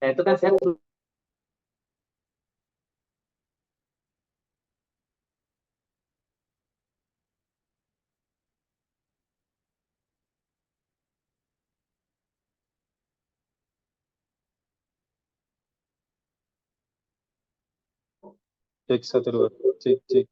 Nah, itu kan saya Cek satu dua. Cek cek.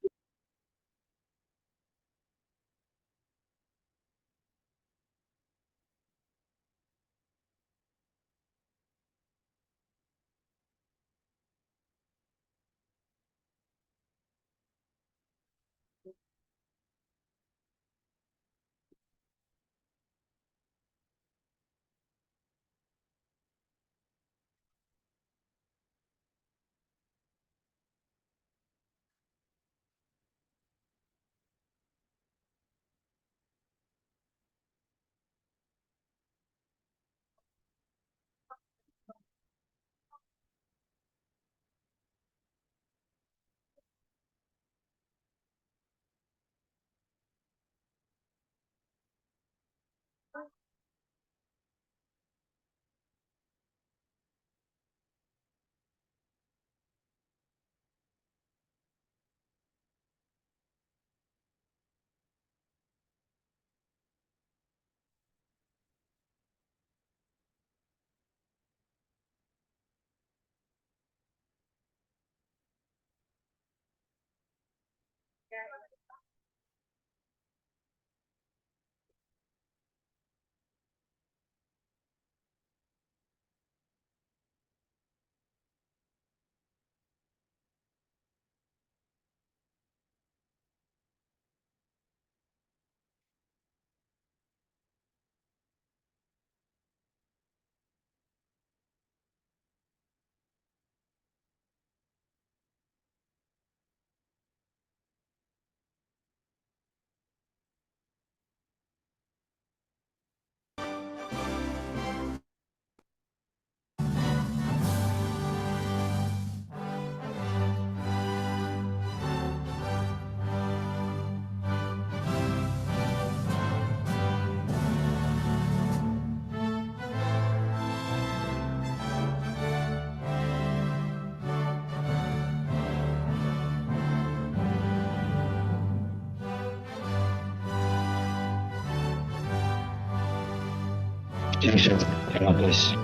Jason Hernandez.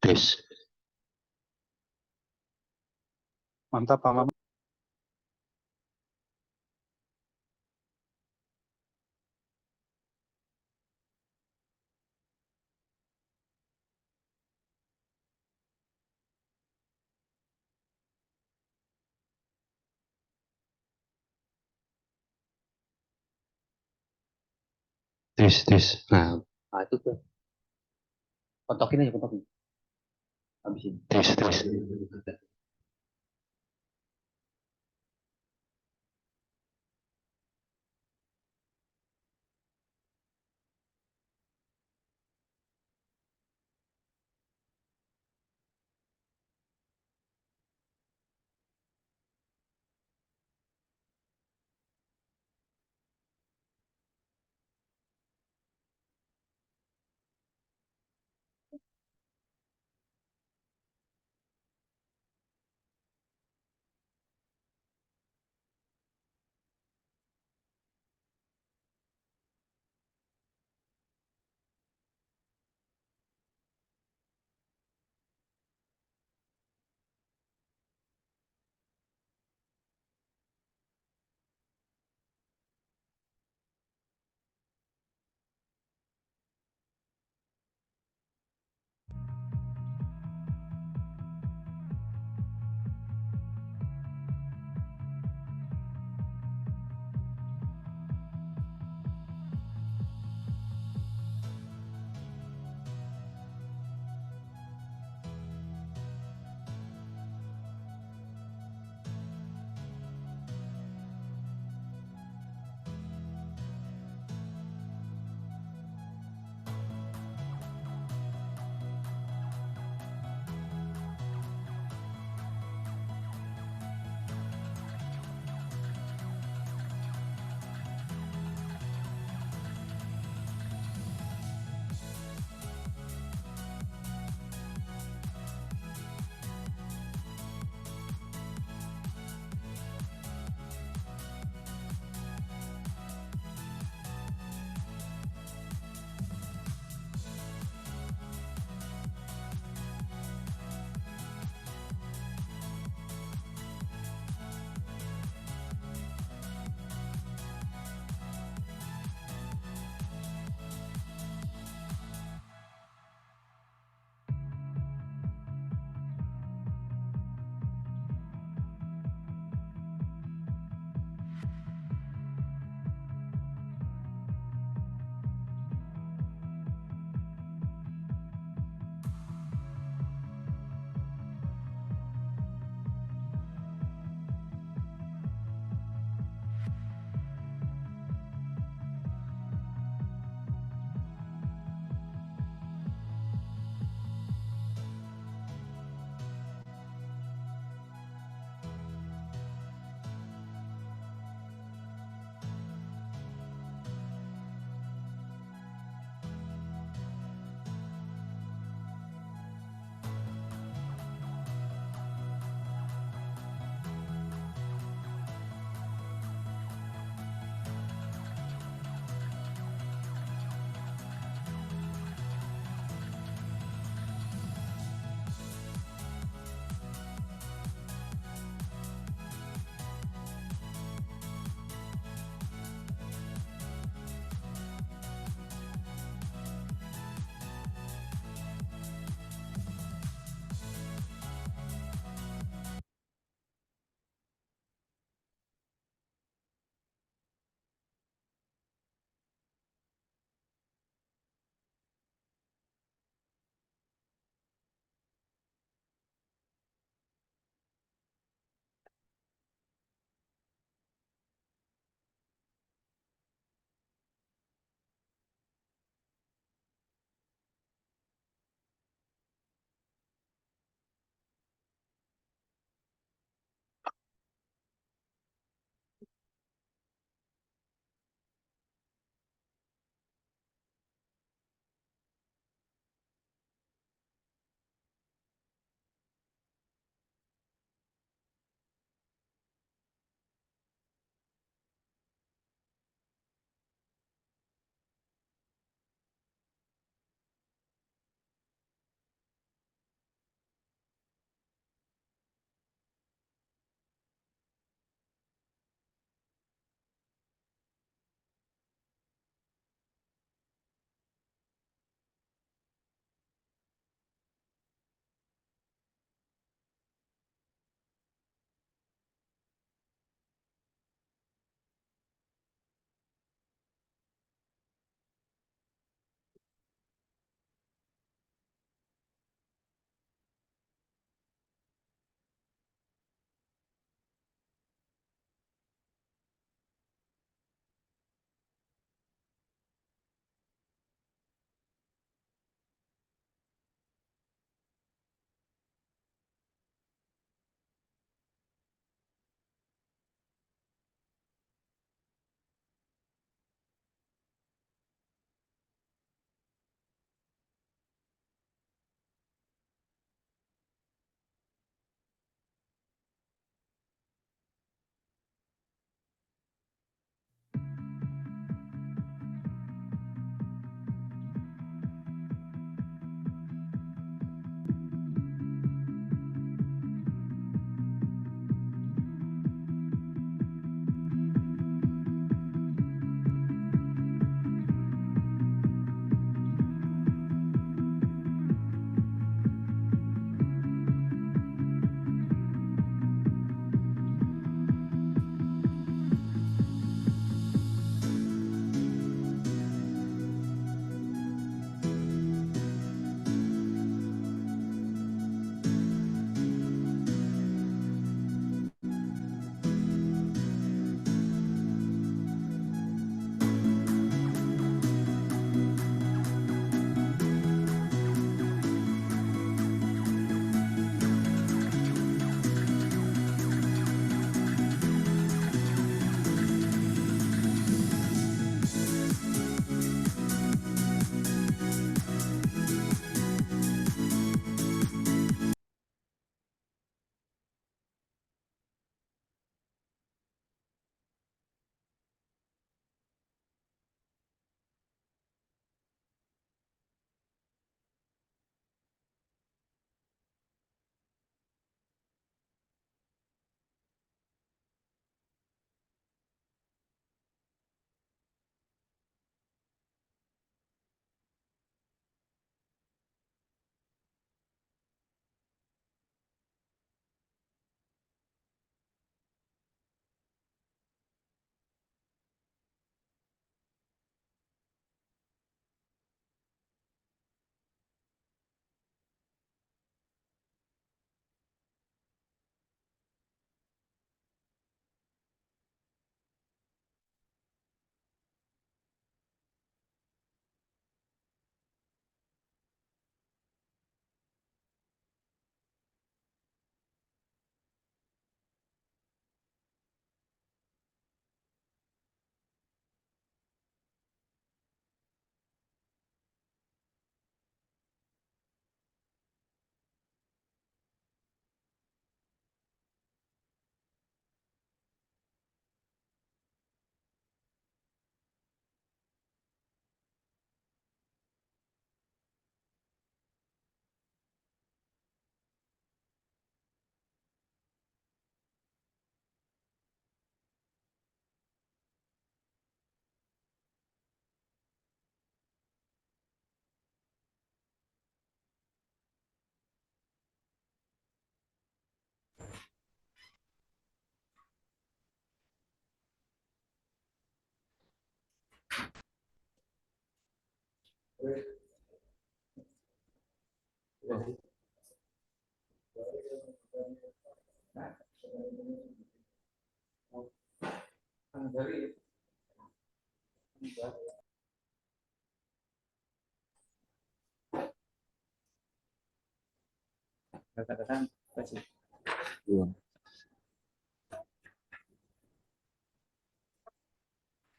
Tes. Mantap, Pak Maman. Tes. Nah, nah itu tuh. Kontokin aja kontokin. Habisin. tes. Katakan apa sih? Iya.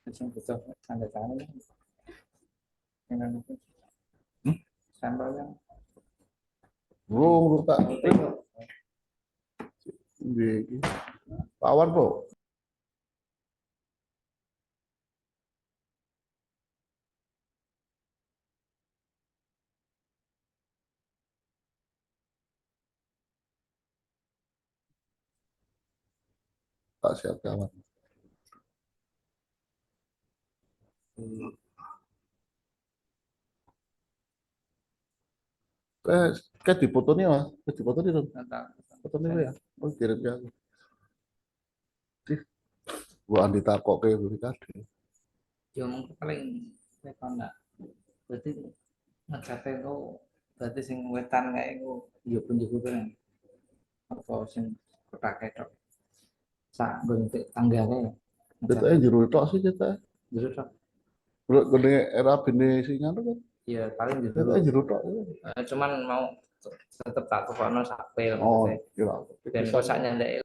Yang butuh tanda tangan yang itu Hmm? sampel yang Bro, tak di Pawan po. Tak siap kawan. Kayak dipoto nih mas, kayak dipoto nih tuh. tanda Foto nih ya. Oh kirim ke aku. Ih, gua andi takok kayak beli tadi. dia ngomong paling apa enggak berarti ngecapai kau berarti sing wetan kayak kau dia pun juga kan apa sing kepakai tok sak bentuk tanggalnya ya Kita ngecapai jero tok sih kita. dulu tok Belum gede era bini singa tuh kan. ya paling di dulu Kita jero tok. cuman mau tetep tak tukokno sapel Oh, maksudnya kira. dan kau sak nyandek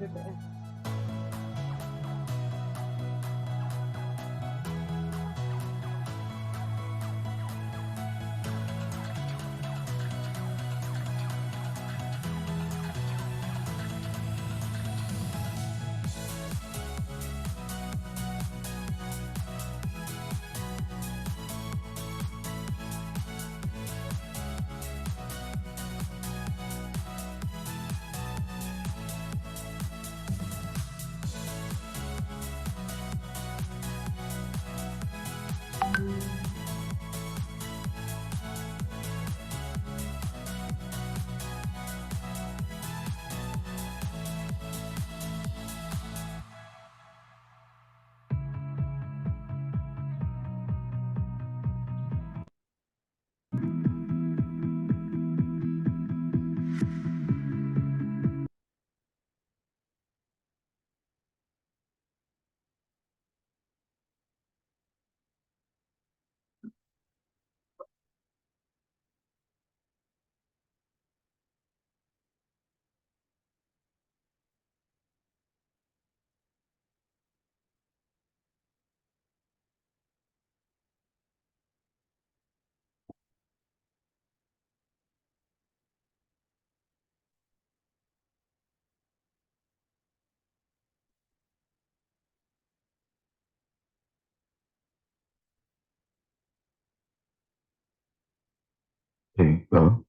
BBM. Oke, oh.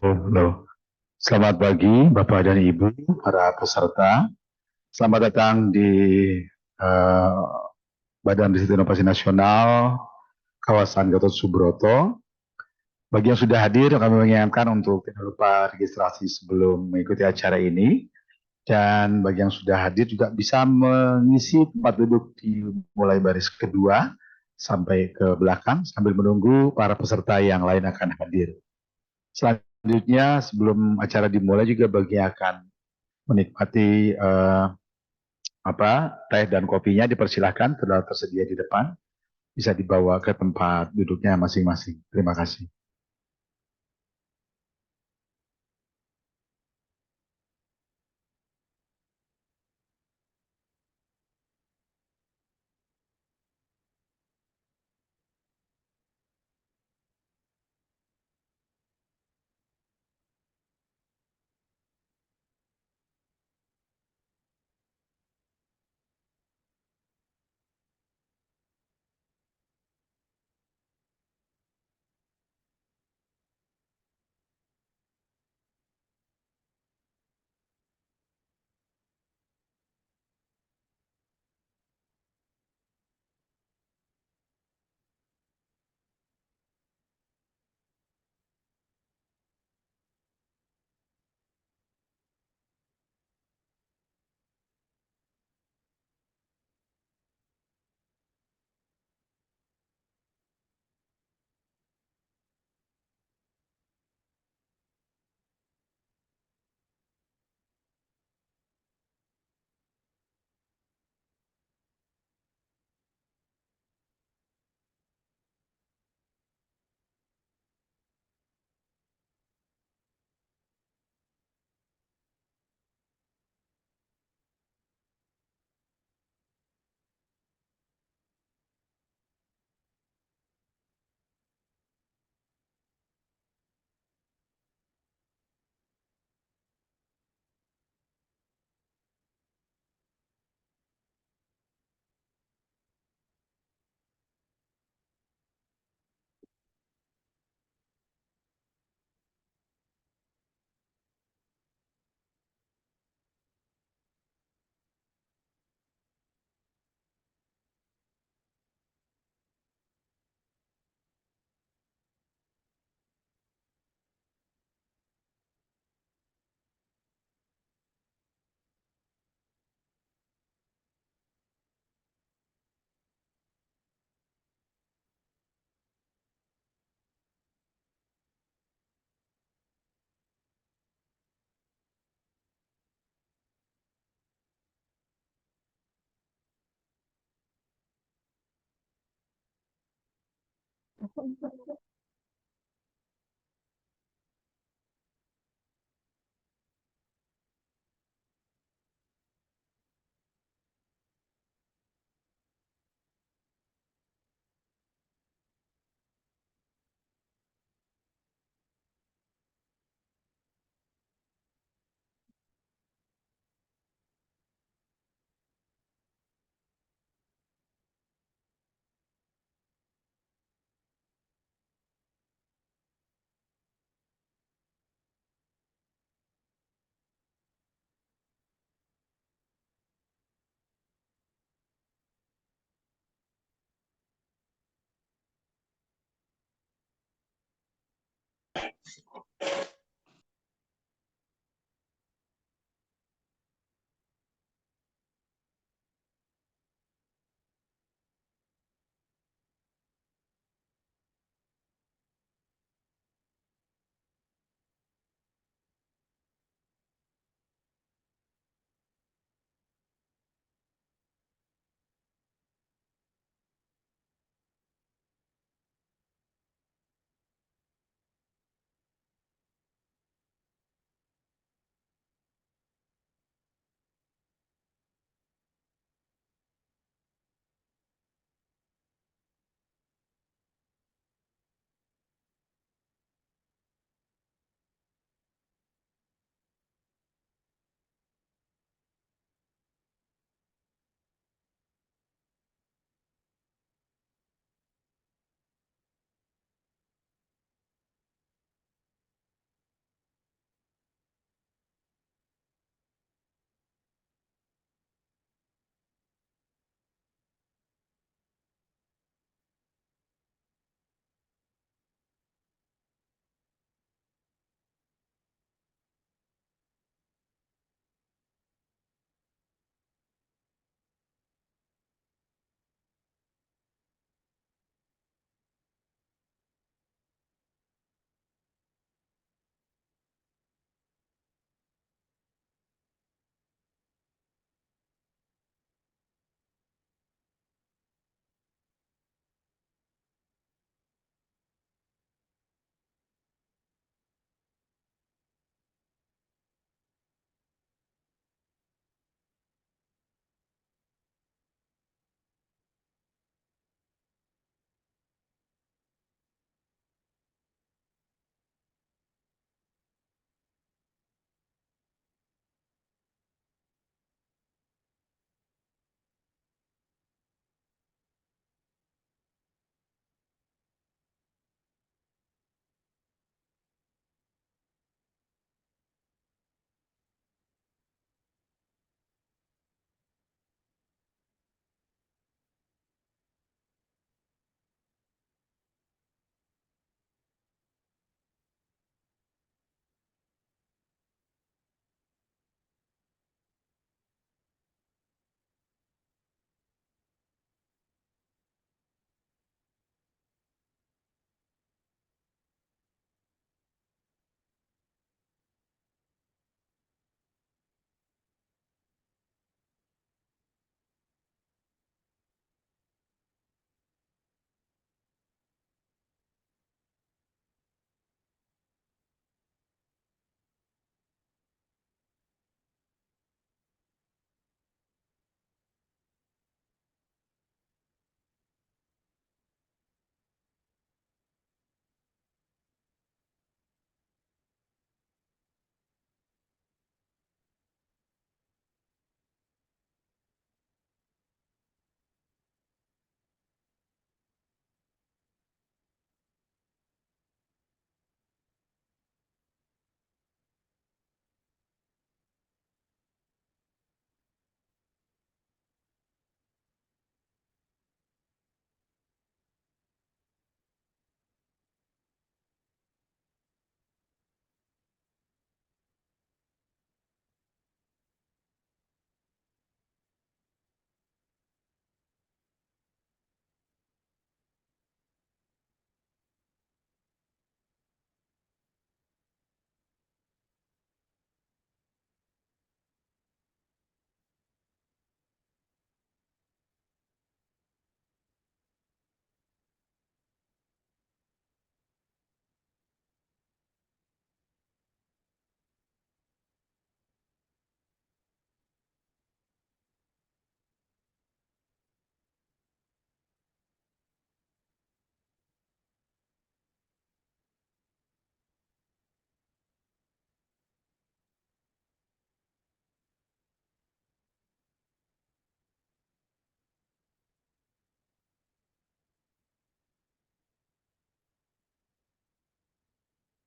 Halo. Selamat pagi, Bapak dan Ibu, para peserta. Selamat datang di eh, Badan Riset Inovasi Nasional kawasan Gatot Subroto. Bagi yang sudah hadir, kami mengingatkan untuk tidak lupa registrasi sebelum mengikuti acara ini. Dan bagi yang sudah hadir juga bisa mengisi tempat duduk di mulai baris kedua sampai ke belakang sambil menunggu para peserta yang lain akan hadir. Selanjutnya, sebelum acara dimulai juga bagi yang akan menikmati teh dan kopinya dipersilahkan sudah tersedia di depan, bisa dibawa ke tempat duduknya masing-masing. Terima kasih.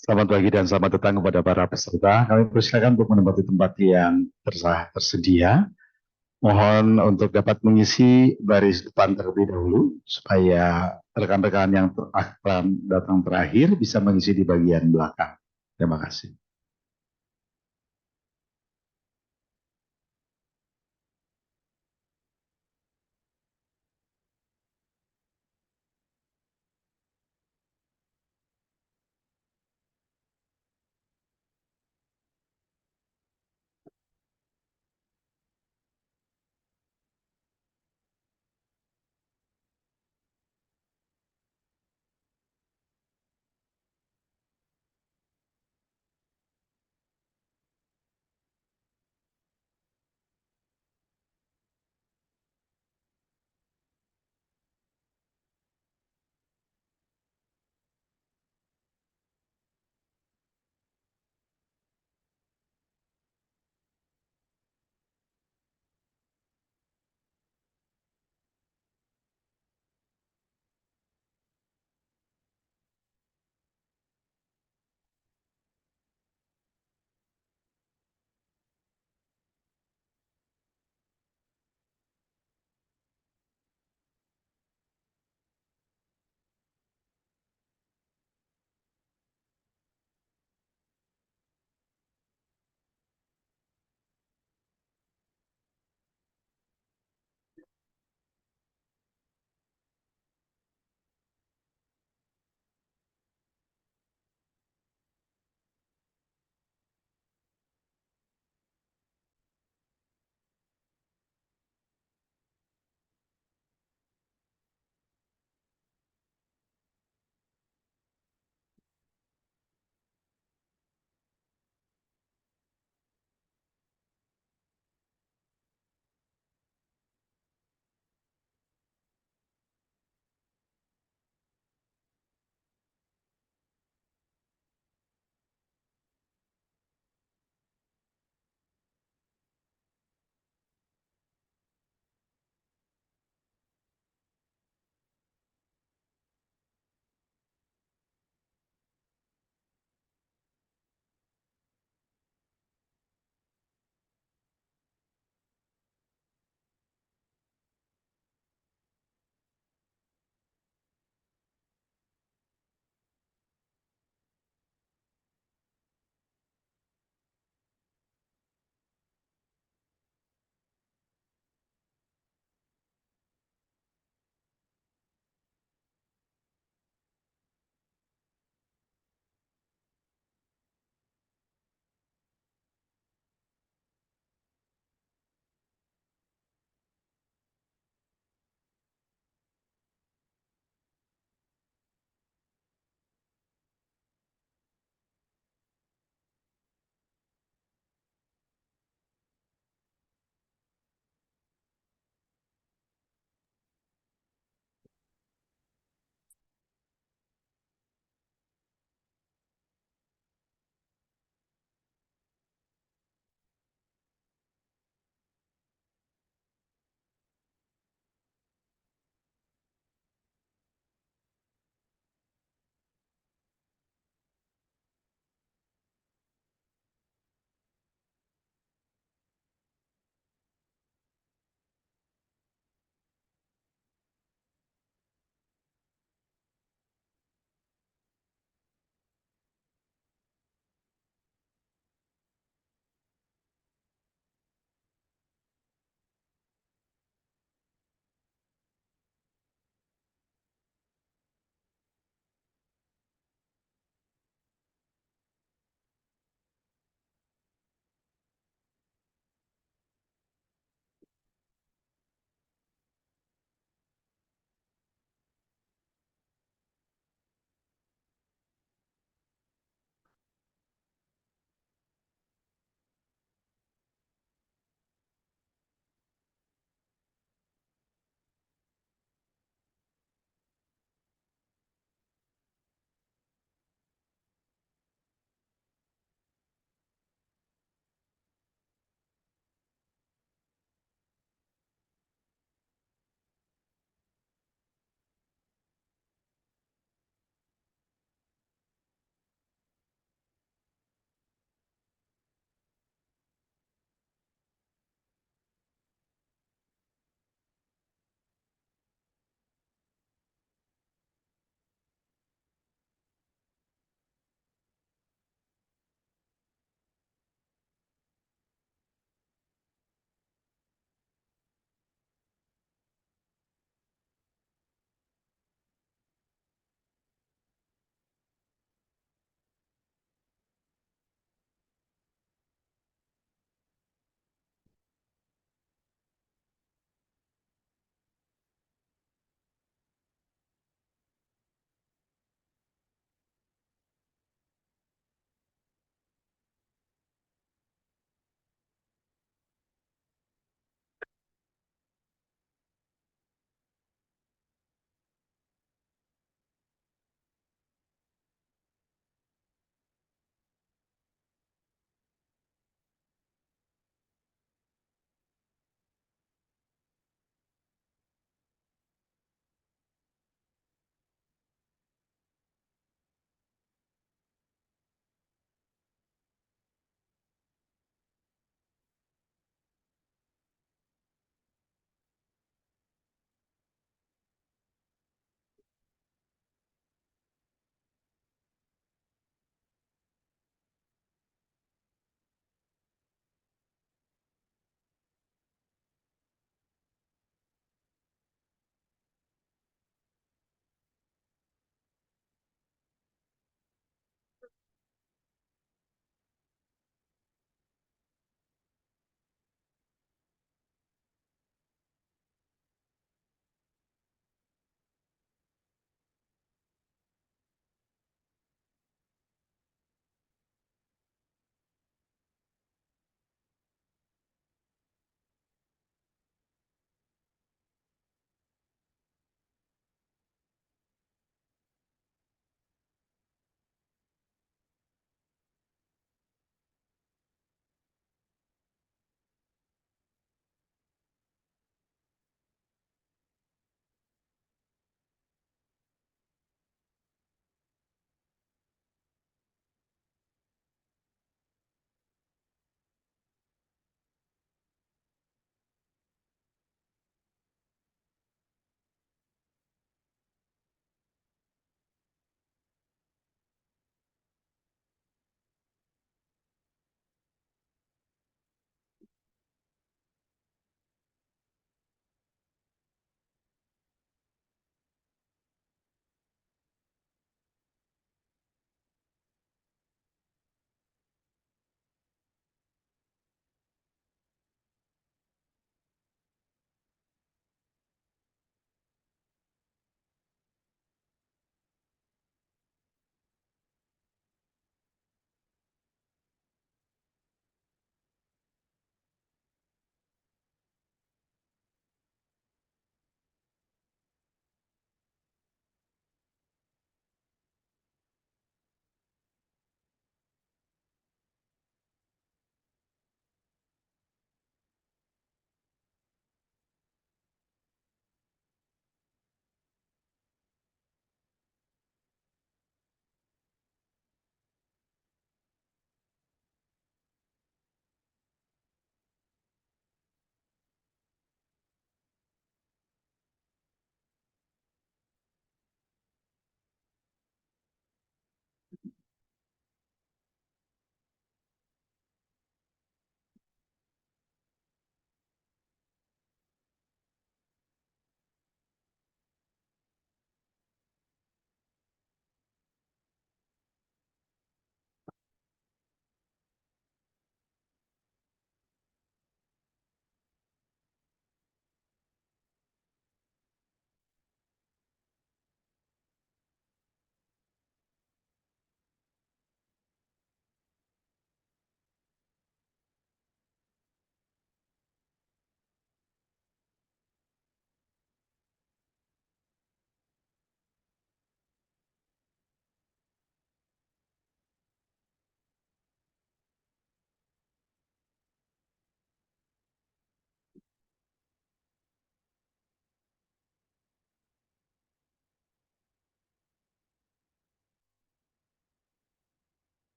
Selamat pagi dan selamat datang kepada para peserta. Kami persilakan untuk menempati tempat yang tersedia. Mohon untuk dapat mengisi baris depan terlebih dahulu supaya rekan-rekan yang akan datang terakhir bisa mengisi di bagian belakang. Terima kasih.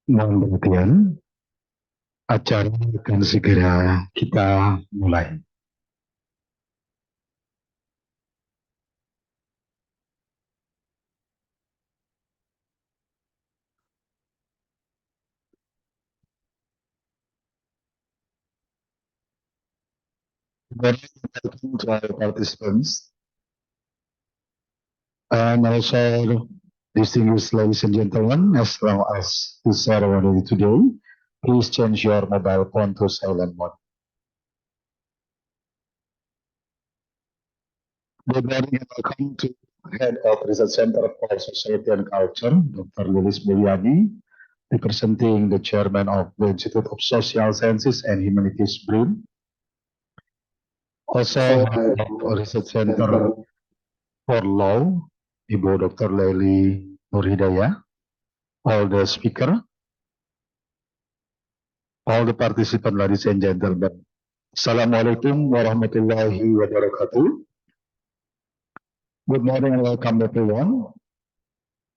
Mohon perhatian, acara akan segera kita mulai. Very welcome to our participants and also distinguished ladies and gentlemen, as well as the ceremony today. Please change your mobile phone to silent mode. Good morning and welcome to Head of Research Center for Society and Culture, Dr. Lilis Mulyani, representing the Chairman of the Institute of Social Sciences and Humanities, BRIN. Also, Head of Research Center for Law, Ibu Dr. Lely Nurhidayah, all the speaker, all the participants, ladies and gentlemen. Assalamualaikum warahmatullahi wabarakatuh. Good morning and welcome everyone.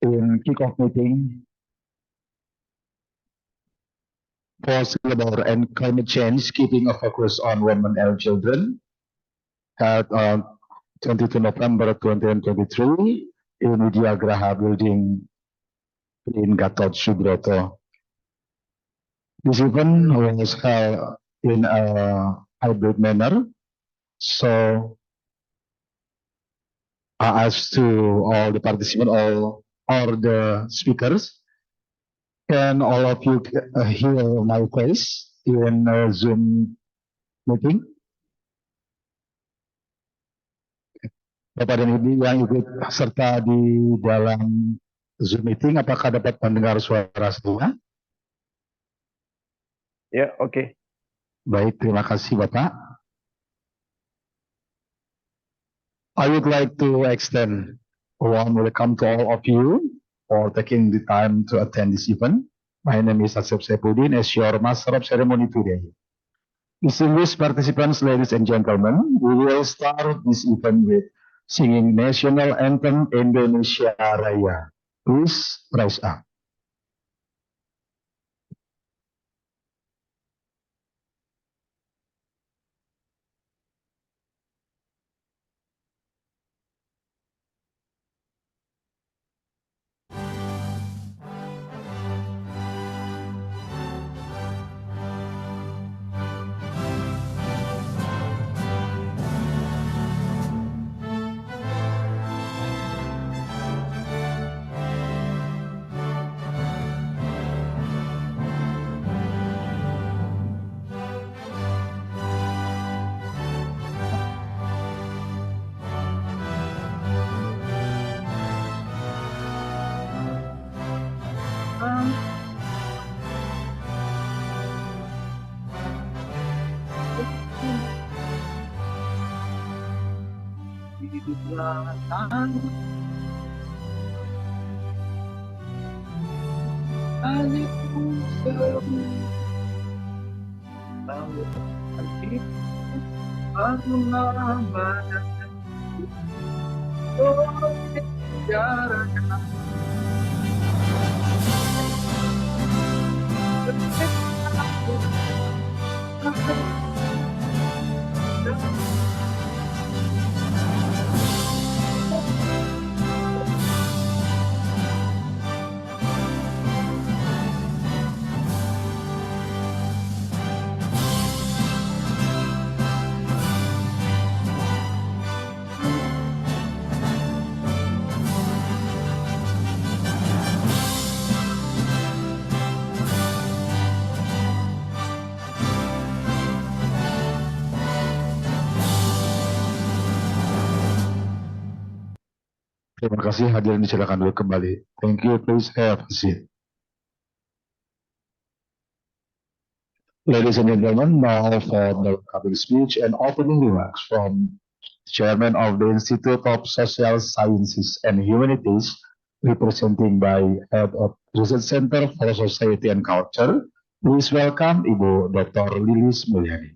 In kickoff meeting for Silver and Climate Change, keeping a focus on women and children, held on 22 November 2023 in Widya Graha Building in Gatot Subroto. This event was held in a hybrid manner, so I ask to all the participants, all the speakers, can all of you hear my voice in Zoom meeting? Bapak dan Ibu yang ikut serta di dalam Zoom meeting, apakah dapat mendengar suara saya? Ya, oke. Baik, terima kasih Bapak. I would like to extend a warm welcome to all of you for taking the time to attend this event. My name is Asep Saipudin, as your Master of Ceremony today. Distinguished participants, ladies and gentlemen, we will start this event with singing National Anthem Indonesia Raya. Please rise up. Terima kasih, hadirin silakan dulu kembali. Thank you, please have a seat. Ladies and gentlemen, now for the public speech and opening remarks from Chairman of the Institute of Social Sciences and Humanities, representing by Head of Research Center for Society and Culture. Please welcome Ibu Dr. Lilis Mulyani.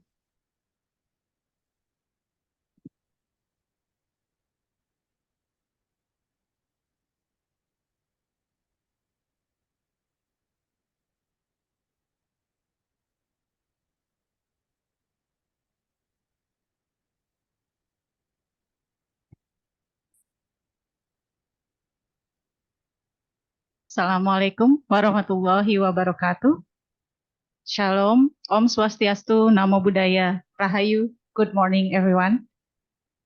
Assalamualaikum warahmatullahi wabarakatuh. Shalom, Om Swastiastu, Namo Buddhaya, Rahayu. Good morning, everyone.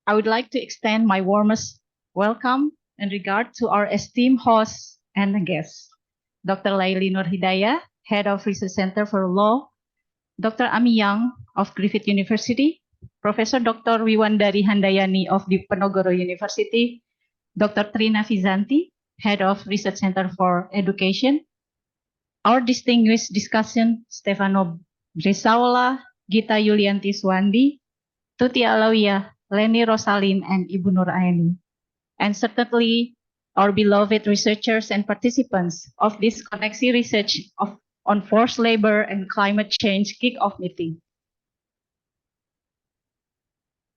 I would like to extend my warmest welcome and regard to our esteemed hosts and guests, Dr. Laili Nur Hidayah, Head of Research Center for Law, Dr. Ami Yang of Griffith University, Professor Dr. Wiwandari Handayani of Diponegoro University, Dr. Trina Fizanti, Head of Research Center for Education, our distinguished discussant, Stefano Bresaola, Gita Yulianti Swandi, Tuti Alawiyah, Leni Rosalin, and Ibu Nur Aini. And certainly our beloved researchers and participants of this Koneksi Research on Forced Labor and Climate Change kick-off meeting.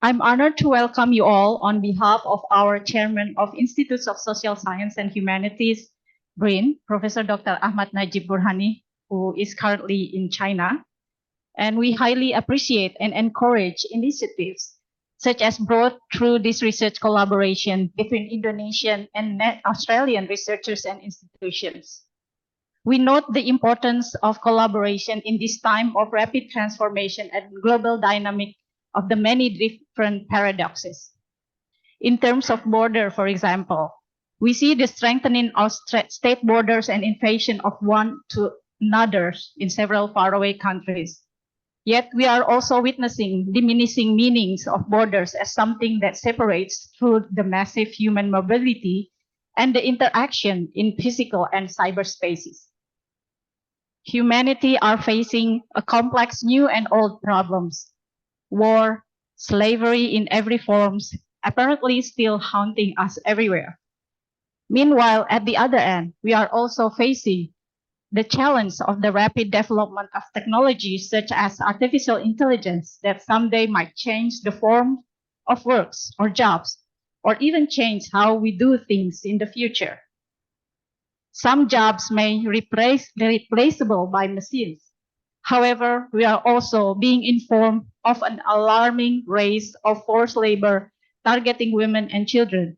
I'm honored to welcome you all on behalf of our Chairman of Institutes of Social Science and Humanities, BRIN, Professor Dr. Ahmad Najib Burhani, who is currently in China. And we highly appreciate and encourage initiatives such as brought through this research collaboration between Indonesian and Australian researchers and institutions. We note the importance of collaboration in this time of rapid transformation and global dynamic of the many different paradoxes. In terms of border, for example, we see the strengthening of state borders and invasion of one to another in several faraway countries. Yet we are also witnessing diminishing meanings of borders as something that separates through the massive human mobility and the interaction in physical and cyberspaces. Humanity are facing a complex new and old problems. War, slavery in every form, apparently still haunting us everywhere. Meanwhile, at the other end, we are also facing the challenge of the rapid development of technologies such as artificial intelligence that someday might change the form of works or jobs, or even change how we do things in the future. Some jobs may be replaceable by machines. However, we are also being informed of an alarming rise of forced labor targeting women and children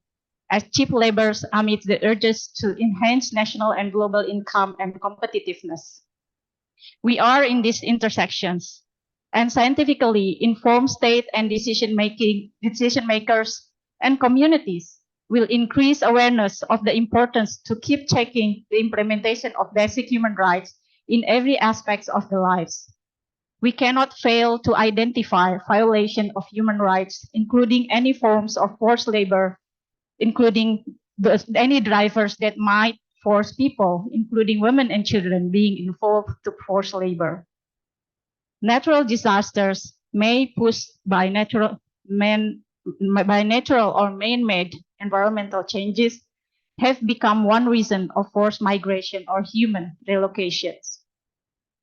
as cheap labors amid the urges to enhance national and global income and competitiveness. We are in these intersections, and scientifically informed state and decision makers and communities will increase awareness of the importance to keep checking the implementation of basic human rights in every aspect of the lives. We cannot fail to identify violation of human rights, including any forms of forced labor, including any drivers that might force people, including women and children, being involved to forced labor. Natural disasters may push by natural or man-made environmental changes have become one reason of forced migration or human relocations.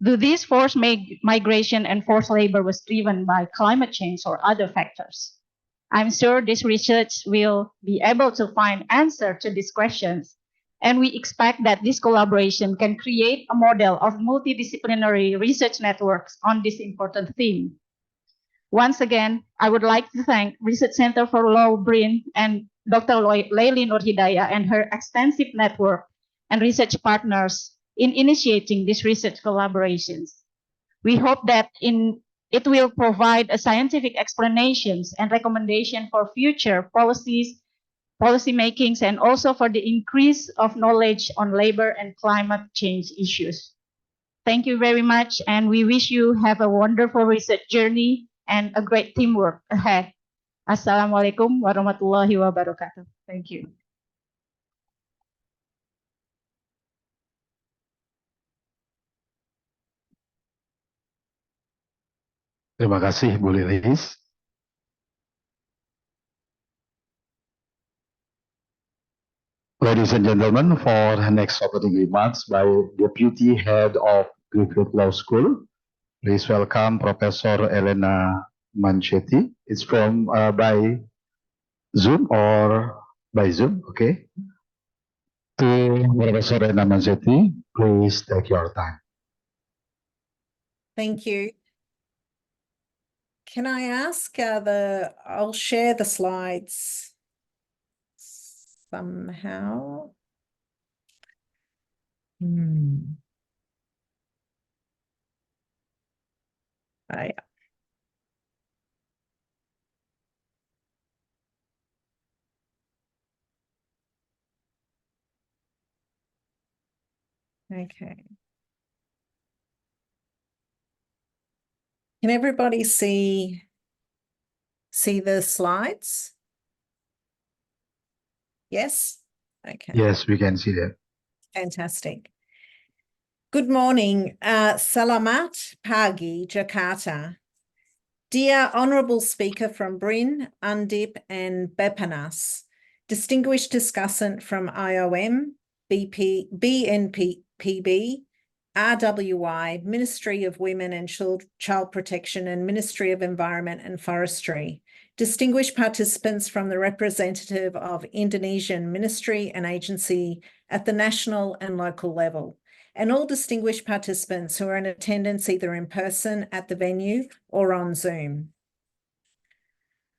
Do these forced migration and forced labor was driven by climate change or other factors? I'm sure this research will be able to find answer to these questions, and we expect that this collaboration can create a model of multidisciplinary research networks on this important theme. Once again, I would like to thank Research Center for Law, BRIN, and Dr. Laili Nur Hidayah and her extensive network and research partners in initiating these research collaborations. We hope that it will provide a scientific explanations and recommendation for future policy makings and also for the increase of knowledge on labor and climate change issues. Thank you very much, and we wish you have a wonderful research journey and a great teamwork ahead. Assalamualaikum warahmatullahi wabarakatuh. Thank you. Terima kasih Bu Lilis. Ladies and gentlemen, for the next opening remarks by Deputy Head of Griffith Law School, please welcome Professor Elena Manchetti. It's from by Zoom or by Zoom, okay? To Professor Elena Manchetti, please take your time. Thank you. Can I ask I'll share the slides somehow. Hmm. Oh, yeah. Okay. Can everybody see the slides? Yes? Okay. Yes, we can see that. Fantastic. Good morning. Selamat pagi, Jakarta. Dear Honourable Speaker from BRIN, UNDIP and BEPANAS, distinguished discussant from IOM, BNPB, RWI, Ministry of Women and Child Protection and Ministry of Environment and Forestry, distinguished participants from the representative of Indonesian ministry and agency at the national and local level, and all distinguished participants who are in attendance either in person at the venue or on Zoom.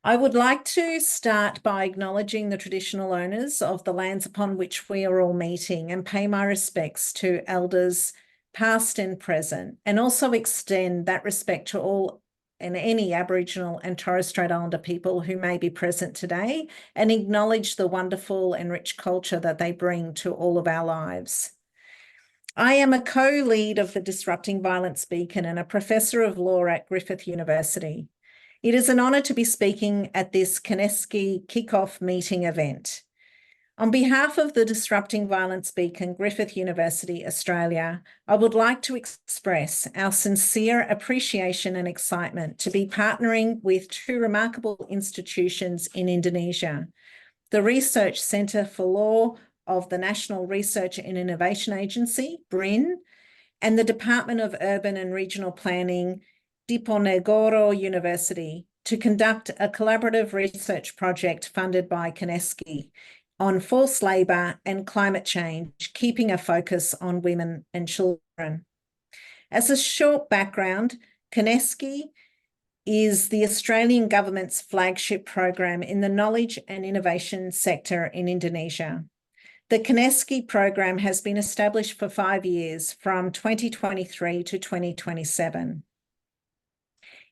I would like to start by acknowledging the traditional owners of the lands upon which we are all meeting and pay my respects to elders past and present, and also extend that respect to all and any Aboriginal and Torres Strait Islander people who may be present today, and acknowledge the wonderful and rich culture that they bring to all of our lives. I am a co-lead of the Disrupting Violence Beacon and a professor of law at Griffith University. It is an honour to be speaking at this Kineski Kickoff Meeting event. On behalf of the Disrupting Violence Beacon, Griffith University, Australia, I would like to express our sincere appreciation and excitement to be partnering with two remarkable institutions in Indonesia, the Research Centre for Law of the National Research and Innovation Agency, BRIN, and the Department of Urban and Regional Planning, Diponegoro University, to conduct a collaborative research project funded by Kineski on forced labour and climate change, keeping a focus on women and children. As a short background, Kineski is the Australian government's flagship program in the knowledge and innovation sector in Indonesia. The Kineski program has been established for 5 years, from 2023 to 2027.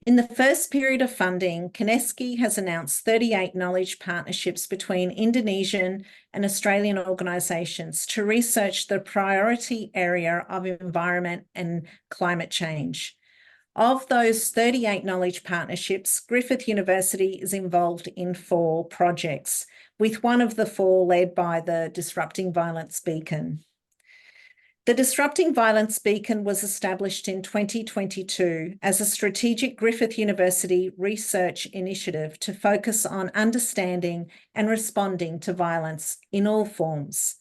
In the first period of funding, Kineski has announced 38 knowledge partnerships between Indonesian and Australian organisations to research the priority area of environment and climate change. Of those 38 knowledge partnerships, Griffith University is involved in 4 projects, with one of the 4 led by the Disrupting Violence Beacon. The Disrupting Violence Beacon was established in 2022 as a strategic Griffith University research initiative to focus on understanding and responding to violence in all forms.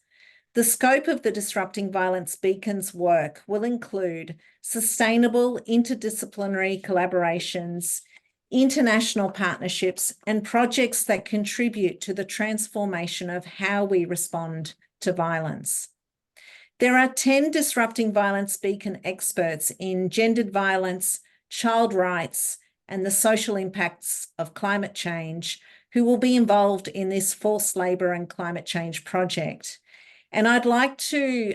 The scope of the Disrupting Violence Beacon's work will include sustainable interdisciplinary collaborations, international partnerships, and projects that contribute to the transformation of how we respond to violence. There are 10 Disrupting Violence Beacon experts in gendered violence, child rights, and the social impacts of climate change who will be involved in this forced labour and climate change project. And I'd like to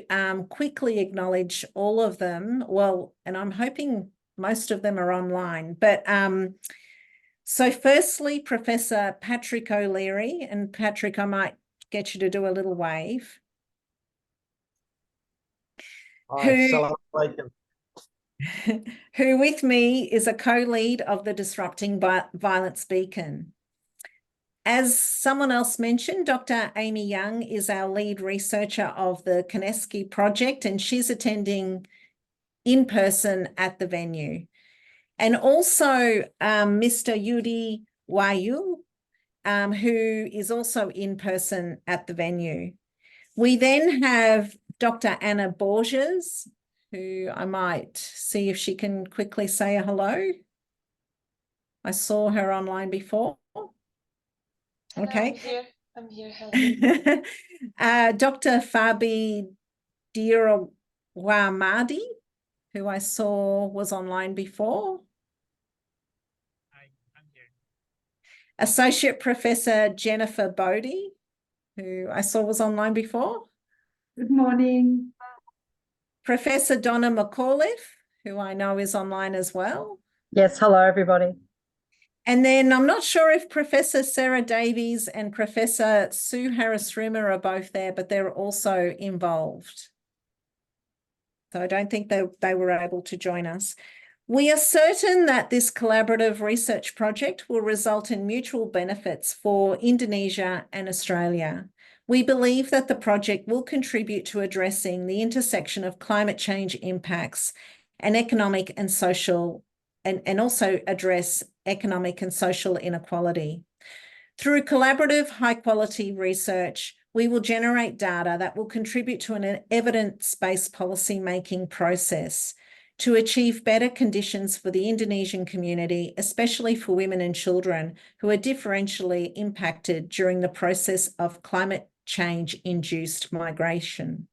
quickly acknowledge all of them. Well, and I'm hoping most of them are online. But so firstly, Professor Patrick O'Leary, and Patrick, I might get you to do a little wave. Who with me is a co-lead of the Disrupting Violence Beacon. As someone else mentioned, Dr. Amy Young is our lead researcher of the Kineski project, and she's attending in person at the venue. And also Mr. Yudi Wayu, who is also in person at the venue. We then have Dr. Anna Borges, who I might see if she can quickly say a hello. I saw her online before. Okay. I'm here. Hello. Dr. Fabi Dirawamadi, who I saw was online before. I'm here. Associate Professor Jennifer Bodie, who I saw was online before. Good morning. Professor Donna McAuliffe, who I know is online as well. Yes, hello everybody. And then I'm not sure if Professor Sarah Davies and Professor Sue Harris-Rimmer are both there, but they're also involved. So I don't think they were able to join us. We are certain that this collaborative research project will result in mutual benefits for Indonesia and Australia. We believe that the project will contribute to addressing the intersection of climate change impacts and economic and social, and also address economic and social inequality. Through collaborative high-quality research, we will generate data that will contribute to an evidence-based policy-making process to achieve better conditions for the Indonesian community, especially for women and children who are differentially impacted during the process of climate change-induced migration.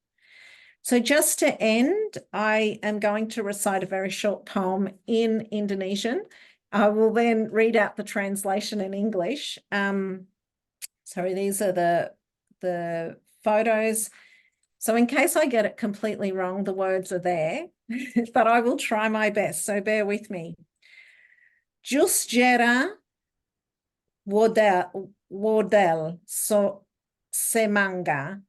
So just to end, I am going to recite a very short poem in Indonesian. I will then read out the translation in English. Sorry, these are the photos. So in case I get it completely wrong, the words are there, but I will try my best, so bear with me. Jus jera wodel so semanga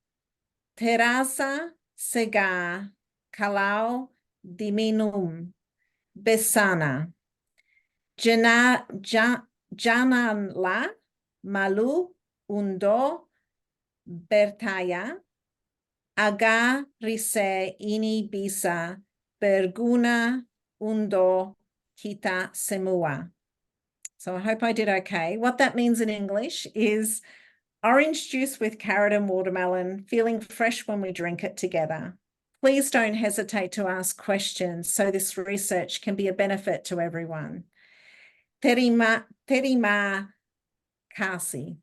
terasa segar kalau diminum besana. Janganlah malu undo bertanya agar riset ini bisa berguna untuk kita semua. So I hope I did okay. What that means in English is orange juice with carrot and watermelon, feeling fresh when we drink it together. Please don't hesitate to ask questions so this research can be a benefit to everyone. Terima kasih.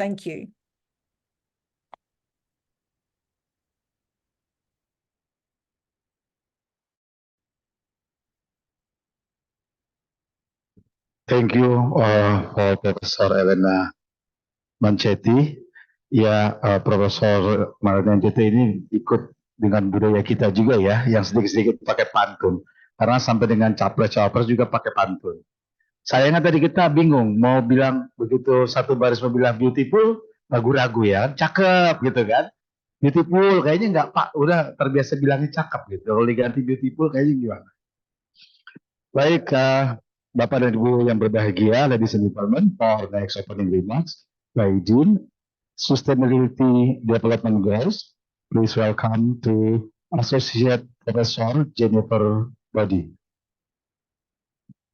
Thank you. Thank you for Profesor Elena Mancetti. Ya, Profesor Mancetti ini ikut dengan budaya kita juga ya, yang sedikit-sedikit pakai pantun. Karena sampai dengan capres-cawapres juga pakai pantun. Sayangnya tadi kita bingung, mau bilang begitu satu baris mau bilang beautiful, ragu-ragu ya, cakep gitu kan. Beautiful, kayaknya nggak Pak, udah terbiasa bilangnya cakep gitu. Kalau diganti beautiful kayaknya gimana? Baik, Bapak dan Ibu yang berbahagia, ladies and gentlemen, for next opening remarks by Jean, Sustainability Development Goals, please welcome to Associate Professor Jennifer Body.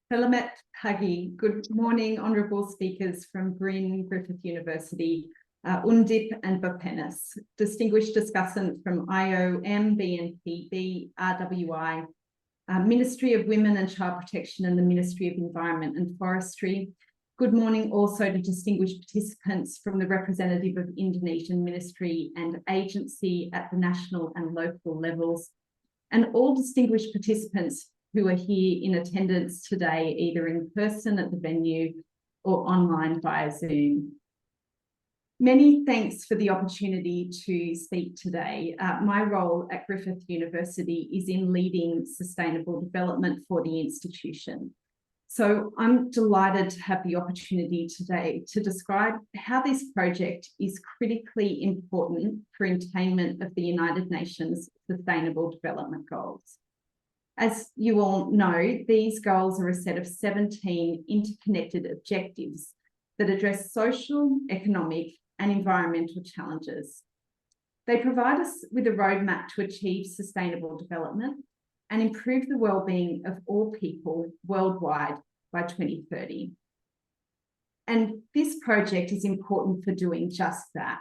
Selamat pagi. Good morning, honourable speakers from Green Griffith University, Undip and Bapenis, distinguished discussant from IOM, BNPB, RWI, Ministry of Women and Child Protection and the Ministry of Environment and Forestry. Good morning also to distinguished participants from the representative of Indonesian Ministry and Agency at the national and local levels, and all distinguished participants who are here in attendance today, either in person at the venue or online via Zoom. Many thanks for the opportunity to speak today. My role at Griffith University is in leading sustainable development for the institution. So I'm delighted to have the opportunity today to describe how this project is critically important for attainment of the United Nations Sustainable Development Goals. As you all know, these goals are a set of 17 interconnected objectives that address social, economic, and environmental challenges. They provide us with a roadmap to achieve sustainable development and improve the well-being of all people worldwide by 2030. And this project is important for doing just that.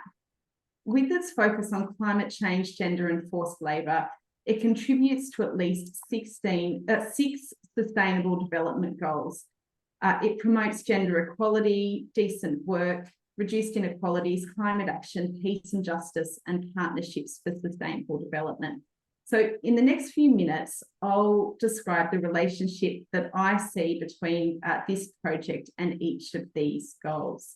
With its focus on climate change, gender, and forced labour, it contributes to at least 6 sustainable development goals. It promotes gender equality, decent work, reduced inequalities, climate action, peace and justice, and partnerships for sustainable development. So in the next few minutes, I'll describe the relationship that I see between this project and each of these goals.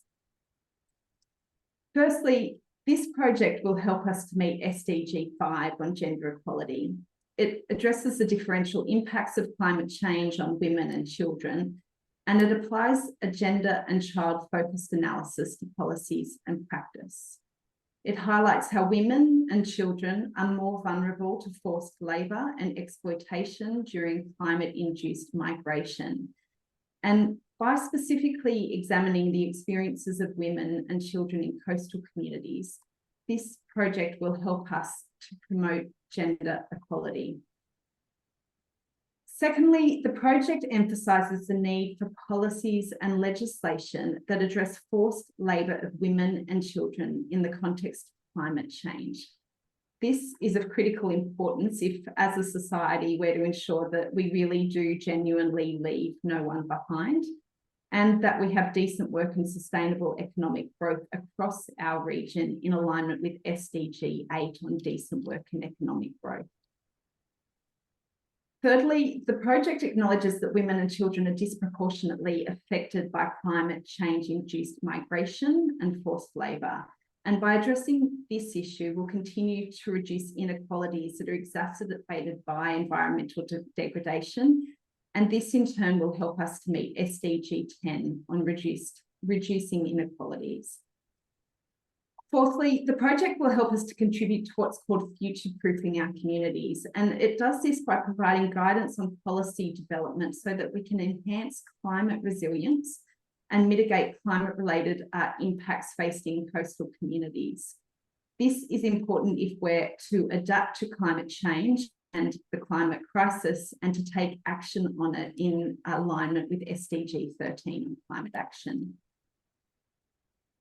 Firstly, This project will help us to meet SDG 5 on gender equality. It addresses the differential impacts of climate change on women and children, and it applies a gender and child-focused analysis to policies and practice. It highlights how women and children are more vulnerable to forced labour and exploitation during climate-induced migration. And by specifically examining the experiences of women and children in coastal communities, this project will help us to promote gender equality. Secondly, the project emphasises the need for policies and legislation that address forced labour of women and children in the context of climate change. This is of critical importance if, as a society, we're to ensure that we really do genuinely leave no one behind, and that we have decent work and sustainable economic growth across our region in alignment with SDG 8 on decent work and economic growth. Thirdly, the project acknowledges that women and children are disproportionately affected by climate change-induced migration and forced labour. And by addressing this issue, we'll continue to reduce inequalities that are exacerbated by environmental degradation. And this in turn will help us to meet SDG 10 on reducing inequalities. Fourthly, the project will help us to contribute to what's called future-proofing our communities. And it does this by providing guidance on policy development so that we can enhance climate resilience and mitigate climate-related impacts facing coastal communities. This is important if we're to adapt to climate change and the climate crisis and to take action on it in alignment with SDG 13 on climate action.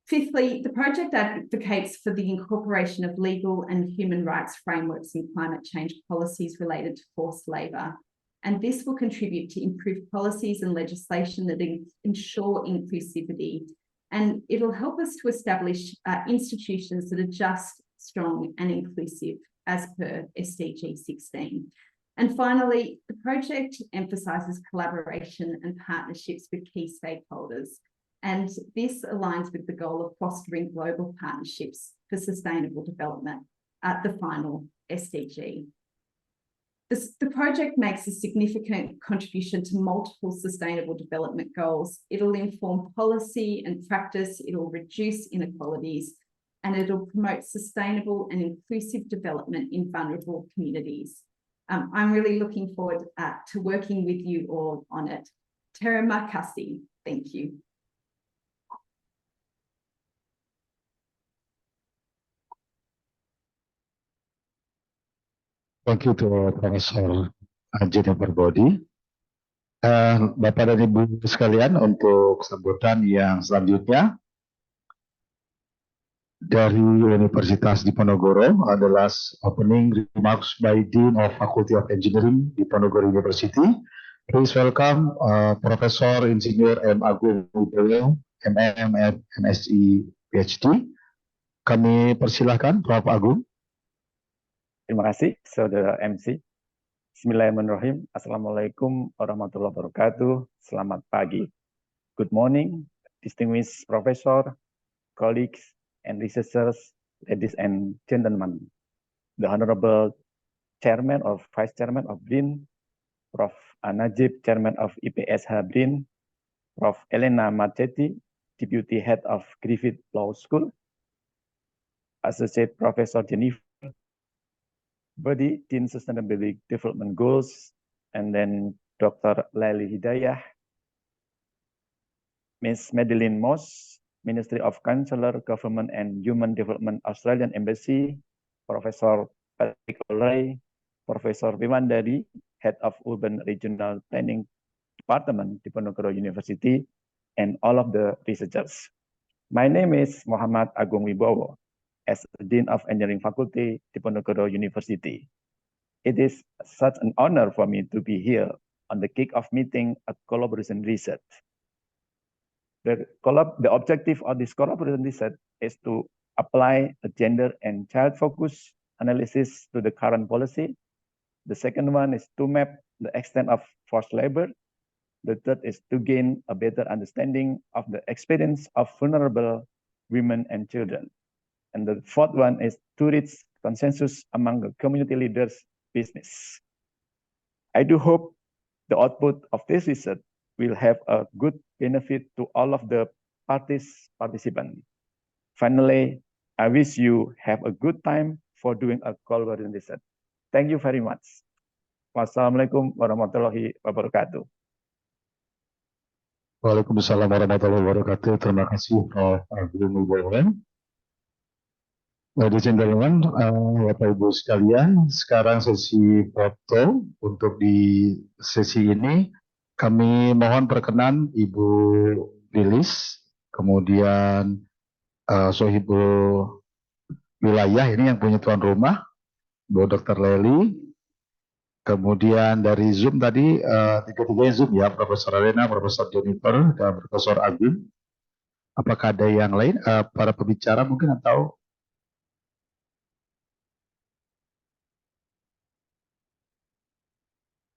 Fifthly, the project advocates for the incorporation of legal and human rights frameworks in climate change policies related to forced labour. And this will contribute to improved policies and legislation that ensure inclusivity. And it'll help us to establish institutions that are just, strong and inclusive as per SDG 16. And finally, the project emphasises collaboration and partnerships with key stakeholders. And this aligns with the goal of fostering global partnerships for sustainable development at the final SDG. The project makes a significant contribution to multiple sustainable development goals. It'll inform policy and practice, it'll reduce inequalities, and it'll promote sustainable and inclusive development in vulnerable communities. I'm really looking forward to working with you all on it. Terima kasih. Thank you. Thank you to Profesor Jennifer Body. Bapak dan Ibu sekalian, untuk sambutan yang selanjutnya dari Universitas Diponegoro adalah opening remarks by Dean of Faculty of Engineering Diponegoro University. Please welcome Profesor Insinyur M. Agung Wibowo, MM, MSc, PhD. Kami persilahkan Prof. Agung. Terima kasih, Saudara MC. Bismillahirrahmanirrahim. Assalamualaikum warahmatullahi wabarakatuh. Selamat pagi. Good morning, distinguished professor, colleagues, and researchers, ladies and gentlemen. The Honorable Chairman or Vice Chairman of BRIN, Prof. Najib, Chairman of IPSH BRIN, Prof. Elena Marchetti, Deputy Head of Griffith Law School, Associate Professor Jennifer Body, Dean Sustainability Development Goals, and then Dr. Laili Hidayah, Ms. Madeline Moss, Ministry of Consular, Government and Human Development, Australian Embassy, Professor Patrick O'Leary, Professor Wimandari, Head of Urban Regional Planning Department, Diponegoro University, and all of the researchers. My name is Muhammad Agung Wibowo, as the Dean of Engineering Faculty, Diponegoro University. It is such an honor for me to be here on the kick-off meeting at Collaboration Research. The objective of this collaboration research is to apply a gender and child-focused analysis to the current policy. The second one is to map the extent of forced labor. The third is to gain a better understanding of the experience of vulnerable women and children. And the fourth one is to reach consensus among the community leaders business. I do hope the output of this research will have a good benefit to all of the participants. Finally, I wish you have a good time for doing a collaborative research. Thank you very much. Wassalamualaikum warahmatullahi wabarakatuh. Waalaikumsalam warahmatullahi wabarakatuh. Terima kasih Ibu Mubarak. Ladies and gentlemen, Bapak Ibu sekalian, sekarang sesi foto. Untuk di sesi ini kami mohon perkenan Ibu Lilis, kemudian Sohibul Wilayah ini yang punya tuan rumah, Bu Dr. Leli, kemudian dari Zoom tadi tiga-tiganya Zoom ya, Profesor Elena, Profesor Jennifer, dan Profesor Agung. Apakah ada yang lain para pembicara mungkin atau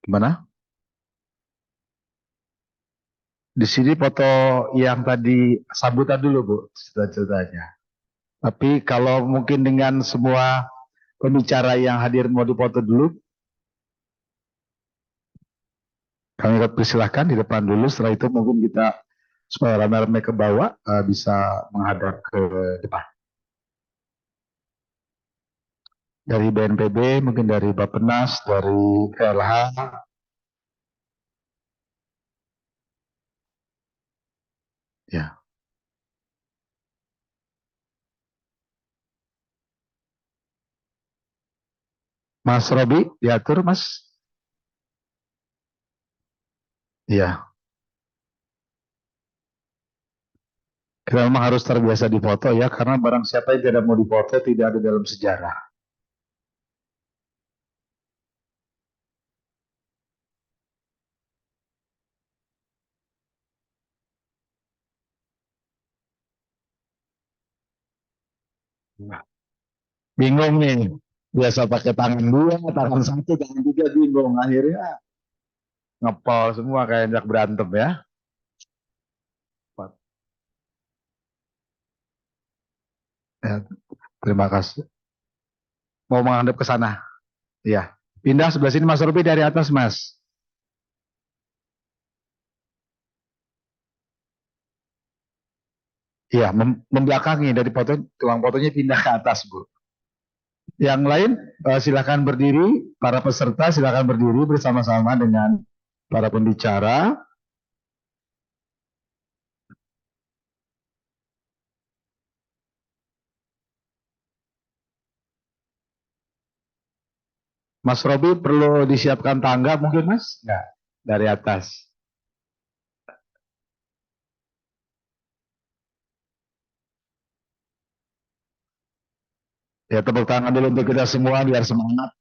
gimana? Di sini foto yang tadi sambutan dulu Bu, cerita-ceritanya. Tapi kalau mungkin dengan semua pembicara yang hadir mau dipoto dulu, kami persilahkan di depan dulu. Setelah itu mungkin kita supaya rame-rame ke bawah bisa menghadap ke depan. Dari BNPB, mungkin dari Bappenas, dari KLH. Ya. Mas Robi, diatur Mas. Iya. Kita memang harus terbiasa difoto ya, karena barang siapa yang tidak mau difoto tidak ada dalam sejarah. Bingung nih, biasa pakai tangan dua, tangan satu, tangan tiga, bingung. Akhirnya ngepol semua kayak jak berantem ya. Ya, terima kasih. Mau menghadap ke sana? Iya. Pindah sebelah sini Mas Rupi dari atas Mas. Iya, membelakangi dari foto, tukang fotonya pindah ke atas Bu. Yang lain silakan berdiri, para peserta silakan berdiri bersama-sama dengan para pembicara. Mas Robi perlu disiapkan tangga mungkin Mas? Enggak, dari atas. Ya tepuk tangan dulu untuk kita semua biar semangat.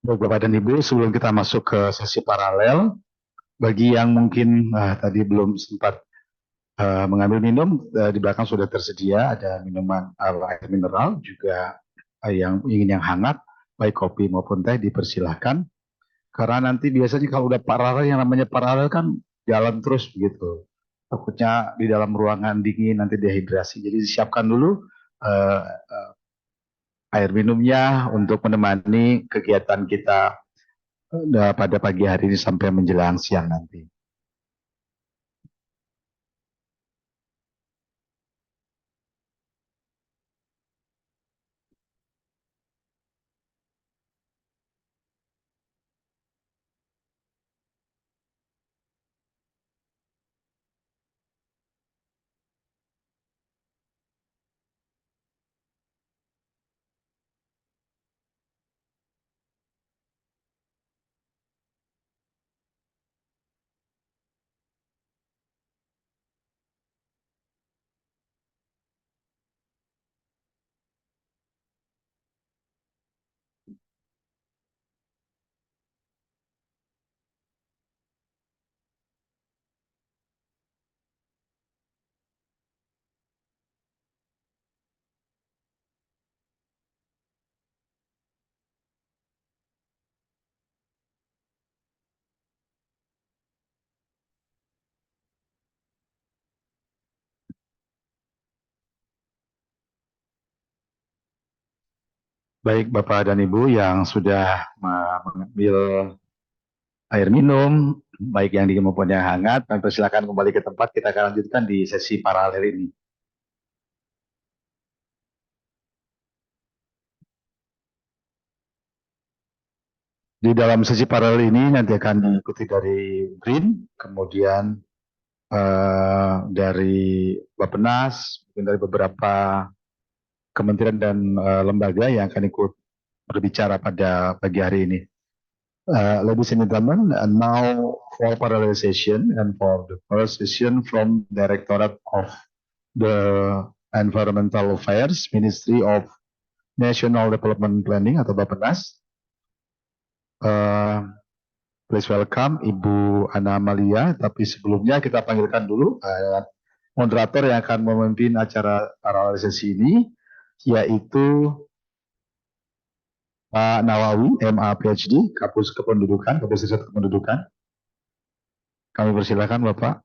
Bapak dan Ibu, sebelum kita masuk ke sesi paralel, bagi yang mungkin tadi belum sempat mengambil minum, di belakang sudah tersedia ada minuman air mineral, juga yang ingin yang hangat, baik kopi maupun teh dipersilahkan. Karena nanti biasanya kalau udah paralel, yang namanya paralel kan jalan terus begitu. Takutnya di dalam ruangan dingin nanti dehidrasi. Jadi disiapkan dulu eh, air minumnya untuk menemani kegiatan kita pada pagi hari ini sampai menjelang siang nanti. Baik Bapak dan Ibu yang sudah mengambil air minum, baik yang dingin maupun yang hangat, dan persilakan kembali ke tempat. Kita akan lanjutkan di sesi paralel ini. Di dalam sesi paralel ini nanti akan diikuti dari BRIN, kemudian dari Bappenas, mungkin dari beberapa kementerian dan lembaga yang akan ikut berbicara pada pagi hari ini. Ladies and gentlemen, and now for parallel session and for the first session from Directorate of the Environmental Affairs, Ministry of National Development Planning atau Bappenas. Please welcome Ibu Ana Amalia, tapi sebelumnya kita panggilkan dulu moderator yang akan memimpin acara paralel sesi ini, yaitu Pak Nawawi, MA PhD, Kapus Kependudukan, Kapus Riset Kependudukan. Kami persilakan Bapak.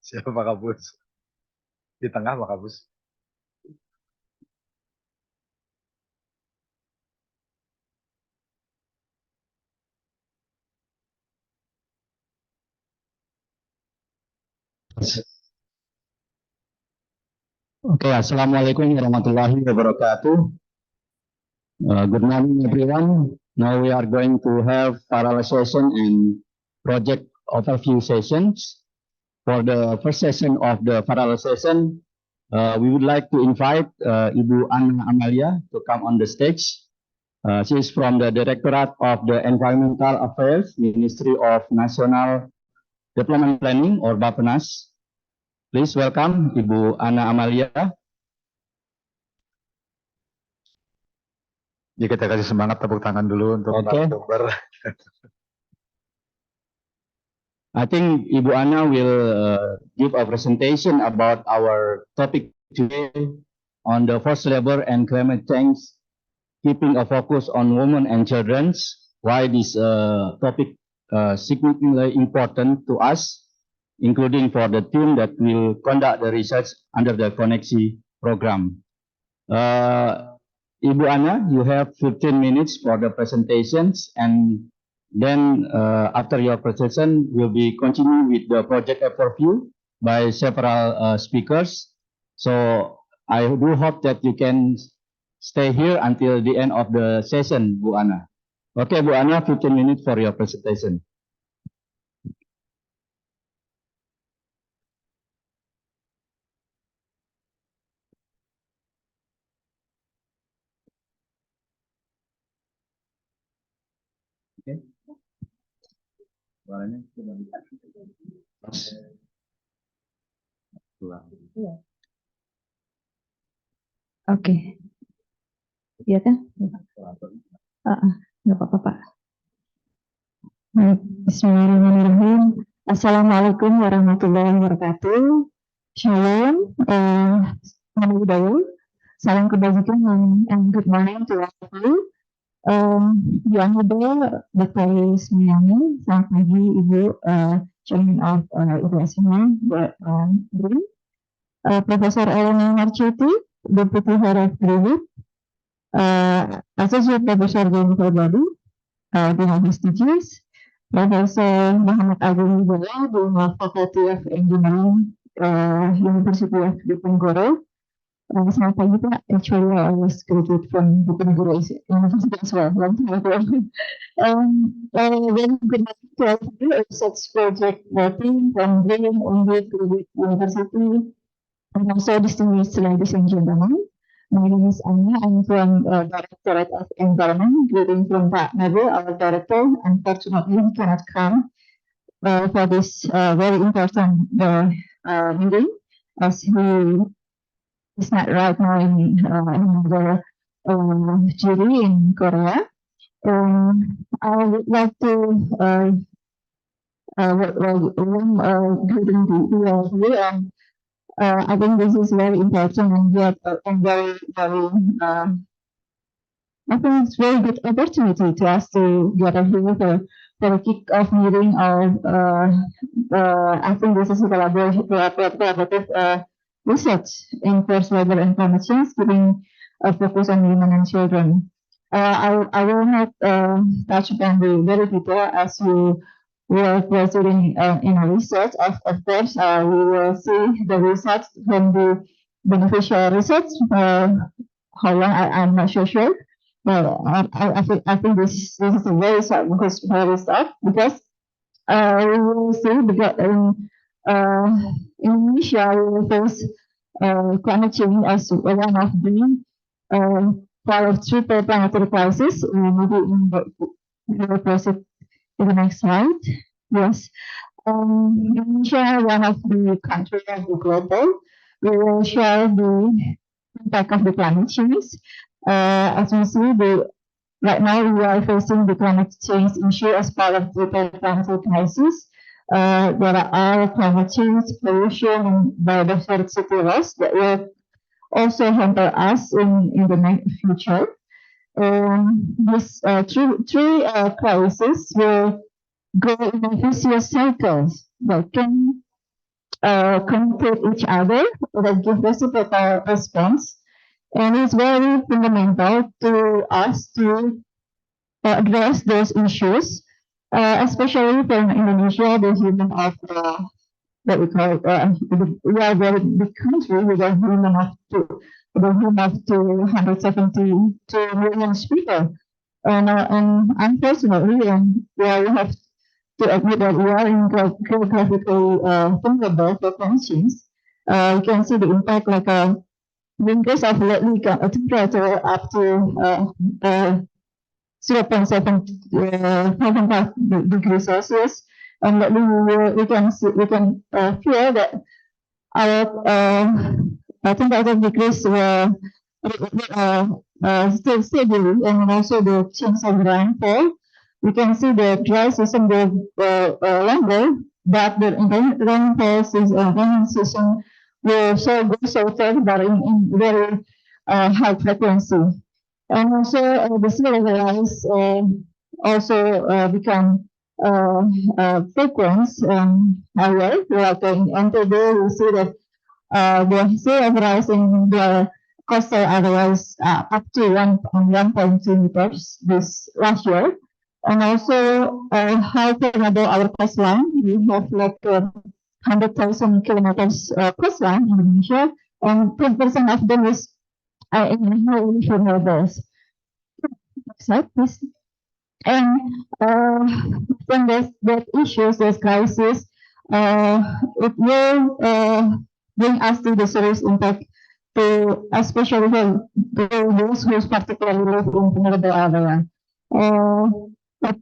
Siapa Pak Kapus? Di tengah Pak Kapus. Oke, Assalamualaikum warahmatullahi wabarakatuh. Good morning, everyone. Now we are going to have parallel session and project overview sessions. For the first session of the parallel session, we would like to invite Ibu Ana Amalia to come on the stage. She is from the Directorate of the Environmental Affairs, Ministry of National Development Planning or Bappenas. Please welcome Ibu Ana Amalia. Ya, kita kasih semangat, tepuk tangan dulu untuk narasumber. I think Ibu Ana will give a presentation about our topic today on the forced labor and climate change, keeping a focus on women and children. Why this topic significantly important to us, including for the team that will conduct the research under the Koneksi program. Ibu Ana, you have 15 minutes for the presentations, and then after your presentation, we'll be continuing with the project overview by several speakers. So I do hope that you can stay here until the end of the session, Bu Ana. Okay, Bu Ana, 15 minutes for your presentation. Okay. Suaranya sudah Oke. Iya kan? Nggak apa-apa, Pak. Baik, Bismillahirrahmanirrahim. Assalamualaikum warahmatullahi wabarakatuh. Shalom, nama budaya, salam kebajikan and good morning to all of you. The Honorable Dr. Ismiani, selamat pagi Ibu Chairman of IPSMA, Green, Profesor Elena Marchuti, Deputy Head of Griffith, Associate Professor Jennifer Body, Dean of SDGs, Professor Muhammad Agung Wibowo, Dean of Faculty of Engineering, University of Diponegoro. Selamat pagi Pak. Actually, I was graduate from Diponegoro University as well. Long time ago. Very good to all of you. Research project team from Green Undip University, and also distinguished ladies and gentlemen. My name is Anya. I'm from Directorate of Environment. Greeting from Pak Nabil, our director. Unfortunately, he cannot come for this very important meeting, as he is not right now in another jury in Korea. I would like to greeting to all of you, and I think this is very important and yet and very I think it's very good opportunity to us to gather here for a kick-off meeting, or I think this is a collaborative research in forced labor and climate change, giving a focus on women and children. I will not touch upon the very detail as you were proceeding in a research. Of course, we will see the research from the beneficial research. How long I'm not so sure. Well, I think this is a very start because we will see because in Indonesia we will face climate change as one of the part of triple planetary crisis. Maybe we will proceed to the next slide. Yes, Indonesia, one of the countries of the global, we will share the impact of the climate change. As we see, right now we are facing the climate change issue as part of the planetary crisis. There are climate change, pollution, and biodiversity loss that will also hamper us in the near future. These three crises will go in a vicious cycle that can complete each other, that give reciprocal response. And it's very fundamental to us to address those issues, especially for Indonesia, the human of that we call we are a very big country with a human of 272 million people, and unfortunately, we have to admit that we are in geographically vulnerable for climate change. You can see the impact like a increase of lately temperature up to 0.75 degrees Celsius, and lately we can feel that our temperature decrease still steadily, and also the change of rainfall. We can see the dry season will longer, but the rainfall season will go shorter, but in very high frequency. And also the sea level rise also become frequent higher. Like in today we see that the sea level rise in the coastal areas up to 1.2 meters this last year. And also how vulnerable our coastline. We have like 100,000 kilometers coastline in Indonesia, and 10% of them is in highly vulnerable. Next slide, please. And from that issues, this crisis, it will bring us to the serious impact to especially for those who particularly live in vulnerable area. But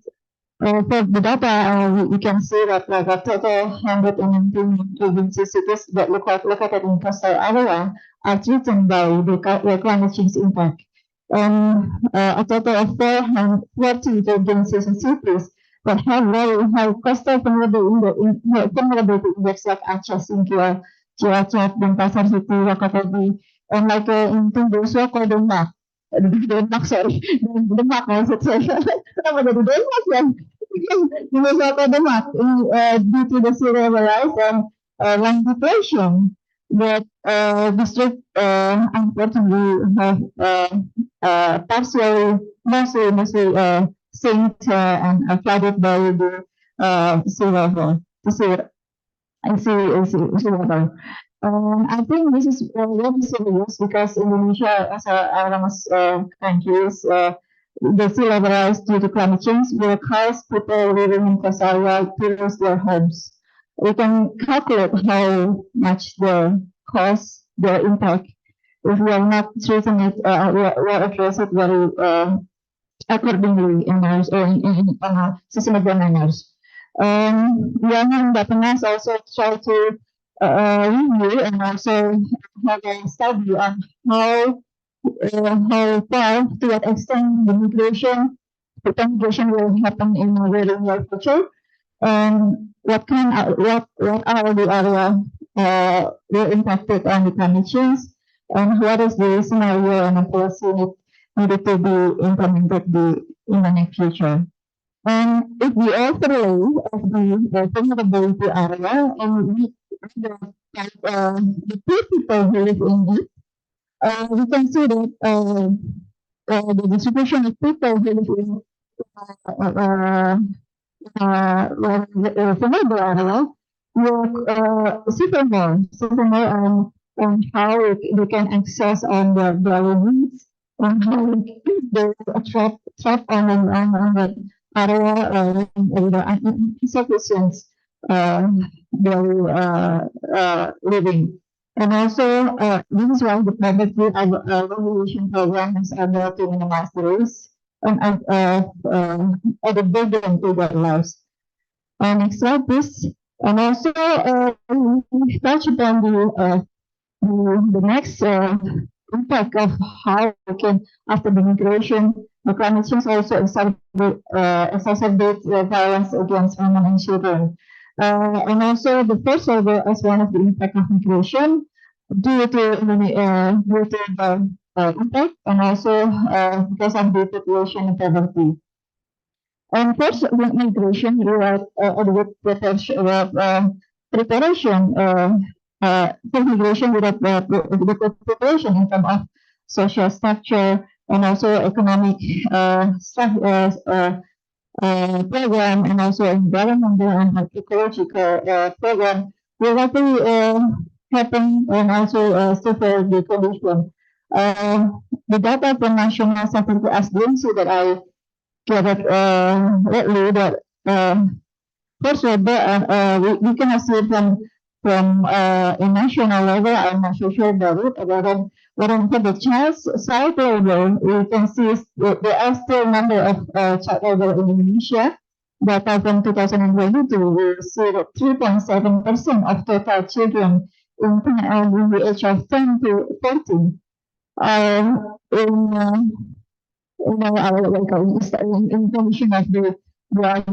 For the data, we can see that like a total 119 provinces cities that located in coastal area are threatened by the climate change impact. And a total of 440 provinces and cities that have very high coastal vulnerability index like Aceh, Singkil, Cilacap, Denpasar City, Wakatobi, and like in Tunduso, Demak. Demak, sorry. Demak maksud saya. Kenapa jadi Demak ya? Di Wisata Demak, due to the sea level rise and land depletion, that district unfortunately have partially, mostly sink and flooded by the sea level, sea level. I think this is very serious because Indonesia, as Ramos countries, the sea level rise due to climate change will cause people living in coastal area to lose their homes. We can calculate how much the cost, the impact, if we are not treating it, we address it very accordingly in sustainable manners. Young Bapenas also try to review and also have a study on how far, to what extent the migration will happen in the very near future, and what are the area will impacted on the climate change, and what is the scenario and policy needed to be implemented in the near future. And if we overlay of the vulnerability area and the people who live in it, we can see that the distribution of people who live in vulnerable area will suffer more on how they can access on their needs, on how they trapped on the area insufficient living. And also, this is why the poverty alleviation programs are there to minimize the risk and the burden to their lives. Next slide, please. And also, we touch upon the next impact of how we can, after the migration, the climate change also exacerbate the violence against women and children. And also the first order as one of the impact of migration due to the impact and also because of the population and poverty. And first, with migration, we are preparation for migration with the population in terms of social structure and also economic program and also environmental and ecological program will likely happen and also suffer the condition. The data from National Center for Asylum so that I gathered lately that first we can see from a national level, I'm not so sure about it, but for the child labor, we can see there are still number of child labor in Indonesia. Data from 2022, we see that 3.7% of total children in the age of 10 to 14 are in condition of the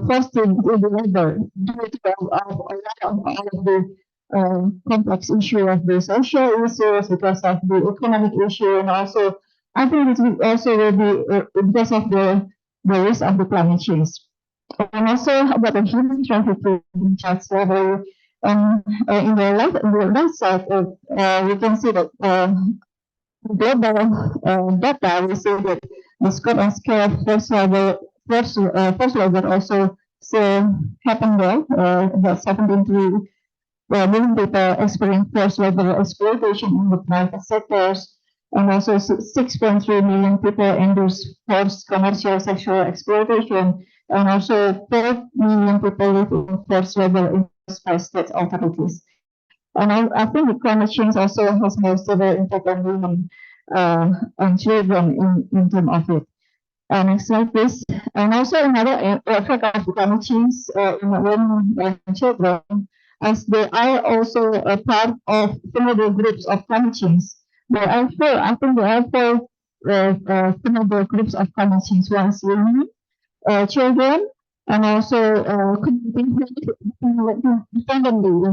forced to the labor due to all of the complex issue of the social issues because of the economic issue, and also I think it also will be because of the risk of the climate change, and also about the human trafficking in child slavery. And in the left side, we can see that global data. We see that the scope and scale of forced labor also still happen there. About 73 million people experience forced labor exploitation in the private sectors, and also 6.3 million people endure forced commercial sexual exploitation, and also 4 million people live in forced labor in by state authorities. And I think the climate change also has more severe impact on women and children in terms of it. Next slide, please. And also another effect of climate change in women and children, as they are also a part of vulnerable groups of climate change. There are four, I think there are four vulnerable groups of climate change. One is women, children, and also dependently with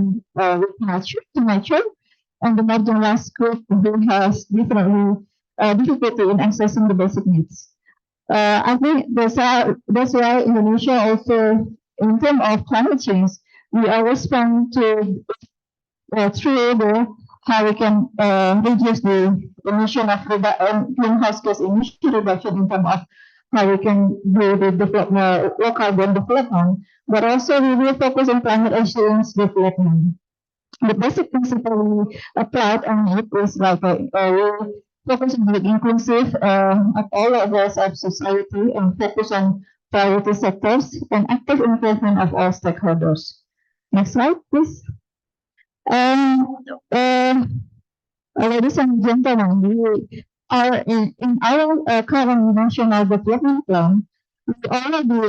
nature, and the marginalized group who has differently difficulty in accessing the basic needs. I think that's why Indonesia also, in terms of climate change, we are respond to through the how we can reduce the emission of greenhouse gas emission reduction in terms of how we can do the development, low carbon development, but also we will focus on climate resilience development. The basic principle we applied on it is like we focus on being inclusive at all levels of society and focus on priority sectors and active involvement of all stakeholders. Next slide, please. Ladies and gentlemen, we are in our current national development plan. We already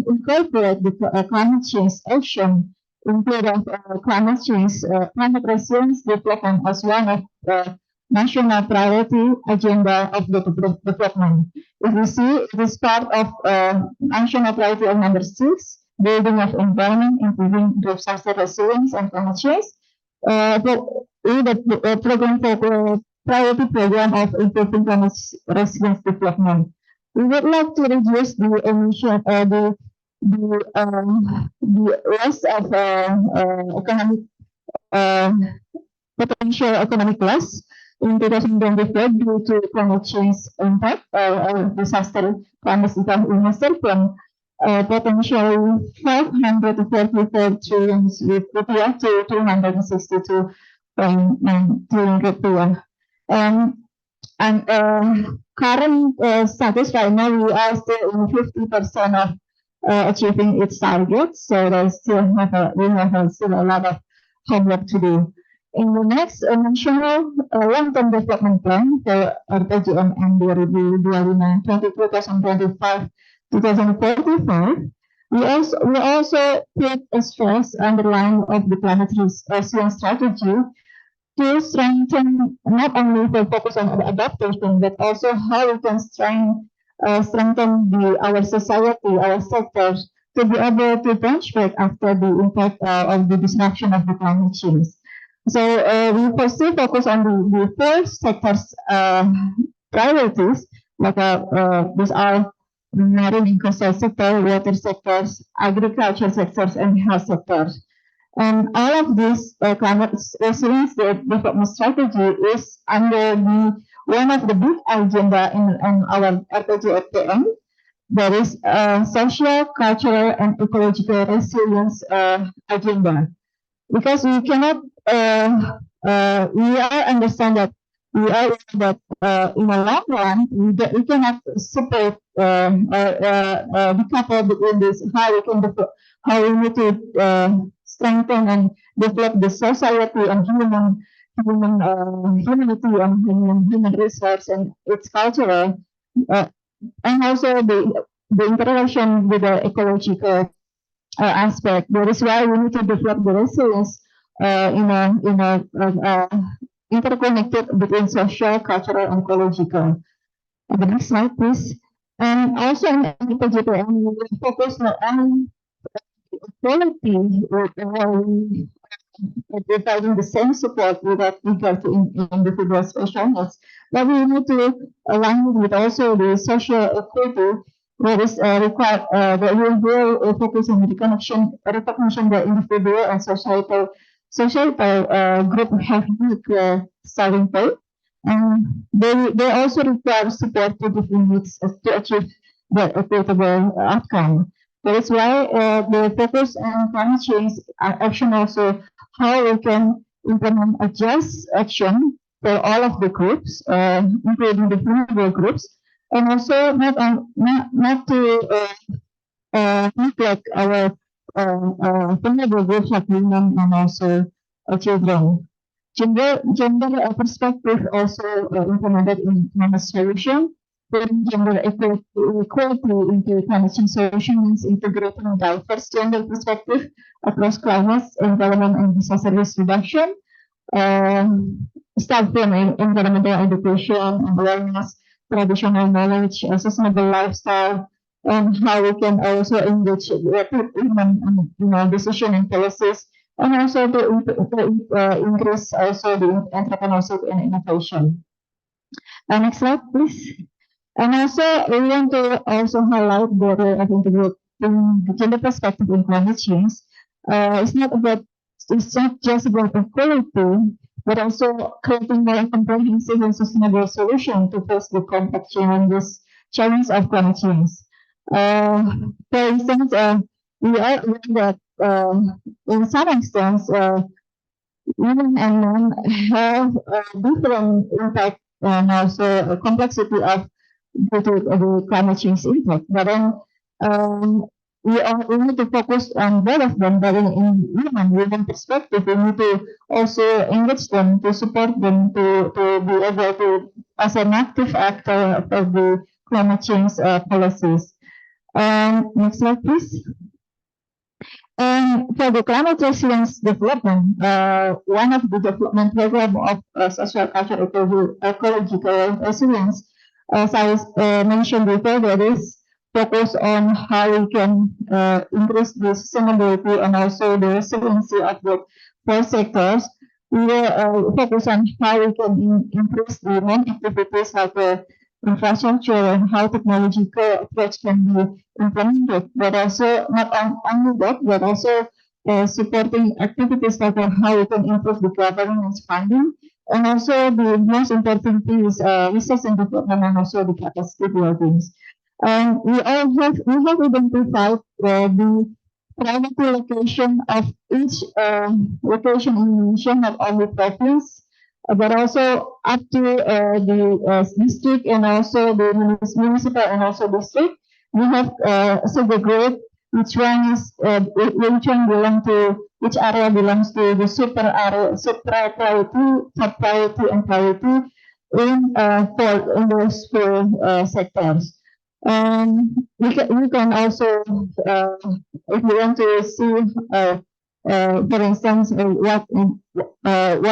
incorporate the climate change action including climate change, climate resilience development as one of the national priority agenda of the development. If you see, it is part of national priority of number 6, building of environment, improving disaster resilience and climate change. The program for priority program of improving climate resilience development. We would like to reduce the emission, the loss of economic potential economic loss in 2024 due to climate change impact or disaster climate disaster from potentially 544 trillion rupiah to 262.9 trillion rupiah. And current status right now, we are still in 50% of achieving its targets, so we still have still a lot of homework to do. In the next national long-term development plan for RPJMN 2025-2045, we also put a stress on the line of the climate resilience strategy to strengthen not only the focus on adaptation, but also how we can strengthen our society, our sectors, to be able to bounce back after the impact of the disruption of the climate change. So we still focus on the 4 sectors priorities, like these are marine and coastal sector, water sectors, agriculture sectors, and health sectors. And all of this climate resilience development strategy is under one of the big agenda in our RPJMN. There is social, cultural, and ecological resilience agenda. Because we cannot, we understand that in the long run, we cannot separate decouple between this, how we need to strengthen and develop the society and humanity and human resource and its culture, and also the interaction with the ecological aspect. That is why we need to develop the resilience interconnected between social, cultural, and ecological. The next slide, please. And also in RPJMN, we will focus not on quality, providing the same support without regard to individual special needs, but we need to align with also the social equity that is required. That we will focus on the recognition that individual and societal group have unique starting point, and they also require support to different needs to achieve the equitable outcome. That is why the focus on climate change action also how we can implement a just action for all of the groups, including the vulnerable groups, and also not to neglect our vulnerable groups like women and also children. Gender perspective also implemented in climate solution, putting gender equality into climate change solutions, integrating diverse gender perspective across climate, environment, and disaster risk reduction. Start from environmental education, awareness, traditional knowledge, sustainable lifestyle, and how we can also engage women in decision and policies, and also to increase also the entrepreneurship and innovation. Next slide, please. And also, we want to also highlight the role of integrating the gender perspective in climate change. It's not just about equality, but also creating more comprehensive and sustainable solution to face the complex challenge of climate change. For instance, we are aware that in some extents, women and men have different impact and also a complexity of due to the climate change impact. But then we need to focus on both of them, but in women perspective, we need to also engage them, to support them, to be able to as an active actor of the climate change policies. Next slide, please. And for the climate resilience development, one of the development program of social cultural ecological resilience, as I mentioned before, that is focus on how we can increase the sustainability and also the resiliency of the four sectors. We will focus on how we can increase the main activities like infrastructure and how technological approach can be implemented, but also not only that, but also supporting activities like how we can improve the governance funding, and also the most important thing is research and development and also the capacity building. And we have identified the priority location of each location in Indonesia, not only province, but also up to the district and also the municipal and also district. We have segregate which one belong to which area belongs to the super area, supra priority, top priority, and priority in those four sectors. We can also if we want to see for instance, what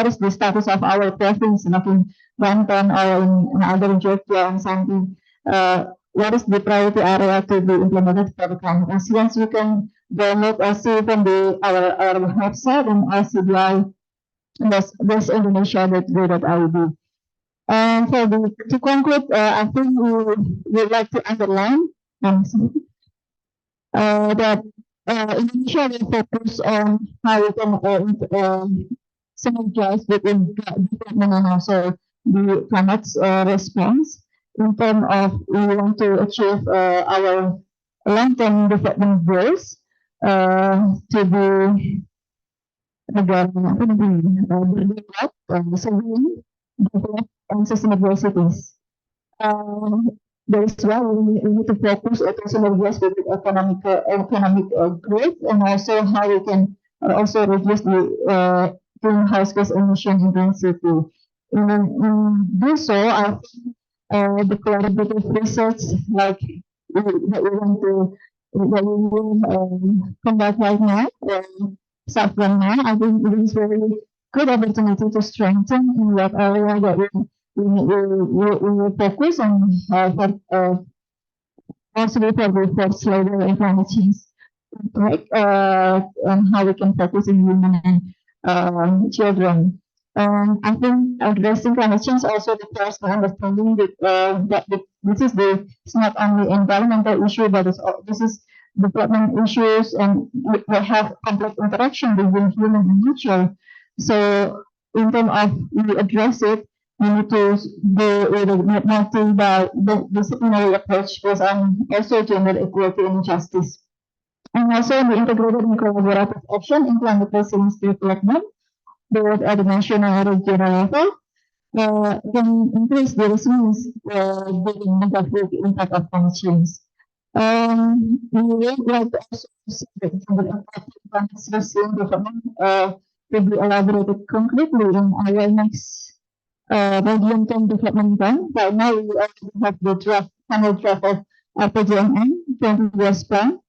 is the status of our province, like in Banten or in other Jogja and something? What is the priority area to be implemented for the climate resilience? You can download or see from our website and RCBI. That's Indonesia.go.id. And to conclude, I think we would like to underline that Indonesia will focus on how we can synergize between development and also the climate response in terms of we want to achieve our long-term development goals to be developed, and sustainable cities. That is why we need to focus on synergies with economic growth and also how we can also reduce the greenhouse gas emission intensity. In do so, I think the collaborative research like that we will conduct right now, start from now, I think it is very good opportunity to strengthen in that area that we will focus on also for the forced labor and climate change, right? And how we can focus in women and children. I think addressing climate change also requires understanding that this is not only environmental issue, but this is development issues, and we have complex interaction between human and nature. So in terms of we address it, we need to do with a multidisciplinary approach based on also gender equality and justice. And also the integrated and collaborative action in climate resilience development, both at the national and regional level, can increase the resilience during negative impact of climate change. We would like to also see the climate resilience development to be elaborated concretely in our next medium-term development plan. Right now, we already have the final draft of RPJMN 20 years plan.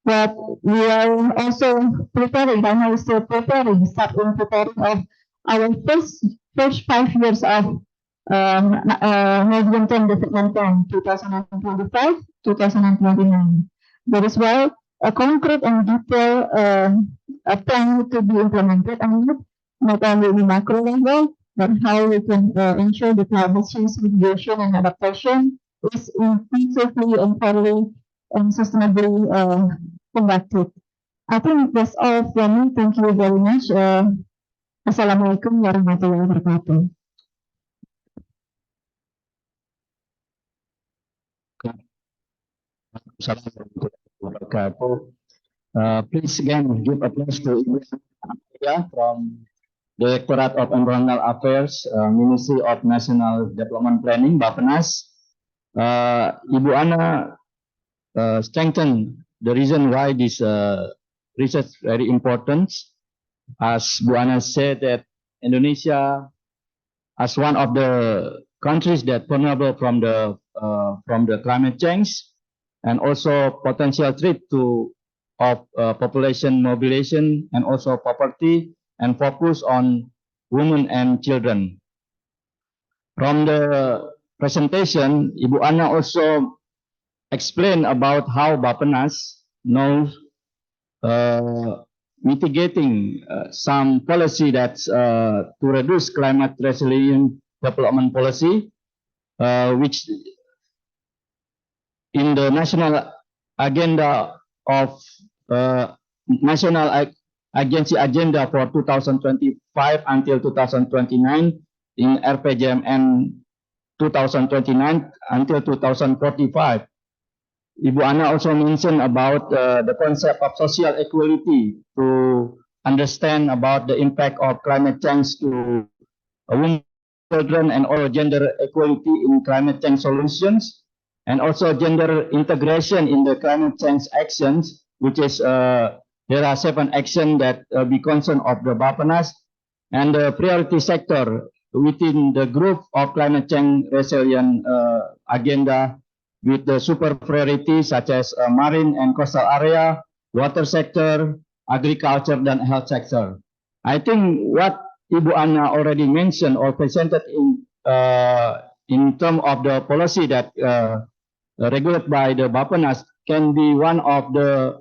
But we are also preparing, right now we're still preparing, starting preparing of our first 5 years of medium-term development plan, 2025, 2029. That is why a concrete and detailed plan to be implemented, and not only in macro level, but how we can ensure the climate change mitigation and adaptation is inclusively and fairly and sustainably conducted. I think that's all from me. Thank you very much. Assalamualaikum warahmatullahi wabarakatuh. Assalamualaikum warahmatullahi wabarakatuh. Please again give applause to Ibu Ana from Directorate of Environmental Affairs, Ministry of National Development Planning, Bappenas. Ibu Ana strengthen the reason why this research very important. As Bu Ana said that Indonesia, as one of the countries that vulnerable from the climate change, and also potential threat of population mobilization and also poverty, and focus on women and children. From the presentation, Ibu Ana also explained about how Bappenas knows mitigating some policy that's to reduce climate resilient development policy, which in the national agenda of national agency agenda for 2025 until 2029 in RPJMN 2029 until 2045. Ibu Ana also mentioned about the concept of social equality to understand about the impact of climate change to women, children, and all gender equality in climate change solutions, and also gender integration in the climate change actions, which is there are 7 actions that be concern of the Bappenas, and the priority sector within the group of climate change resilient agenda, with the super priorities such as marine and coastal area, water sector, agriculture, and health sector. I think what Ibu Ana already mentioned or presented in terms of the policy that regulated by the Bappenas can be one of the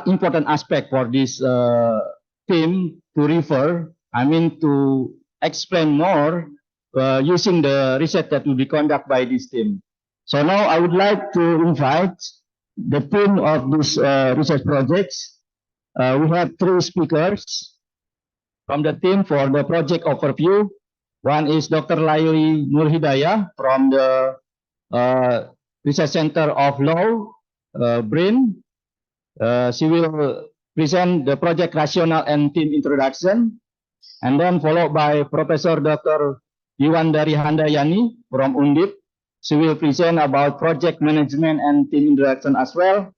important aspect for this team to refer. I mean to explain more using the research that will be conducted by this team. So now I would like to invite the team of this research projects. We have 3 speakers from the team for the project overview. One is Dr. Laili Nurhidayah from the Research Center of Law, BRIN. She will present the project rationale and team introduction, and then followed by Professor Dr. Yuwandari Handayani from Undip. She will present about project management and team introduction as well.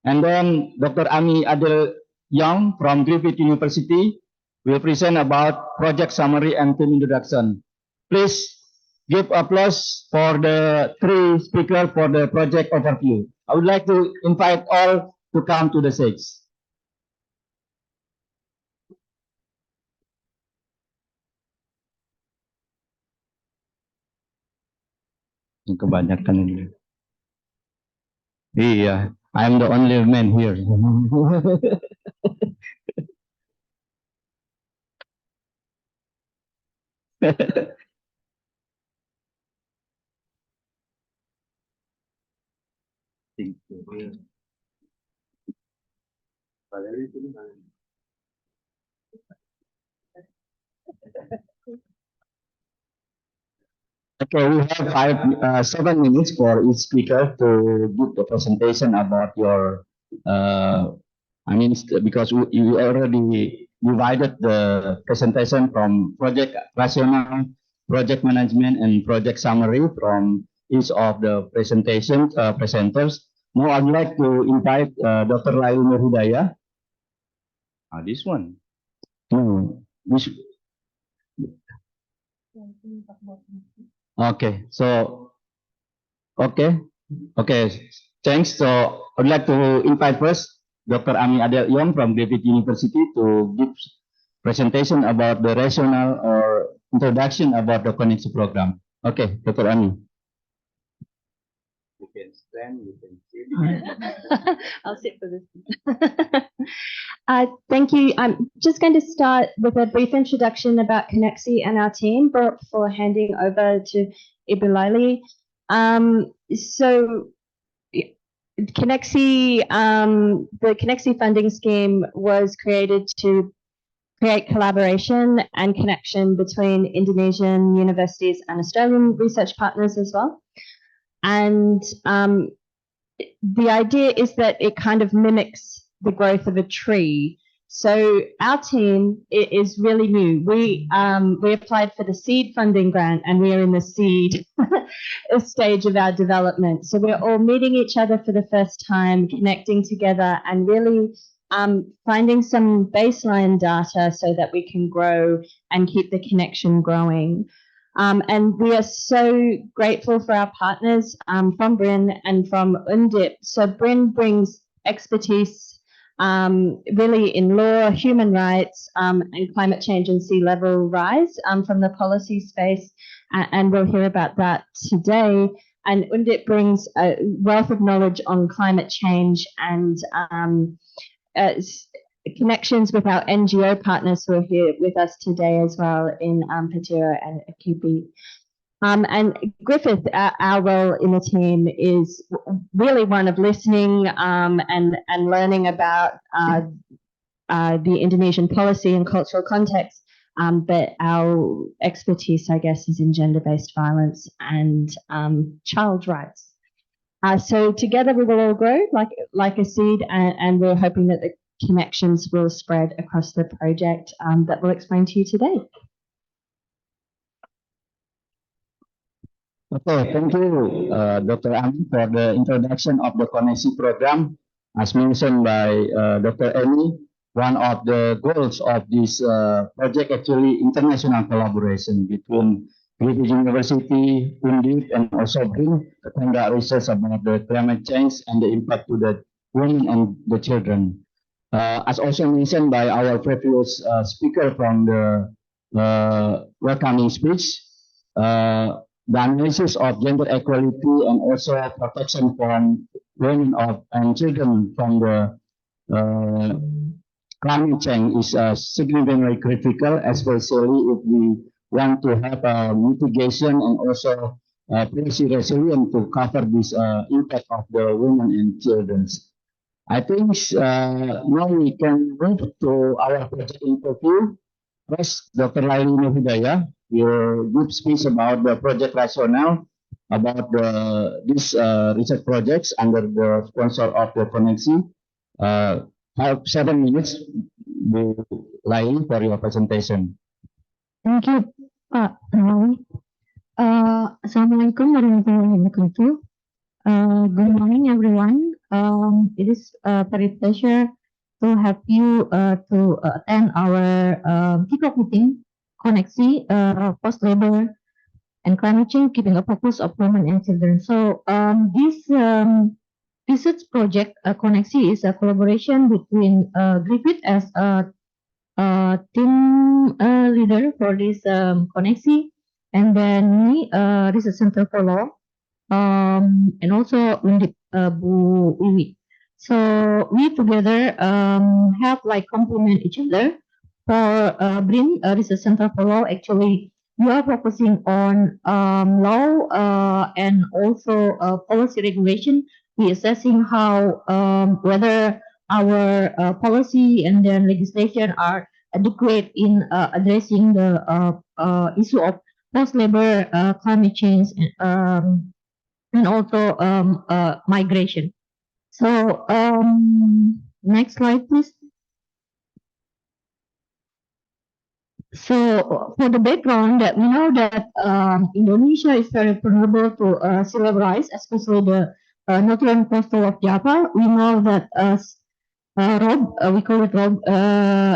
And then Dr. Ami Adel Young from Griffith University will present about project summary and team introduction. Please give applause for the 3 speakers for the project overview. I would like to invite all to come to the stage. Kebanyakan ini. Iya, I'm the only man here. Okay, we have 7 minutes for each speaker to give the presentation about your, because you already divided the presentation from project rationale, project management, and project summary from each of the presenters. Now I'd like to invite Dr. Laili Nurhidayah. This one. No, Okay, so okay, thanks. So I'd like to invite first Dr. Ami Adel Yong from Griffith University to give presentation about the rationale or introduction about the Koneksi program. Okay, Dr. Ami. You can stand, you can sit. I'll sit for this. Thank you. I'm just going to start with a brief introduction about Koneksi and our team before handing over to Ibu Laili. So Koneksi, the Koneksi funding scheme was created to create collaboration and connection between Indonesian universities and Australian research partners as well. And the idea is that it kind of mimics the growth of a tree. So our team is really new. We applied for the seed funding grant and we are in the seed stage of our development. So we're all meeting each other for the first time, connecting together and really finding some baseline data so that we can grow and keep the connection growing. And we are so grateful for our partners from BRIN and from UNDIP. So BRIN brings expertise really in law, human rights, and climate change and sea level rise from the policy space. And we'll hear about that today. And UNDIP brings a wealth of knowledge on climate change and connections with our NGO partners who are here with us today as well in Petira and QB. And Griffith, our role in the team is really one of listening and learning about the Indonesian policy and cultural context. But our expertise, I guess, is in gender-based violence and child rights. So together we will all grow like a seed, and we're hoping that the connections will spread across the project that we'll explain to you today. Okay, thank you, Dr. Ami, for the introduction of the Koneksi program. As mentioned by Dr. Amy, one of the goals of this project actually international collaboration between Griffith University, UNDIP, and also BRIN to conduct research about the climate change and the impact to the women and the children. As also mentioned by our previous speaker from the welcoming speech, the analysis of gender equality and also protection from women and children from the climate change is significantly critical, especially if we want to have mitigation and also policy resilience to cover this impact of the women and children. I think now we can move to our project interview. First, Dr. Laili Nurhidayah will give speech about the project rationale about these research projects under the sponsor of the Koneksi. Have 7 minutes, Bu Laili, for your presentation. Thank you, Pak Nawawi. Assalamualaikum warahmatullahi wabarakatuh. Good morning, everyone. It is a very pleasure to have you to attend our kickoff meeting, Koneksi, post-labor and climate change, keeping a focus of women and children. So this research project, Koneksi, is a collaboration between Griffith as a team leader for this Koneksi, and then me, Research Center for Law, and also UNDIP, Bu Wiwi. So we together have like complement each other. For BRIN, Research Center for Law, actually we are focusing on law and also policy regulation. We assessing how whether our policy and then legislation are adequate in addressing the issue of post-labor climate change and also migration. So next slide, please. So for the background, that we know that Indonesia is very vulnerable to sea level rise, especially the northern coastal of Java. We know that Rob, we call it Rob,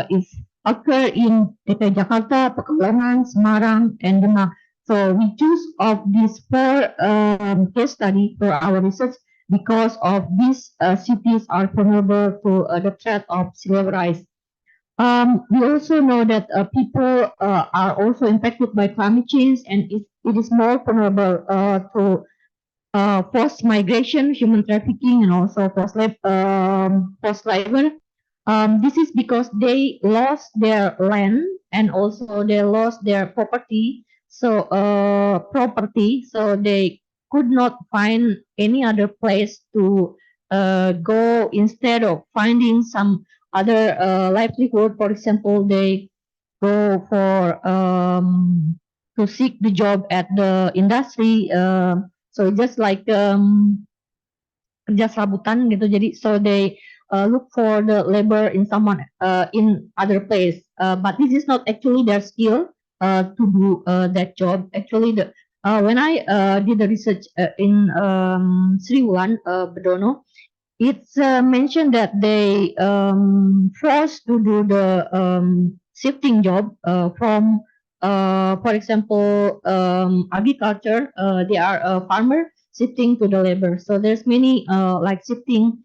is occur in DKI Jakarta, Pekalongan, Semarang, and Demak. So we choose of these four case study for our research because of these cities are vulnerable to the threat of sea level rise. We also know that people are also impacted by climate change, and it is more vulnerable to forced migration, human trafficking, and also forced labor. This is because they lost their land and also they lost their property. So they could not find any other place to go instead of finding some other livelihood. For example, they go for to seek the job at the industry. So just like kerja serabutan gitu. Jadi so they look for the labor in someone in other place. But this is not actually their skill to do that job. Actually, when I did the research in Sri Wulan Bedono, it's mentioned that they forced to do the shifting job from, for example, agriculture. They are a farmer shifting to the labor. So there's many like shifting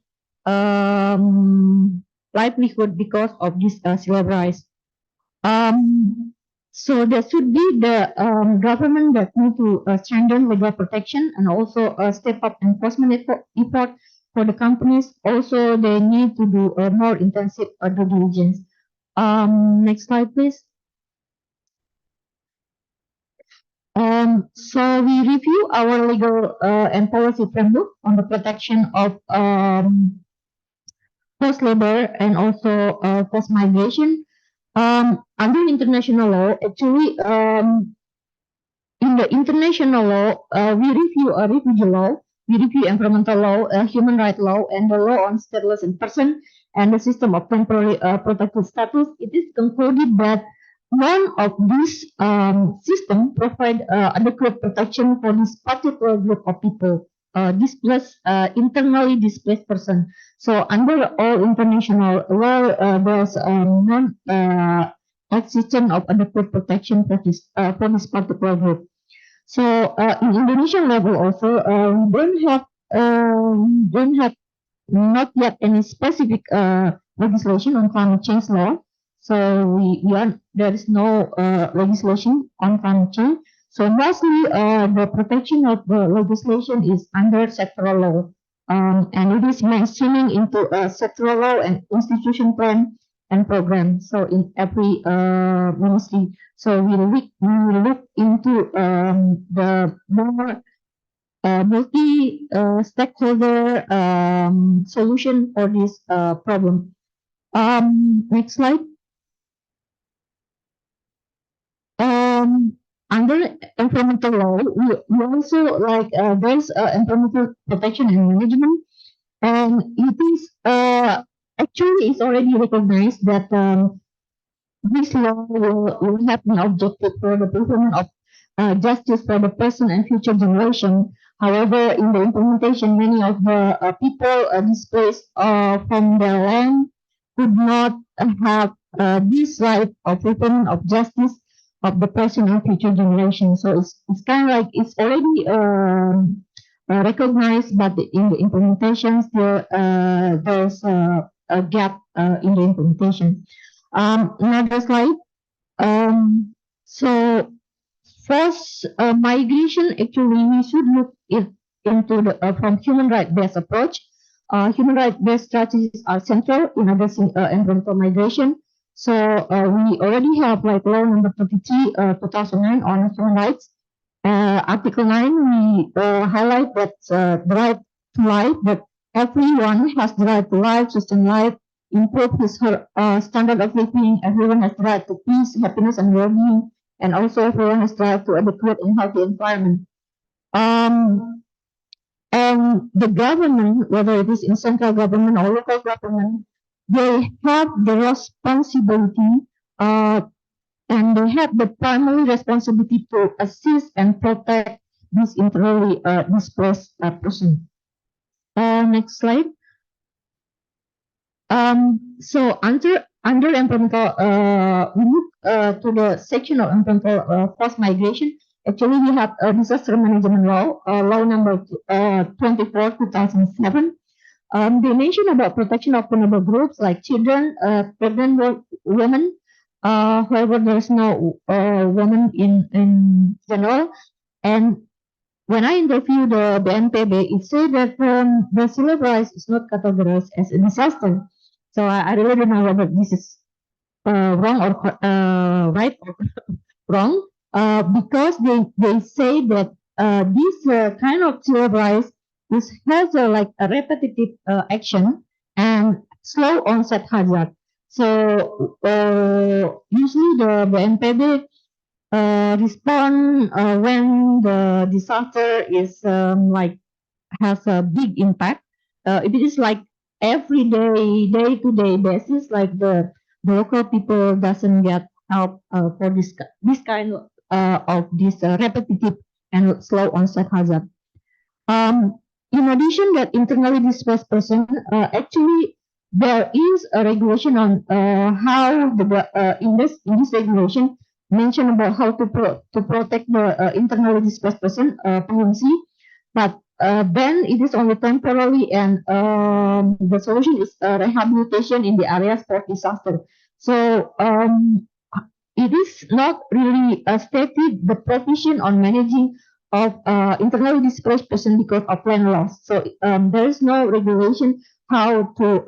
livelihood because of this sea level rise. So there should be the government that need to strengthen legal protection and also step up enforcement effort for the companies. Also, they need to do a more intensive due diligence. Next slide, please. So we review our legal and policy framework on the protection of forced labor and also forced migration. Under international law, actually, in the international law, we review a refugee law, we review environmental law, human rights law, and the law on stateless person and the system of temporary protected status. It is concluded that none of these systems provide adequate protection for this particular group of people, internally displaced person. So under all international law, there's non existence of adequate protection for this particular group. So in Indonesian level also, we don't have not yet any specific legislation on climate change law. So there is no legislation on climate change. So mostly the protection of the legislation is under sectoral law, and it is mentioning into sectoral law and institution plan and program. So in every ministry, so we look into the more multi-stakeholder solution for this problem. Next slide. Under environmental law, we also like there's environmental protection and management, and it is actually it's already recognized that this law will have an objective for the fulfillment of justice for the present and future generation. However, in the implementation, many of the people displaced from their land could not have this right of fulfillment of justice of the present and future generation. So it's kind of like it's already recognized, but in the implementation, still there's a gap in the implementation. Another slide. So forced migration, actually, we should look into the from human rights-based approach. Human rights-based strategies are central in addressing environmental migration. So we already have like law number 33, 2009 on human rights. Article 9, we highlight that the right to life, that everyone has the right to life, sustain life, improve her standard of living. Everyone has the right to peace, happiness, and well-being, and also everyone has the right to adequate and healthy environment. And the government, whether it is in central government or local government, they have the responsibility and they have the primary responsibility to assist and protect this internally displaced person. Next slide. So under under environmental, we look to the section of environmental forced migration. Actually, we have a disaster management law, law number 24/2007. They mention about protection of vulnerable groups like children, pregnant women, however, there's no woman in general. And when I interviewed the BNPB, it said that the sea level rise is not categorized as a disaster. So I really don't know whether this is wrong or right or wrong, because they say that this kind of sea level rise has like a repetitive action and slow onset hazard. So usually the BNPB respond when the disaster is like has a big impact. If it is like every day-to-day basis, like the local people doesn't get help for this kind of this repetitive and slow onset hazard. In addition, that internally displaced person, actually there is a regulation on how the in this regulation mention about how to protect the internally displaced person, pengungsi, but then it is only temporarily, and the solution is rehabilitation in the areas for disaster. So it is not really stated the provision on managing of internally displaced person because of land loss. So there is no regulation how to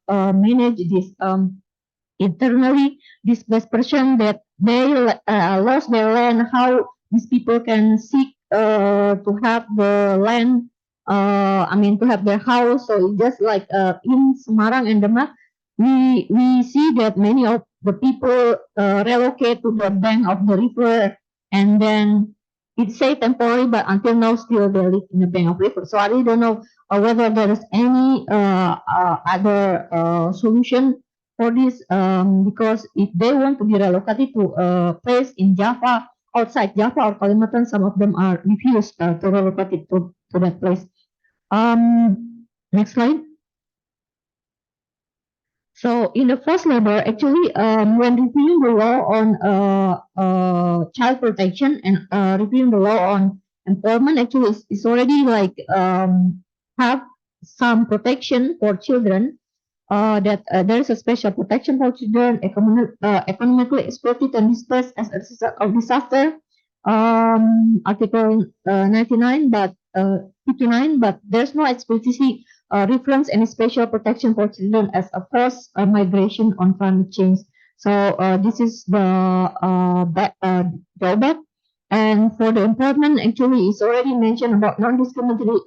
manage this internally displaced person that they lost their land. How these people can seek to have the land, to have their house. So it's just like in Semarang and Demak, we see that many of the people relocate to the bank of the river, and then it's say temporary, but until now still they live in the bank of river. So I really don't know whether there is any other solution for this, because if they want to be relocated to a place in Java, outside Java or Kalimantan, some of them are refused to relocate to that place. Next slide. So in the first labor, actually, when reviewing the law on child protection and reviewing the law on employment, actually it's already like have some protection for children. That there is a special protection for children economically exploited and displaced as a result of disaster. Article 99, but 59, but there's no explicit reference any special protection for children as a forced migration on climate change. So this is the drawback. And for the employment, actually, it's already mentioned about non-discriminatory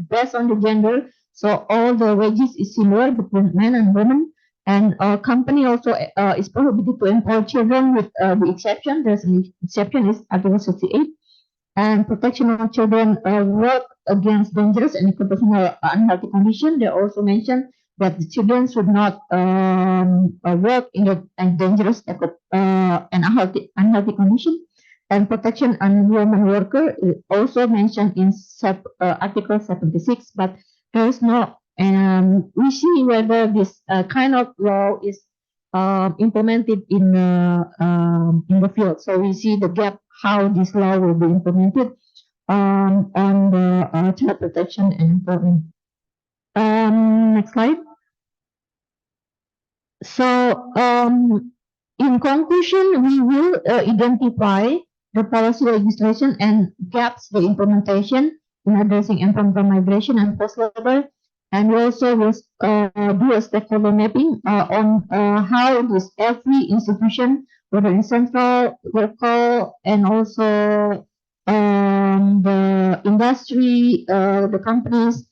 based on the gender. So all the wages is similar between men and women. And company also is prohibited to employ children with the exception. There's an exception is Article 68. And protection of children work against dangerous and occupational unhealthy condition. They also mentioned that the children should not work in a dangerous and unhealthy condition. And protection on women worker is also mentioned in Article 76, but there is no, we see whether this kind of law is implemented in the field. So we see the gap how this law will be implemented on the child protection and employment. Next slide. So in conclusion, we will identify the policy legislation and gaps the implementation in addressing environmental migration and forced labor. And we also will do a stakeholder mapping on how this every institution, whether in central, local, and also the industry, the companies,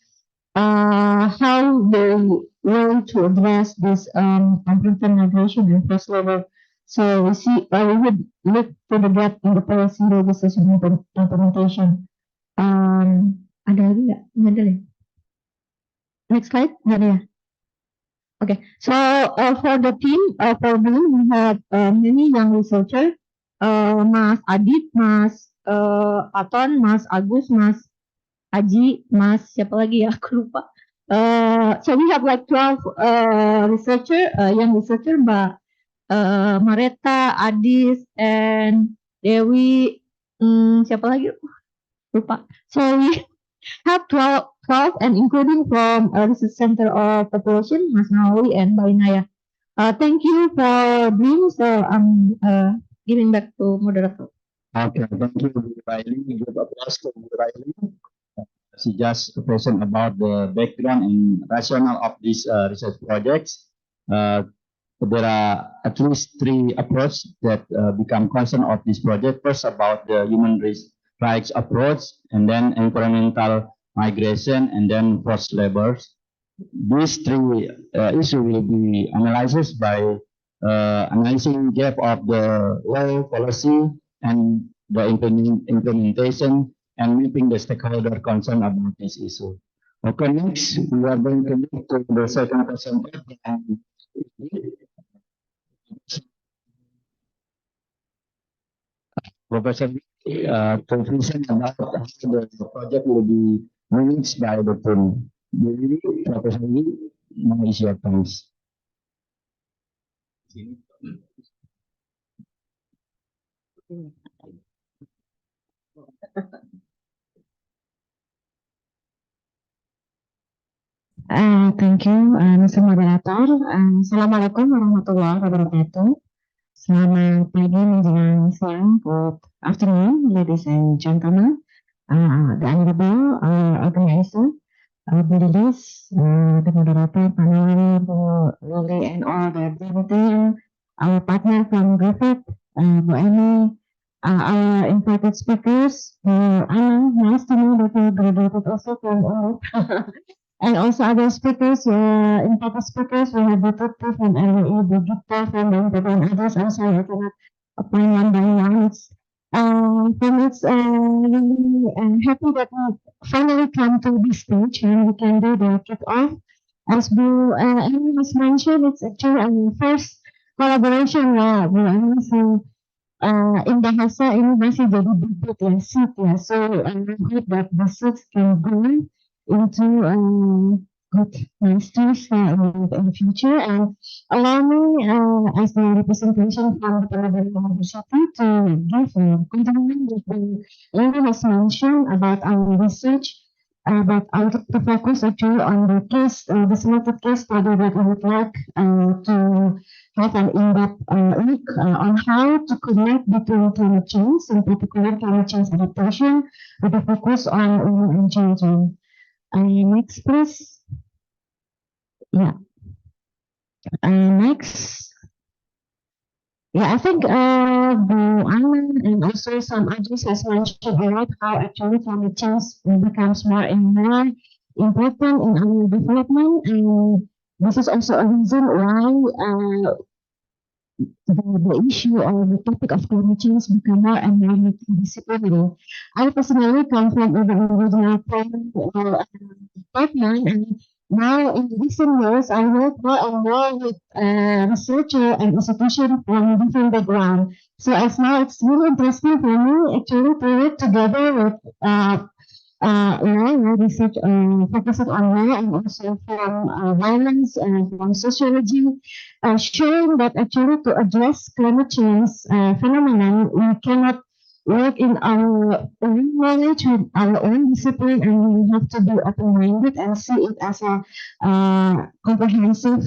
how they will to address this environmental migration and forced labor. So we see we would look to the gap in the policy legislation implementation. Ada lagi nggak? Nggak ada ya? Next slide, nggak ada ya? Okay, so for the team, for BIN, we have many young researchers, Mas Adit, Mas Aton, Mas Agus, Mas Aji, Mas siapa lagi ya? Aku lupa. So we have like 12 young researcher, but Mareta, Adis, and Dewi, siapa lagi? Lupa. So we have 12 and including from Research Center of Population, Mas Nawawi and Mbak Inaya. Thank you for being, so I'm giving back to moderator. Okay, thank you, Bu Raili. Give applause to Bu Raili. She just present about the background and rationale of these research projects. There are at least 3 approaches that become concern of this project. First, about the human rights approach, and then environmental migration, and then forced labor. These 3 issues will be analyzed by analyzing gap of the law policy and the implementation and mapping the stakeholder concern about this issue. Okay, next we are going to move to the second question. Professor, to present about how the project will be managed by the team. Professor Lee, now is your time. Thank you, Mr. Moderator. Assalamualaikum warahmatullahi wabarakatuh. Selamat pagi menjelang siang. Good afternoon, ladies and gentlemen. The honorable organizer, Bu Lilis, the moderator, Panel, Bu Lily, and all the dignitary, our partner from Griffith, Bu Amy, our invited speakers, Anna, nice to know that you graduated also from and also other speakers, invited speakers, we have Dr. from LWE, Bu Gita from the and others. Also, I cannot appoint one by one. It's really happy that we finally come to this stage and we can do the kick-off. As Bu Amy has mentioned, it's actually our first collaboration, Bu Amy. So, in bahasa ini masih jadi bibit ya, seed ya. So I hope that the seeds can grow into good masters in the future. And allow me, as the representation from the Panabali University, to give a continuing with the Lily has mentioned about our research, but I would like to focus actually on the case, the selected case study that I would like to have an in-depth look on how to connect between climate change, in particular climate change adaptation, with a focus on women and children. Next, please. Yeah. Next. Yeah, I think Bu Anna and also some others has mentioned a lot how actually climate change becomes more and more important in our development, and this is also a reason why the issue or the topic of climate change become more and more multidisciplinary. I personally come from an original department, and now in recent years I work more and more with researchers and institutions from different backgrounds. So as now it's really interesting for me actually to work together with research focuses on law and also from violence and from sociology, showing that actually to address climate change phenomenon, we cannot work in our own knowledge with our own discipline, and we have to be open-minded and see it as a comprehensive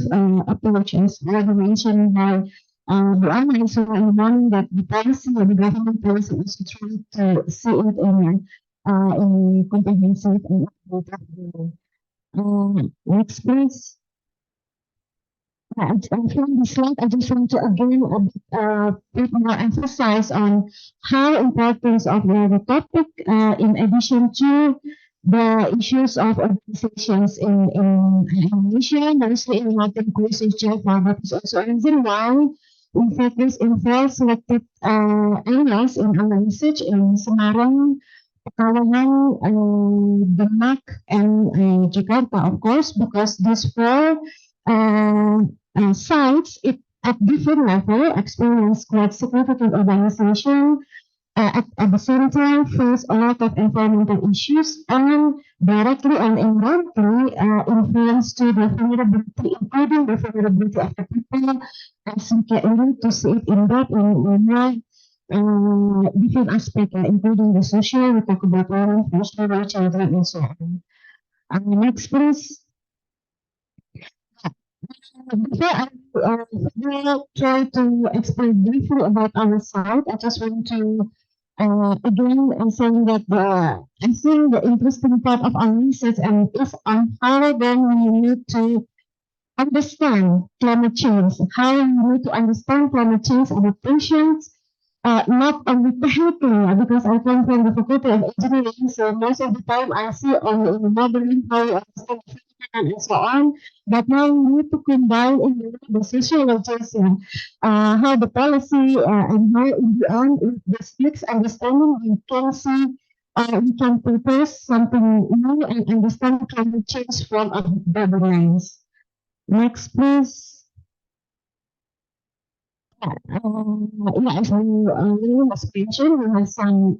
approach, as already mentioned by Bu Anna. So in the morning that the policy or the government policy also try to see it in comprehensive and next please. From this slide, I just want to again bit more emphasize on how importance of the topic, in addition to the issues of organizations in Indonesia, mostly in North Inclusive Java, but it's also a reason why we focus in 4 selected areas in our research in Semarang, Pekalongan, Demak, and Jakarta, of course, because these 4 sites, at different level, experience quite significant urbanization, at the same time face a lot of environmental issues, and directly and indirectly influence to the vulnerability, including the vulnerability of the people, as we can to see it in depth in more different aspects, including the social, we talk about women, first level, children, and so on. Next, please. Before I will try to explain briefly about our site, I just want to again saying that I think the interesting part of our research and is on how then we need to understand climate change, how we need to understand climate change adaptations, not only technically, because I come from the Faculty of Engineering, so most of the time I see only in modeling how you understand the phenomenon and so on. But now we need to combine in the socialization, how the policy and how in the end, with this mixed understanding, we can see we can propose something new and understand climate change from a better lens. Next, please. As William was mentioned, we have some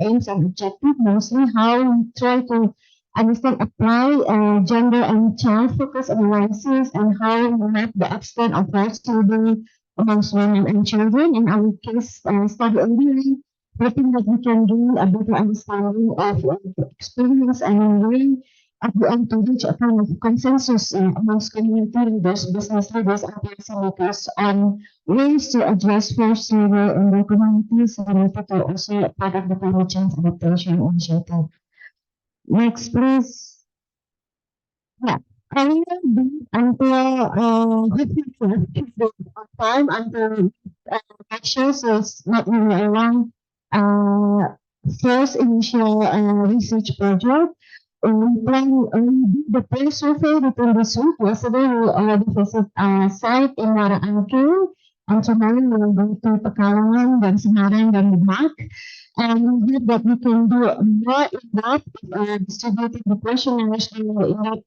aims and objectives, mostly how we try to understand, apply gender and child focus analysis and how we map the extent of rights children amongst women and children. In our case study only, hoping that we can gain a better understanding of experience and way at the end to reach a kind of consensus amongst community leaders, business leaders, and policymakers on ways to address forced labor in their communities related to also part of the climate change adaptation initiative. Next, please. Yeah, I will be until the time until lecture, so it's not really a long first initial research project. We plan the place survey between this week. Yesterday we already visited a site in Muara Angke, and tomorrow we will go to Pekalongan, dan Semarang, dan Demak. And we hope that we can do more in that, distributing the questionnaires in that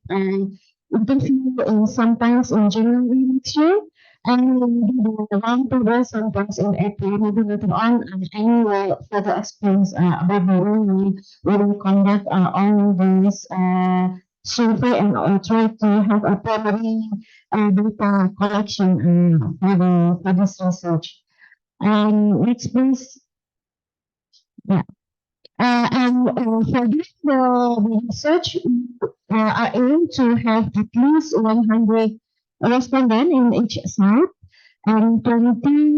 interview sometimes in January next year. And we'll do the roundtable sometimes in April, maybe later on, and anyway, further explains about the way we will conduct all these survey and try to have a primary data collection for this research. Next, please. Yeah. And for this the research, are aim to have at least 100 respondents in each site and 20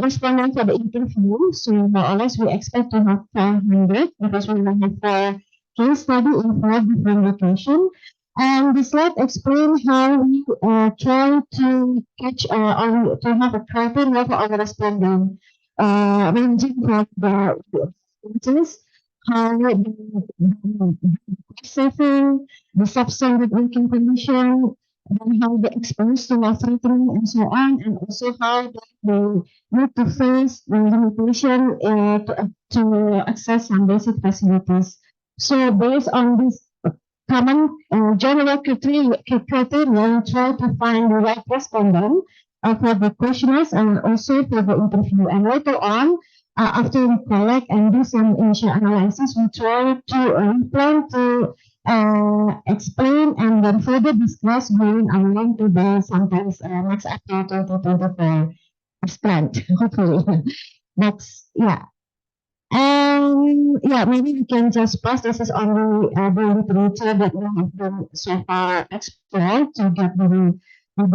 respondents for the interview. So more or less we expect to have 500 because we will have 4 case study in 4 different locations. And the slide explains how we try to catch or to have a criteria for our respondent, ranging from the experiences, how the surfing, the substandard working condition, then how they exposed to filtering and so on, and also how they need to face the limitation to access some basic facilities. So based on this common general criteria, we try to find the right respondent for the questionnaires and also for the interview. And later on, after we collect and do some initial analysis, we try to plan to explain and then further discuss during our long today, sometimes next April 2024 as planned, hopefully. Next, yeah. Yeah, maybe we can just pass. This is only the literature that we have been so far explored to get the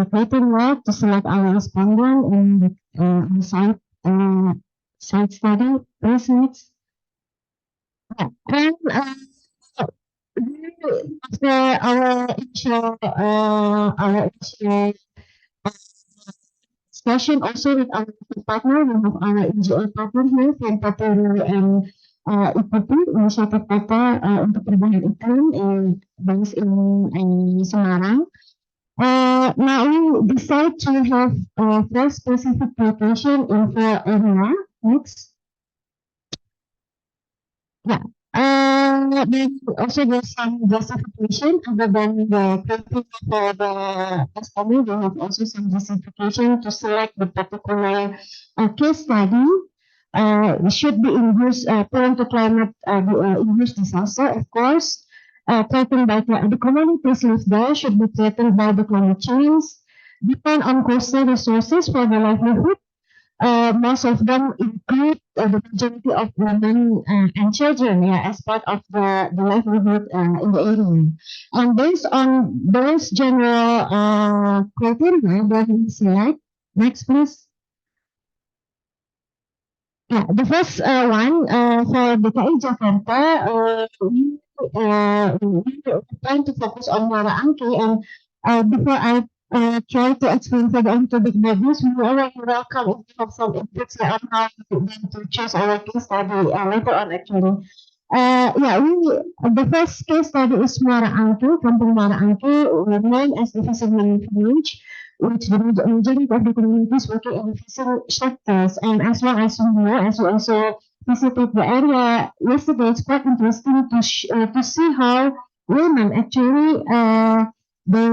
criteria to select our respondent in the site study. Please next. Yeah. And after our initial discussion also with our partner, we have our NGO partner here from Papua and Ikuti, Inisiatif Kota untuk Perubahan Iklim based in Semarang. Now we decide to have 4 specific location in 4 area. Next. Yeah. Then also there's some justification other than the criteria for the study. We have also some justification to select the particular case study should be induced prone to climate induced disaster, of course. Threatened by the communities live there should be threatened by the climate change, depend on coastal resources for their livelihood. Most of them include the majority of women and children, as part of the livelihood in the area. And based on those general criteria that we select, next please. Yeah, the first one for DKI Jakarta, we plan to focus on Muara Angke, and before I try to explain further on topic like this, we already welcome if you have some inputs on how to choose our case study later on actually. The first case study is Muara Angke, Kampung Muara Angke, known as the fisherman village, which the majority of the communities working in the fishing sectors. And as long as you know, as you also visited the area yesterday, it's quite interesting to see how women actually they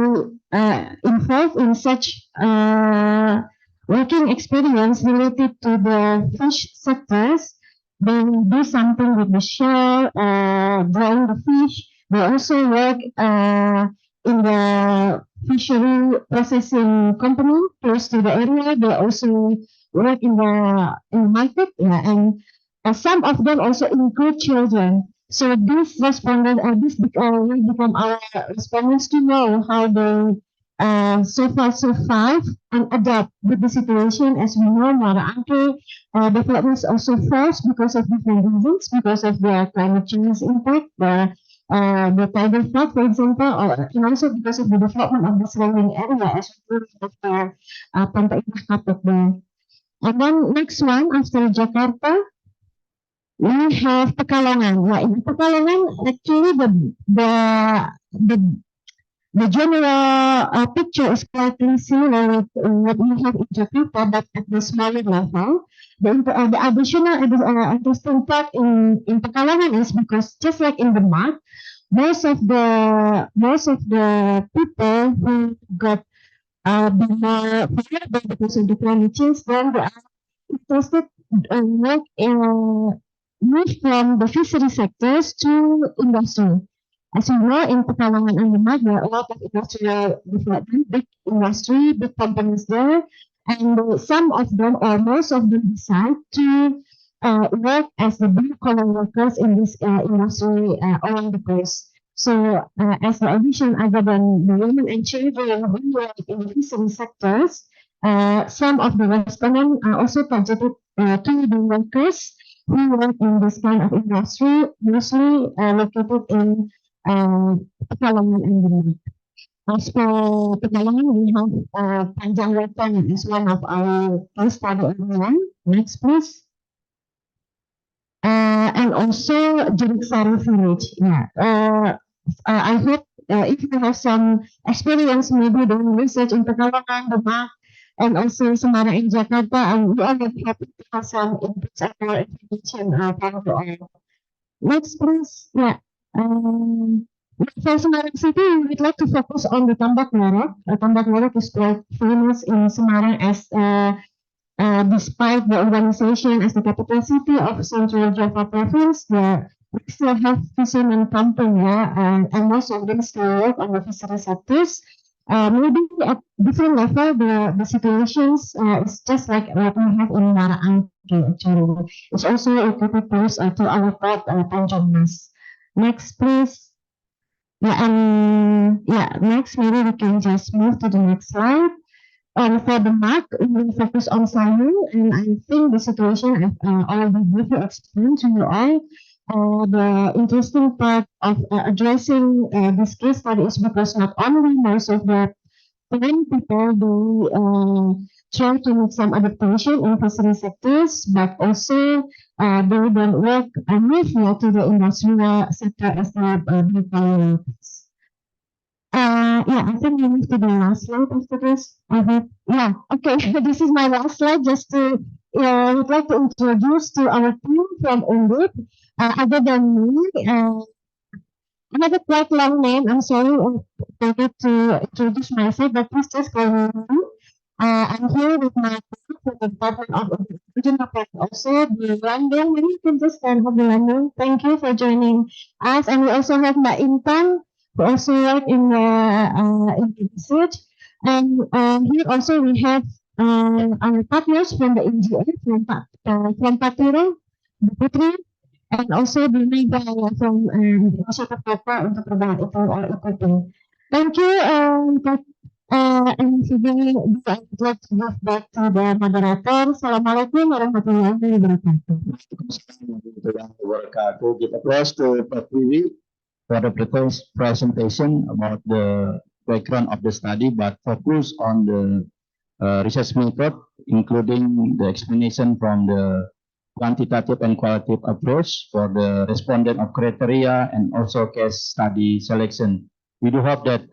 involved in such working experience related to the fish sectors. They do something with the shell, drying the fish. They also work in the fishery processing company close to the area. They also work in the market, and some of them also include children. So these respondents, will become our respondents to know how they so far survive and adapt with the situation. As we know, Muara Angke development is also forced because of different reasons, because of the climate change impact, the tidal flood, for example, and also because of the development of the surrounding area, as we know of the Pantai Indah Kapuk there. And then next one, after Jakarta, we have Pekalongan. In Pekalongan, actually the general picture is slightly similar with what we have in Jakarta, but at the smaller level. The additional interesting part in Pekalongan is because just like in the map, most of the people who got be more vulnerable because of the climate change, then they are interested move from the fishery sectors to industry. As you know, in Pekalongan and Demak, there are a lot of industrial development, big industry, big companies there, and some of them or most of them decide to work as the blue-collar workers in this industry along the coast. So, as the addition, other than the women and children who work in the fishery sectors, some of the respondents are also targeted to the workers who work in this kind of industry, mostly located in Pekalongan and Demak. As for Pekalongan, we have Panjang Wetan as one of our case study area. Next, please. And also Jeriksari village. I hope if you have some experience, maybe doing research in Pekalongan, Demak, and also Semarang in Jakarta, we are very happy to have some inputs and more information from you all. Next, please. For Semarang City, we would like to focus on the Tambak Lorok. Tambak Lorok is quite famous in Semarang as despite the urbanization as the capital city of Central Java province, we still have fishermen camping here, and most of them still work on the fishery sectors. Maybe at different level, the situations is just like what we have in Muara Angke actually. It's also located close to our port, Tanjung Mas. Next, please. Next, maybe we can just move to the next slide. For the map, we will focus on Sayung, and I think the situation I've already briefly explained to you all. The interesting part of addressing this case study is because not only most of the foreign people they try to make some adaptation in fishery sectors, but also they don't work and move here to the industrial sector as the blue-collar workers. I think we move to the last slide after this. Okay, this is my last slide. Just to, would like to introduce to our team from UNDIP. Other than me, I have a quite long name. I'm sorry, I forgot to introduce myself, but please just call me. I'm here with my colleague from the Department of Also, the Landung, maybe you can just stand up, the Landung. Thank you for joining us. And we also have Mbak Intan, who also work in the research. And here also we have our partners from the NGO, from Patiro, the Putri, and also the Mega from Indonesia Papa untuk perubahan itu or ikutin. Thank you, and today I would like to give back to the moderator. Assalamualaikum warahmatullahi wabarakatuh. Kita close to Pak Wiwi for the presentation about the background of the study, but focus on the research method, including the explanation from the quantitative and qualitative approach for the respondent of criteria and also case study selection. We do hope that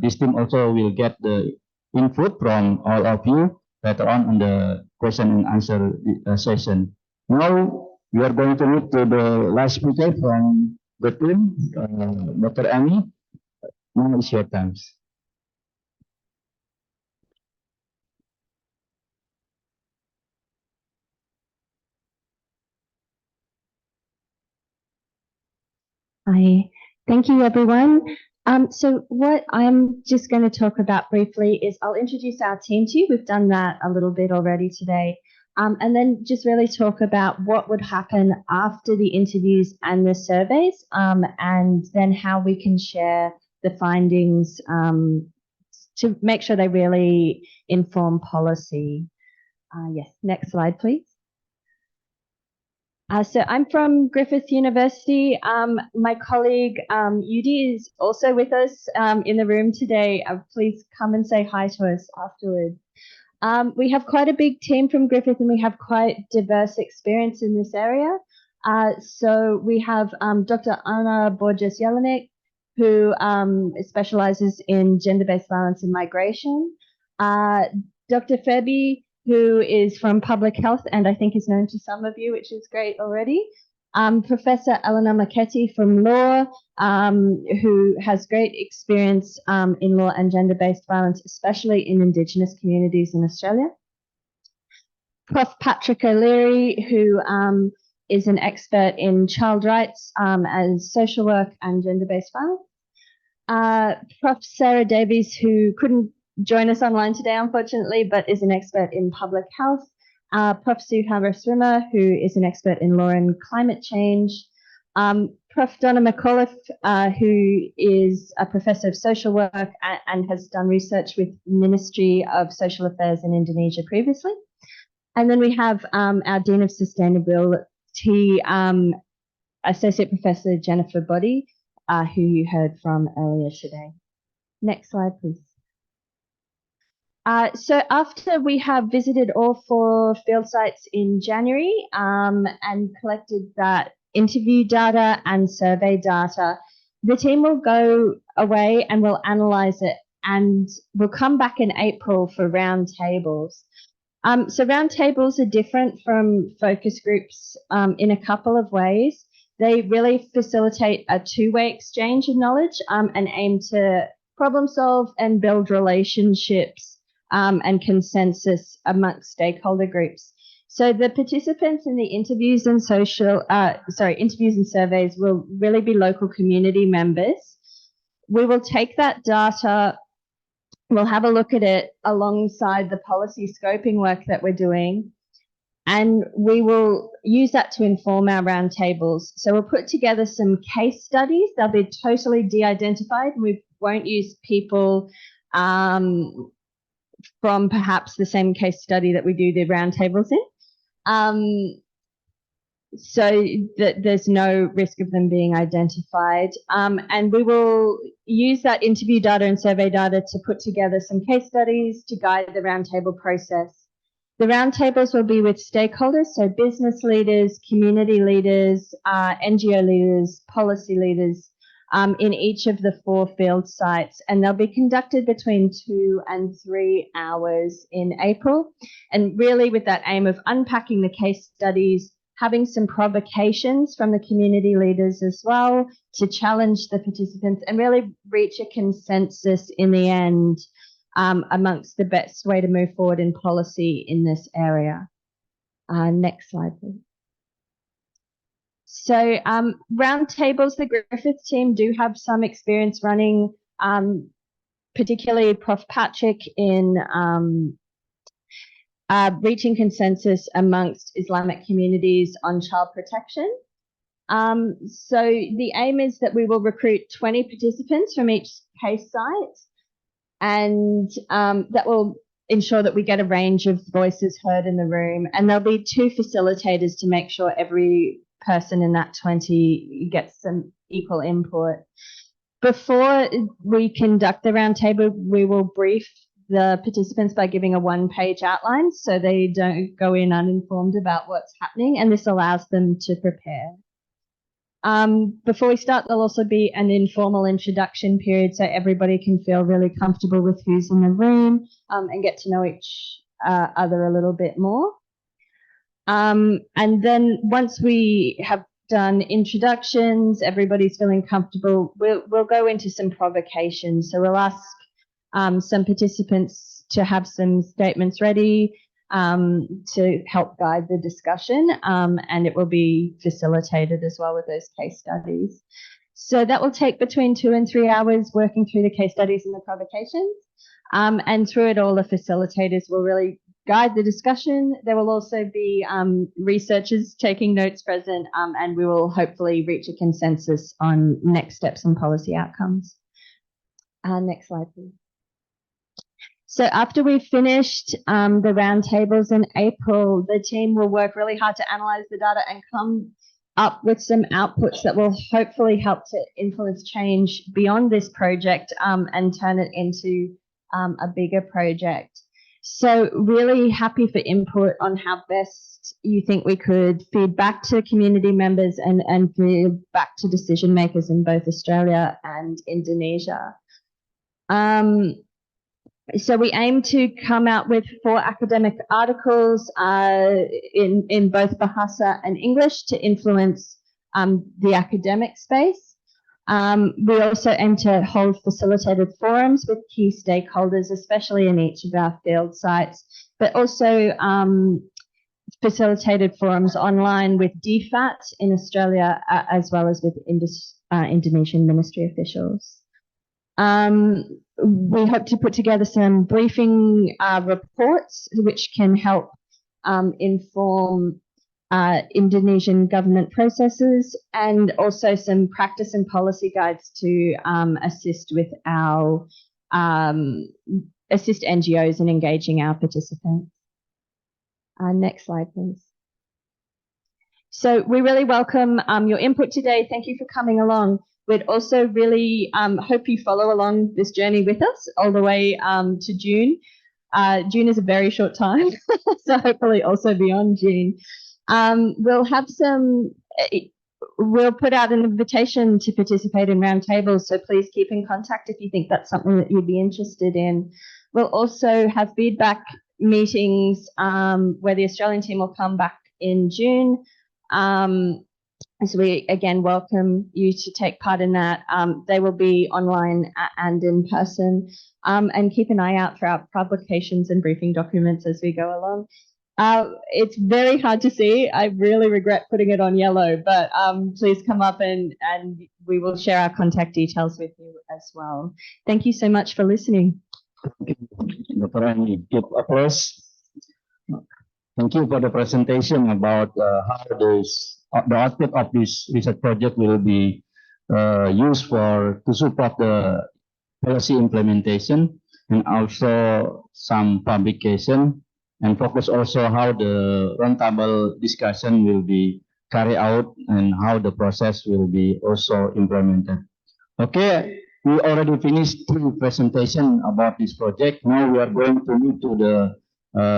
this team also will get the input from all of you later on in the question and answer session. Now we are going to move to the last speaker from the team, Dr. Amy. Now is your time. Hi, thank you everyone. So what I'm just going to talk about briefly is I'll introduce our team to you. We've done that a little bit already today. And then just really talk about what would happen after the interviews and the surveys, and then how we can share the findings to make sure they really inform policy. Yes, next slide, please. So I'm from Griffith University. My colleague Yudi is also with us in the room today. Please come and say hi to us afterwards. We have quite a big team from Griffith and we have quite diverse experience in this area. So we have Dr. Anna Borges-Jelinek, who specializes in gender-based violence and migration. Dr. Ferby, who is from public health and I think is known to some of you, which is great already. Professor Elena Marchetti from law, who has great experience in law and gender-based violence, especially in Indigenous communities in Australia. Prof. Patrick O'Leary, who is an expert in child rights and social work and gender-based violence. Prof. Sarah Davies, who couldn't join us online today, unfortunately, but is an expert in public health. Prof. Suhara Swimmer, who is an expert in law and climate change. Prof. Donna McAuliffe, who is a professor of social work and has done research with Ministry of Social Affairs in Indonesia previously. And then we have our Dean of Sustainability, Associate Professor Jennifer Boddy, who you heard from earlier today. Next slide, please. So after we have visited all 4 field sites in January and collected that interview data and survey data, the team will go away and will analyze it and we'll come back in April for roundtables. So roundtables are different from focus groups in a couple of ways. They really facilitate a two-way exchange of knowledge and aim to problem solve and build relationships and consensus amongst stakeholder groups. So the participants in the interviews and interviews and surveys will really be local community members. We will take that data, we'll have a look at it alongside the policy scoping work that we're doing, and we will use that to inform our roundtables. So we'll put together some case studies. They'll be totally de-identified. We won't use people from perhaps the same case study that we do the roundtables in. So that there's no risk of them being identified. And we will use that interview data and survey data to put together some case studies to guide the roundtable process. The roundtables will be with stakeholders, so business leaders, community leaders, NGO leaders, policy leaders, in each of the 4 field sites, and they'll be conducted between 2 and 3 hours in April, and really with that aim of unpacking the case studies, having some provocations from the community leaders as well to challenge the participants and really reach a consensus in the end amongst the best way to move forward in policy in this area. Next slide, please. So roundtables, the Griffith team do have some experience running, particularly Prof. Patrick in reaching consensus amongst Islamic communities on child protection. So the aim is that we will recruit 20 participants from each case site, and that will ensure that we get a range of voices heard in the room, and there'll be 2 facilitators to make sure every person in that 20 gets some equal input. Before we conduct the roundtable, we will brief the participants by giving a 1-page outline so they don't go in uninformed about what's happening, and this allows them to prepare. Before we start, there'll also be an informal introduction period so everybody can feel really comfortable with who's in the room and get to know each other a little bit more. And then once we have done introductions, everybody's feeling comfortable, we'll go into some provocations. So we'll ask some participants to have some statements ready to help guide the discussion, and it will be facilitated as well with those case studies. So that will take between 2 and 3 hours working through the case studies and the provocations. And through it all, the facilitators will really guide the discussion. There will also be researchers taking notes present, and we will hopefully reach a consensus on next steps and policy outcomes. Next slide, please. So after we've finished the roundtables in April, the team will work really hard to analyze the data and come up with some outputs that will hopefully help to influence change beyond this project and turn it into a bigger project. So really happy for input on how best you think we could feed back to community members and feed back to decision makers in both Australia and Indonesia. So we aim to come out with 4 academic articles in both Bahasa and English to influence the academic space. We also aim to hold facilitated forums with key stakeholders, especially in each of our field sites, but also facilitated forums online with DFAT in Australia, as well as with Indonesian ministry officials. We hope to put together some briefing reports which can help inform Indonesian government processes, and also some practice and policy guides to assist NGOs in engaging our participants. Next slide, please. So we really welcome your input today. Thank you for coming along. We'd also really hope you follow along this journey with us all the way to June. June is a very short time, so hopefully also beyond June. We'll put out an invitation to participate in roundtables, so please keep in contact if you think that's something that you'd be interested in. We'll also have feedback meetings where the Australian team will come back in June. So we again welcome you to take part in that. They will be online and in person, and keep an eye out for our publications and briefing documents as we go along. It's very hard to see. I really regret putting it on yellow, but please come up and we will share our contact details with you as well. Thank you so much for listening. Dr. Amy, give applause. Thank you for the presentation about how the output of this research project will be used to support the policy implementation, and also some publication, and focus also how the roundtable discussion will be carried out and how the process will be also implemented. Okay, we already finished 3 presentations about this project. Now we are going to move to the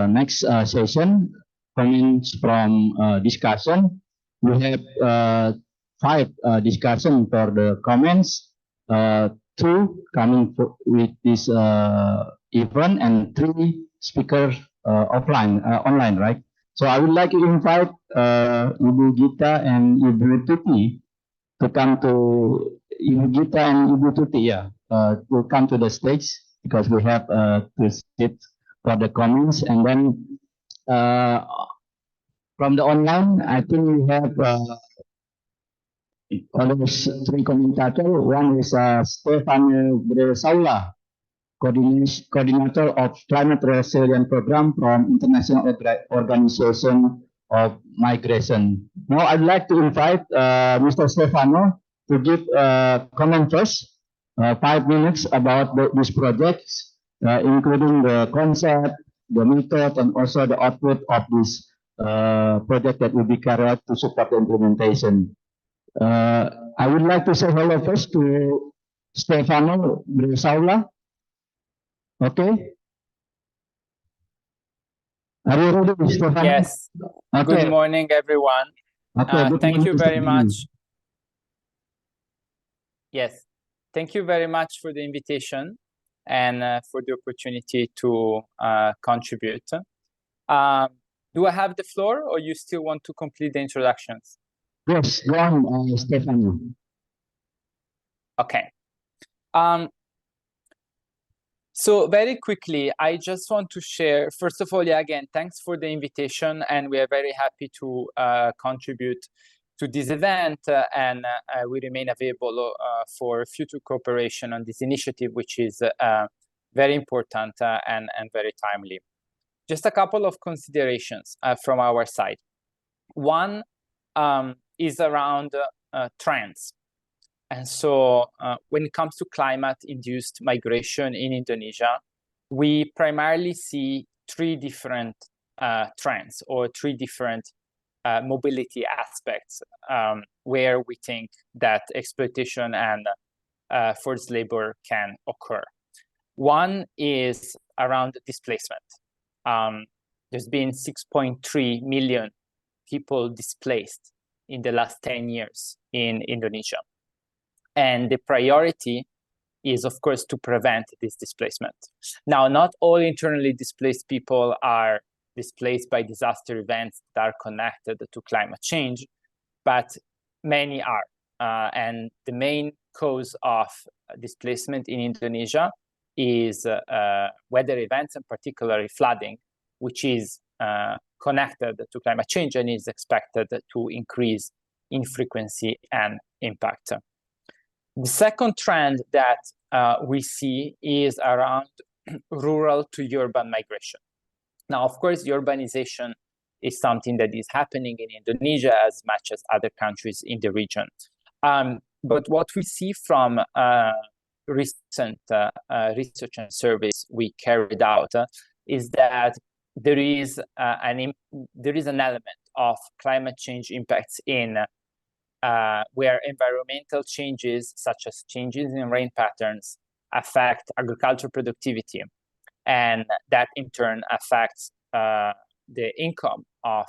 next session, comments from discussion. We have 5 discussion for the comments, 2 coming with this event, and 3 speakers online, right? So I would like to invite Ibu Gita and Ibu Tuti to come to to come to the stage, because we have to sit for the comments, and then from the online, I think we have others three commentators. One is Stefano Bresaula, coordinator of Climate Resilience Program from International Organization of Migration. Now I'd like to invite Mr. Stefano to give a comment first, 5 minutes about these projects, including the concept, the method, and also the output of this project that will be carried out to support the implementation. I would like to say hello first to Stefano Bresaula. Okay. Are you ready, Stefano? Yes. Okay. Good morning, everyone. Okay. Good Thank morning, you very Stefano. much. Yes. Thank you very much for the invitation and for the opportunity to contribute. Do I have the floor, or you still want to complete the introductions? Yes, go on, Stefano. Okay. So very quickly, I just want to share, first of all, yeah, again, thanks for the invitation, and we are very happy to contribute to this event, and we remain available for future cooperation on this initiative, which is very important and very timely. Just a couple of considerations from our side. One is around trends. And so when it comes to climate-induced migration in Indonesia, we primarily see three different trends or three different mobility aspects where we think that exploitation and forced labor can occur. One is around displacement. There's been 6.3 million people displaced in the last 10 years in Indonesia. And the priority is, of course, to prevent this displacement. Now, not all internally displaced people are displaced by disaster events that are connected to climate change, but many are. And the main cause of displacement in Indonesia is weather events, and particularly flooding, which is connected to climate change and is expected to increase in frequency and impact. The second trend that we see is around rural to urban migration. Now, of course, urbanization is something that is happening in Indonesia as much as other countries in the region. But what we see from recent research and surveys we carried out is that there is an element of climate change impacts in where environmental changes, such as changes in rain patterns, affect agricultural productivity, and that in turn affects the income of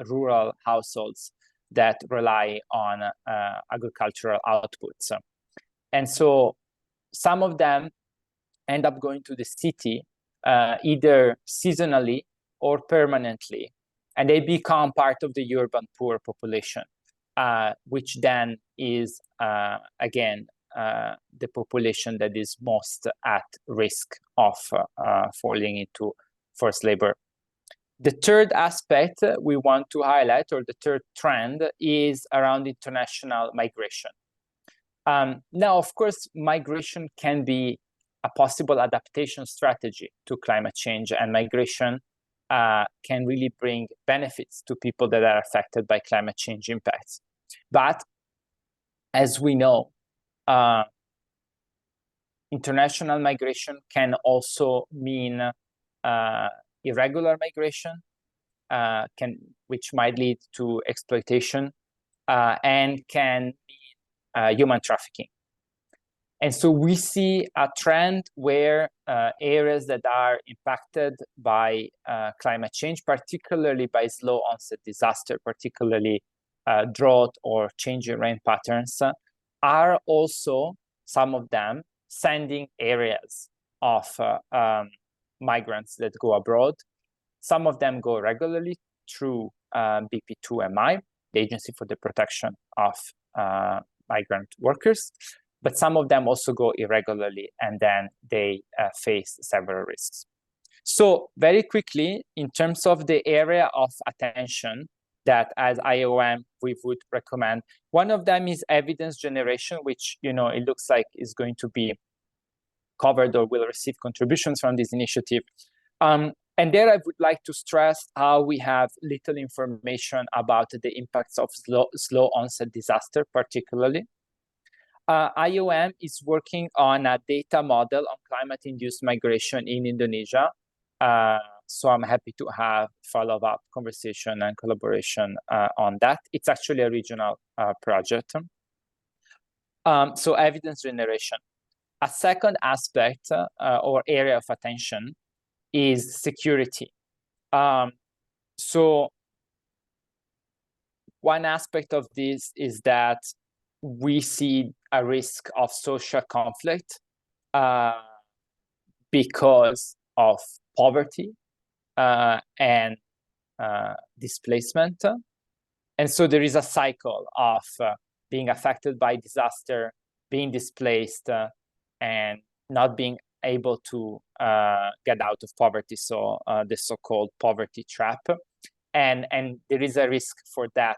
rural households that rely on agricultural outputs. And so some of them end up going to the city either seasonally or permanently, and they become part of the urban poor population. Which then is, again, the population that is most at risk of falling into forced labor. The third aspect we want to highlight, or the third trend, is around international migration. Now, of course, migration can be a possible adaptation strategy to climate change, and migration can really bring benefits to people that are affected by climate change impacts. But as we know, international migration can also mean irregular migration, which might lead to exploitation, and can mean human trafficking. And so we see a trend where areas that are impacted by climate change, particularly by slow onset disaster, particularly drought or changing rain patterns, are also, some of them, sending areas of migrants that go abroad. Some of them go regularly through BP2MI, the Agency for the Protection of Migrant Workers, but some of them also go irregularly, and then they face several risks. So very quickly, in terms of the area of attention that as IOM we would recommend, one of them is evidence generation, which, you know, it looks like is going to be covered or will receive contributions from this initiative. And there I would like to stress how we have little information about the impacts of slow onset disaster, particularly. IOM is working on a data model on climate-induced migration in Indonesia. So I'm happy to have follow-up conversation and collaboration on that. It's actually a regional project. So evidence generation. A second aspect or area of attention is security. So one aspect of this is that we see a risk of social conflict because of poverty and displacement. And so there is a cycle of being affected by disaster, being displaced, and not being able to get out of poverty, so the so-called poverty trap. And there is a risk for that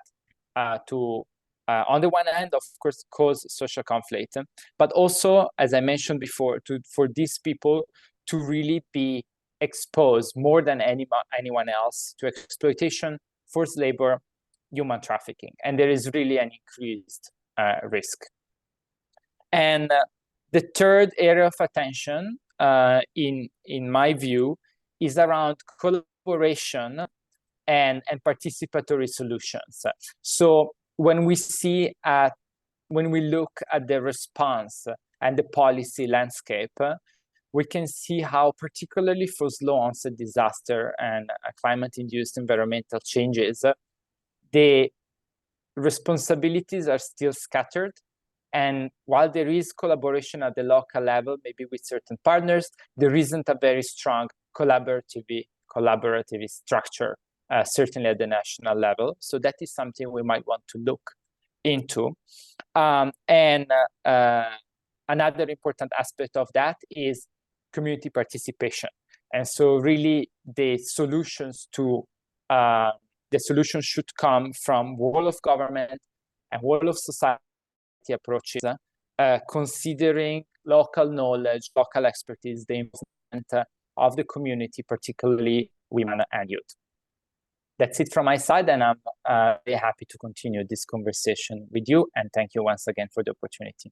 to, on the one hand, of course, cause social conflict, but also, as I mentioned before, for these people to really be exposed more than anyone else to exploitation, forced labor, human trafficking. And there is really an increased risk. And the third area of attention, in my view, is around collaboration and participatory solutions. So when we look at the response and the policy landscape, we can see how, particularly for slow onset disaster and climate-induced environmental changes, the responsibilities are still scattered. And while there is collaboration at the local level, maybe with certain partners, there isn't a very strong collaborative structure, certainly at the national level. So that is something we might want to look into. Another important aspect of that is community participation. And so really the solutions should come from whole of government and whole of society approaches, considering local knowledge, local expertise, the involvement of the community, particularly women and youth. That's it from my side, and I'm very happy to continue this conversation with you, and thank you once again for the opportunity.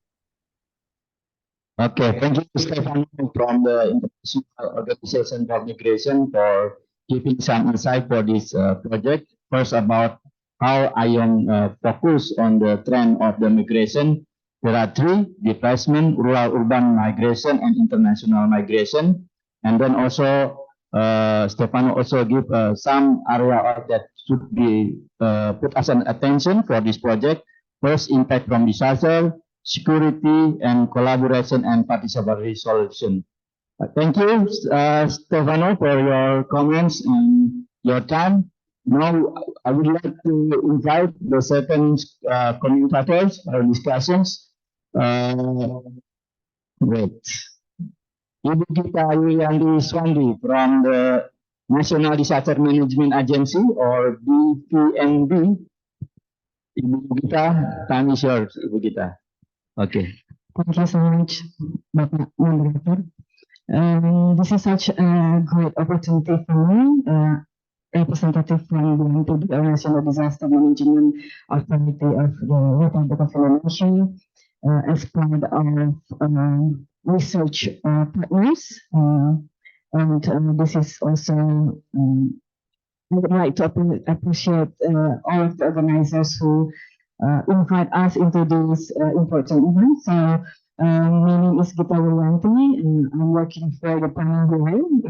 Okay, thank you, Stefano, from the International Organization for Migration, for giving some insight for this project. First, about how IOM focus on the trend of the migration. There are three: displacement, rural-urban migration, and international migration. And then also, Stefano also give some area that should be put as an attention for this project. First, impact from disaster, security, and collaboration and participatory solution. Thank you, Stefano, for your comments and your time. Now, I would like to invite the second commentators or discussions. Wait. Ibu Gita Yulianti Swandi from the National Disaster Management Agency, or BPMB. Ibu Gita, time is yours, Ibu Gita. Okay. Thank you so much, Bapak Moderator. This is such a great opportunity for me, representative from the NTB, or National Disaster Management Authority of the Republic of Indonesia, as part of research partners. And this is also, I would like to appreciate all of the organizers who invite us into this important event. So, my name is Gita Yulianti, and I'm working for the Planning Bureau in the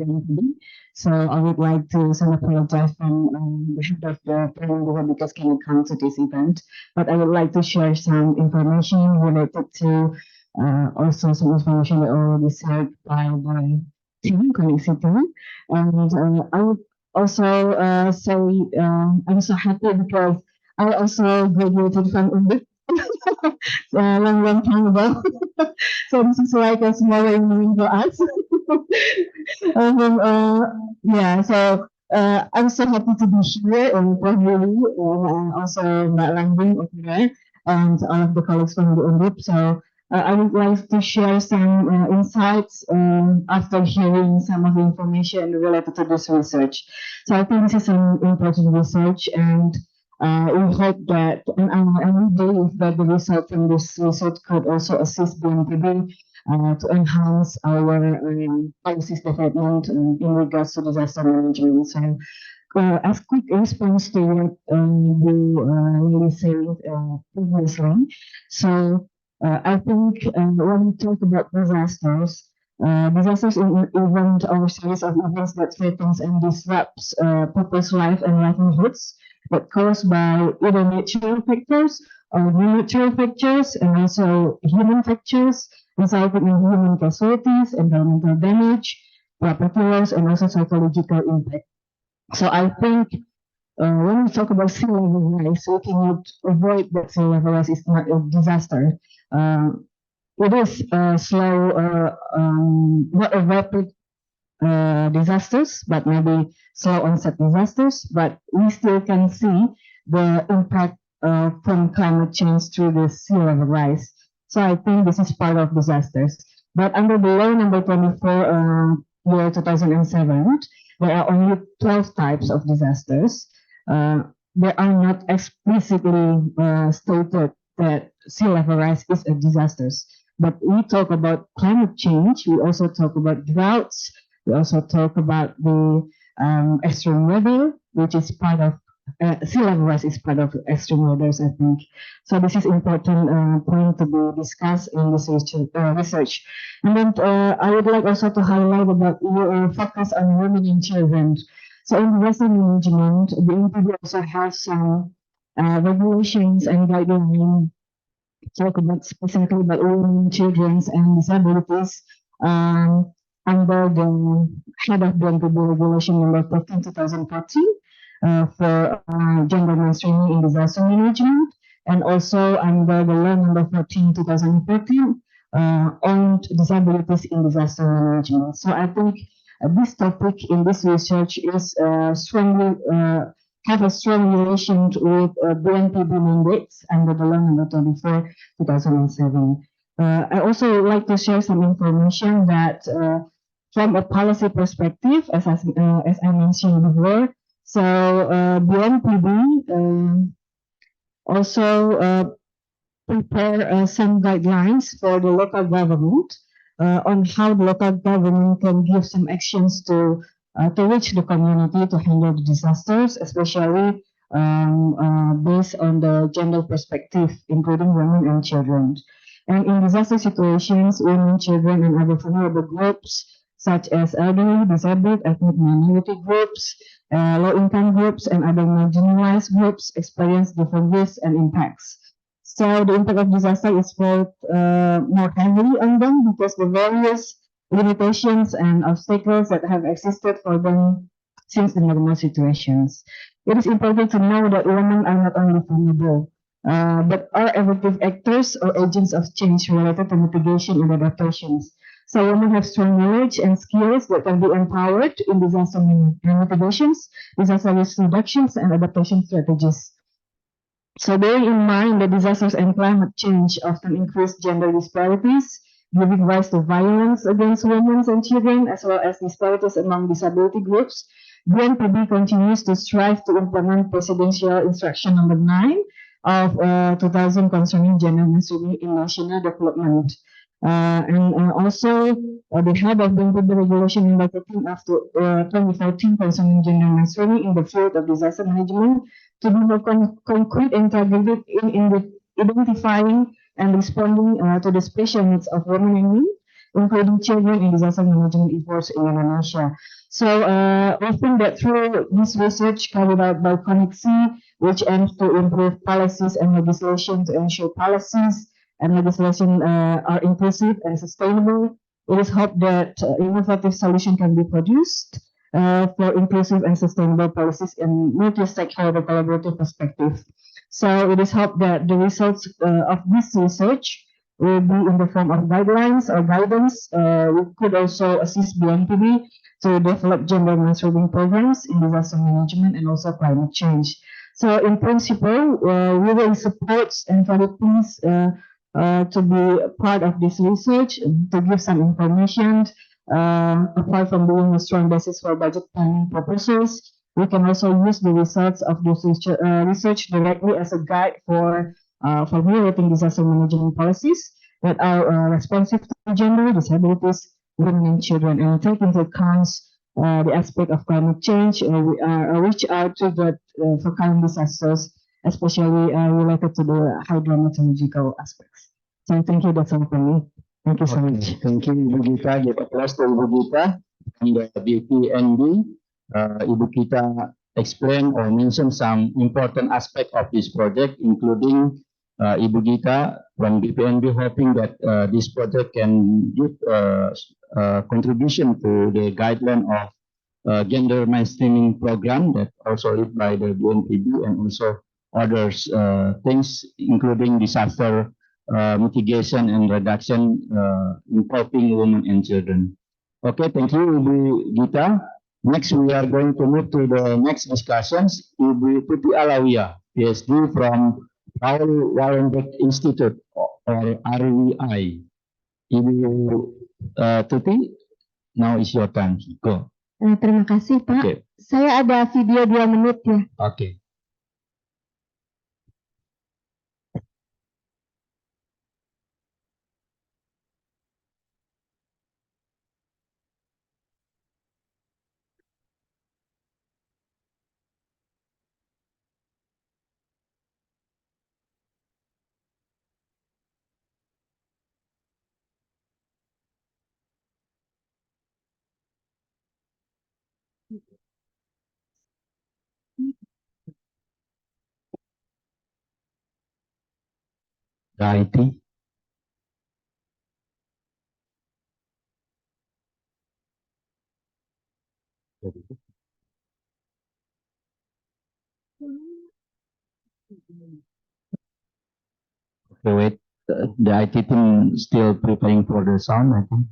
NTB. So I would like to apologize from the head of the Planning Bureau because I cannot come to this event. But I would like to share some information related to also some information that already shared by the team, Connexity. And I would also say I'm so happy because I also graduated from UNDIP long time ago. So this is like a small reunion for us. Yeah, so I'm so happy to be here in February, and also Mbak Landing over there, and all of the colleagues from the UNDIP. So I would like to share some insights after hearing some of the information related to this research. So I think this is an important research, and we hope that, and we believe that the result from this research could also assist BNPB to enhance our policies development in regards to disaster management. So, as quick response to what you really said previously, so I think when we talk about disasters, disasters in event or series of events that threatens and disrupts people's life and livelihoods that caused by either natural factors or non-natural factors, and also human factors, resulting in human casualties, environmental damage, property loss, and also psychological impact. So I think when we talk about sea level rise, we cannot avoid that sea level rise is not a disaster. It is slow, not a rapid disasters, but maybe slow onset disasters, but we still can see the impact from climate change through the sea level rise. So I think this is part of disasters. But under the law number 24, year 2007, there are only 12 types of disasters. They are not explicitly stated that sea level rise is a disaster. But we talk about climate change. We also talk about droughts. We also talk about the extreme weather, which is part of sea level rise is part of extreme weathers, I think. So this is important point to be discussed in this research. And then I would like also to highlight about your focus on women and children. So in disaster management, the BNPB also has some regulations and guidelines talk about specifically about women, children, and disabilities under the head of BNPB regulation number 13/2014 for gender mainstreaming in disaster management, and also under the law number 14/2014 on disabilities in disaster management. So I think this topic in this research is strongly have a strong relation with BNPB mandates under the law number 24/2007. I also would like to share some information that from a policy perspective, as I mentioned before, so BNPB also prepare some guidelines for the local government on how the local government can give some actions to reach the community to handle the disasters, especially based on the gender perspective, including women and children. And in disaster situations, women, children, and other vulnerable groups, such as elderly, disabled, ethnic minority groups, low-income groups, and other marginalized groups experience different risks and impacts. So the impact of disaster is felt more heavily on them because the various limitations and obstacles that have existed for them since the normal situations. It is important to know that women are not only vulnerable, but are effective actors or agents of change related to mitigation and adaptations. So women have strong knowledge and skills that can be empowered in disaster mitigations, disaster risk reductions, and adaptation strategies. So bearing in mind that disasters and climate change often increase gender disparities, giving rise to violence against women and children, as well as disparities among disability groups, BNPB continues to strive to implement Presidential Instruction Number 9 of 2000 concerning gender mainstreaming in national development. And also the head of BNPB Regulation Number 13 of 2014 concerning gender mainstreaming in the field of disaster management to be more concrete and targeted in identifying and responding to the special needs of women and men, including children in disaster management efforts in Indonesia. So I think that through this research carried out by Connexi, which aims to improve policies and legislation to ensure policies and legislation are inclusive and sustainable, it is hoped that innovative solutions can be produced for inclusive and sustainable policies in multi-stakeholder collaborative perspective. So it is hoped that the results of this research will be in the form of guidelines or guidance. We could also assist BNPB to develop gender mainstreaming programs in disaster management and also climate change. So in principle, we will support and Philippines to be part of this research, to give some information. Apart from being a strong basis for budget planning purposes, we can also use the results of this research directly as a guide for formulating disaster management policies that are responsive to gender, disabilities, women and children, and take into account the aspect of climate change. We reach out to the for current disasters, especially related to the hydrometeorological aspects. So thank you. That's all from me. Thank you so much. Thank you, Ibu Gita. Give applause to Ibu Gita from the BPNB. Ibu Gita explained or mentioned some important aspect of this project, including Ibu Gita from BPNB hoping that this project can give contribution to the guideline of gender mainstreaming program that also led by the BNPB and also others things, including disaster mitigation and reduction involving women and children. Okay, thank you, Ibu Gita. Next, we are going to move to the next discussions. Ibu Tuti Alawiyah, PhD from Paul Wallenberg Institute or RWI. Ibu Tuti, now is your time. Go. Terima kasih, Pak. Okay. Saya ada video 2 menit ya. Okay. The IT. Okay, wait. The IT team still preparing for the sound, I think.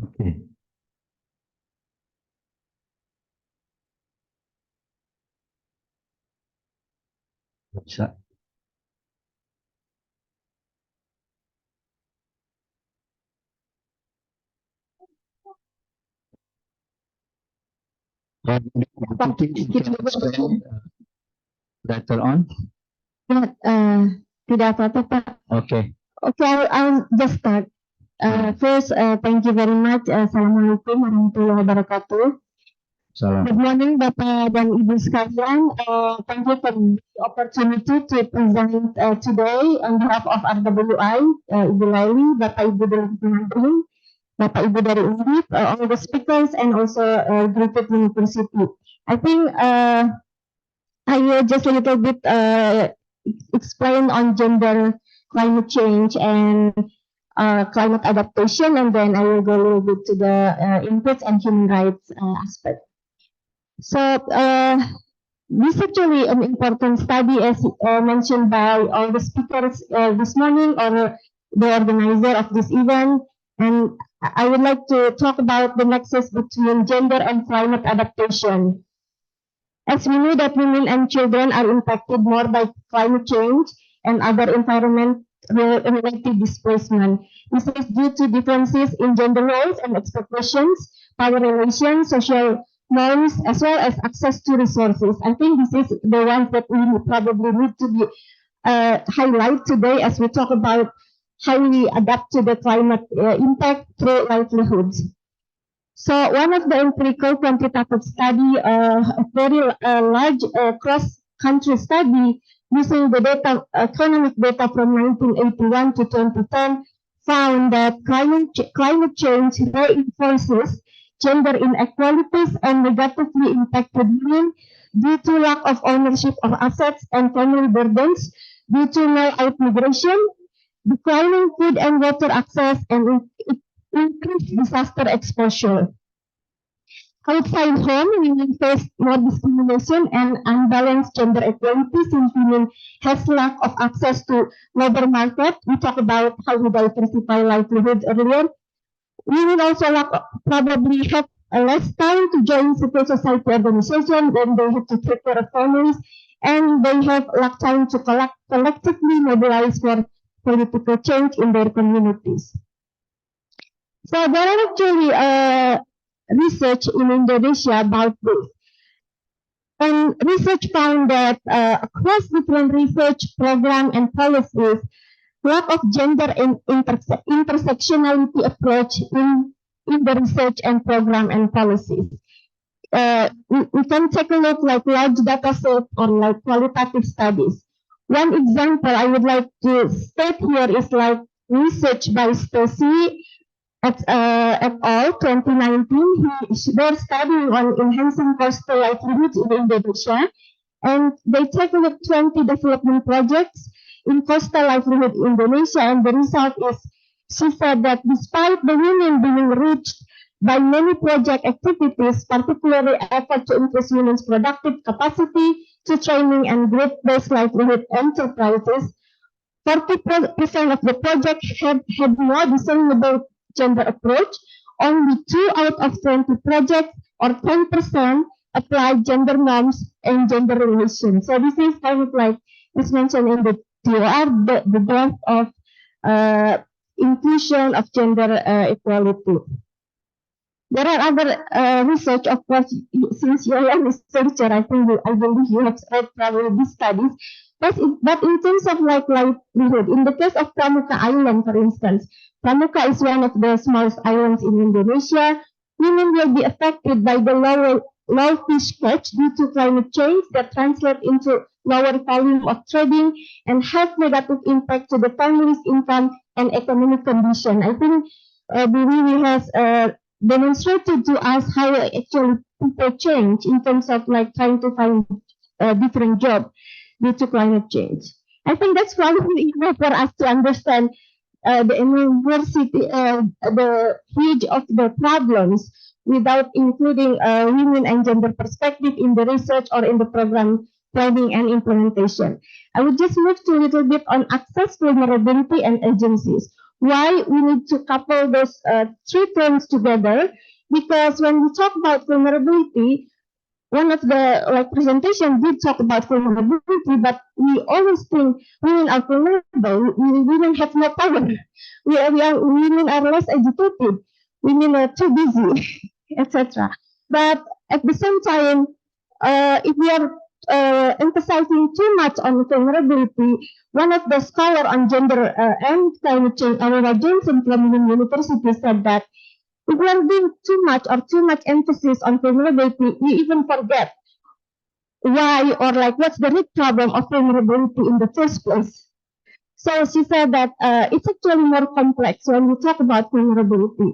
Okay. Bisa. Later on. Tidak apa-apa, Pak. Okay. Okay, I'll just start. First, thank you very much. Assalamualaikum warahmatullahi wabarakatuh. Salam. Good morning, Bapak dan Ibu sekalian. Thank you for the opportunity to present today on behalf of RWI, Ibu Laili, Bapak Ibu dari Brin, Bapak Ibu dari Undip, all the speakers, and also Griffith University. I think I will just a little bit explain on gender, climate change, and climate adaptation, and then I will go a little bit to the inputs and human rights aspect. So this is actually an important study, as mentioned by all the speakers this morning, or the organizer of this event. And I would like to talk about the nexus between gender and climate adaptation. As we know that women and children are impacted more by climate change and other environment-related displacement. This is due to differences in gender roles and expectations, power relations, social norms, as well as access to resources. I think this is the one that we probably need to be highlight today as we talk about how we adapt to the climate impact through livelihoods. So one of the empirical quantitative study, a very large cross-country study using the data, economic data from 1981 to 2010, found that climate change reinforces gender inequalities and negatively impacted women due to lack of ownership of assets and family burdens due to no-out migration, declining food and water access, and increased disaster exposure. Outside home, women face more discrimination and unbalanced gender equality since women has lack of access to labor market. We talked about how we diversify livelihoods earlier. Women also probably have less time to join civil society organizations when they have to take care of families, and they have lack time to collectively mobilize for political change in their communities. So there are actually research in Indonesia about this. And research found that across different research programs and policies, lack of gender and intersectionality approach in the research and program and policies. We can take a look like large data set or like qualitative studies. One example I would like to state here is like research by Stacy et al. 2019. They're studying on enhancing coastal livelihoods in Indonesia, and they take a look 20 development projects in coastal livelihood Indonesia, and the result is, she said that despite the women being reached by many project activities, particularly effort to increase women's productive capacity to training and group-based livelihood enterprises, 40% of the project had no discernible gender approach. Only 2 out of 20 projects, or 10%, applied gender norms and gender relations. So this is kind of like, as mentioned in the TOR, the breadth of inclusion of gender equality. There are other research, of course, since you are a researcher, I believe you have read probably these studies. But in terms of like livelihood, in the case of Pramuka Island, for instance, Pramuka is one of the smallest islands in Indonesia. Women will be affected by the low fish catch due to climate change that translate into lower volume of trading and have negative impact to the family's income and economic condition. I think BWI has demonstrated to us how actually people change in terms of like trying to find a different job due to climate change. I think that's probably enough for us to understand the university, the huge of the problems without including women and gender perspective in the research or in the program planning and implementation. I would just move to a little bit on access, vulnerability, and agencies. Why we need to couple those 3 terms together? Because when we talk about vulnerability, one of the presentation did talk about vulnerability, but we always think women are vulnerable. Women have no power. Women are less educated. Women are too busy, etc. But at the same time, if we are emphasizing too much on vulnerability, one of the scholars on gender and climate change, Aurora Johnson from University, said that if we are doing too much emphasis on vulnerability, we even forget why or like what's the root problem of vulnerability in the first place. So she said that it's actually more complex when we talk about vulnerability.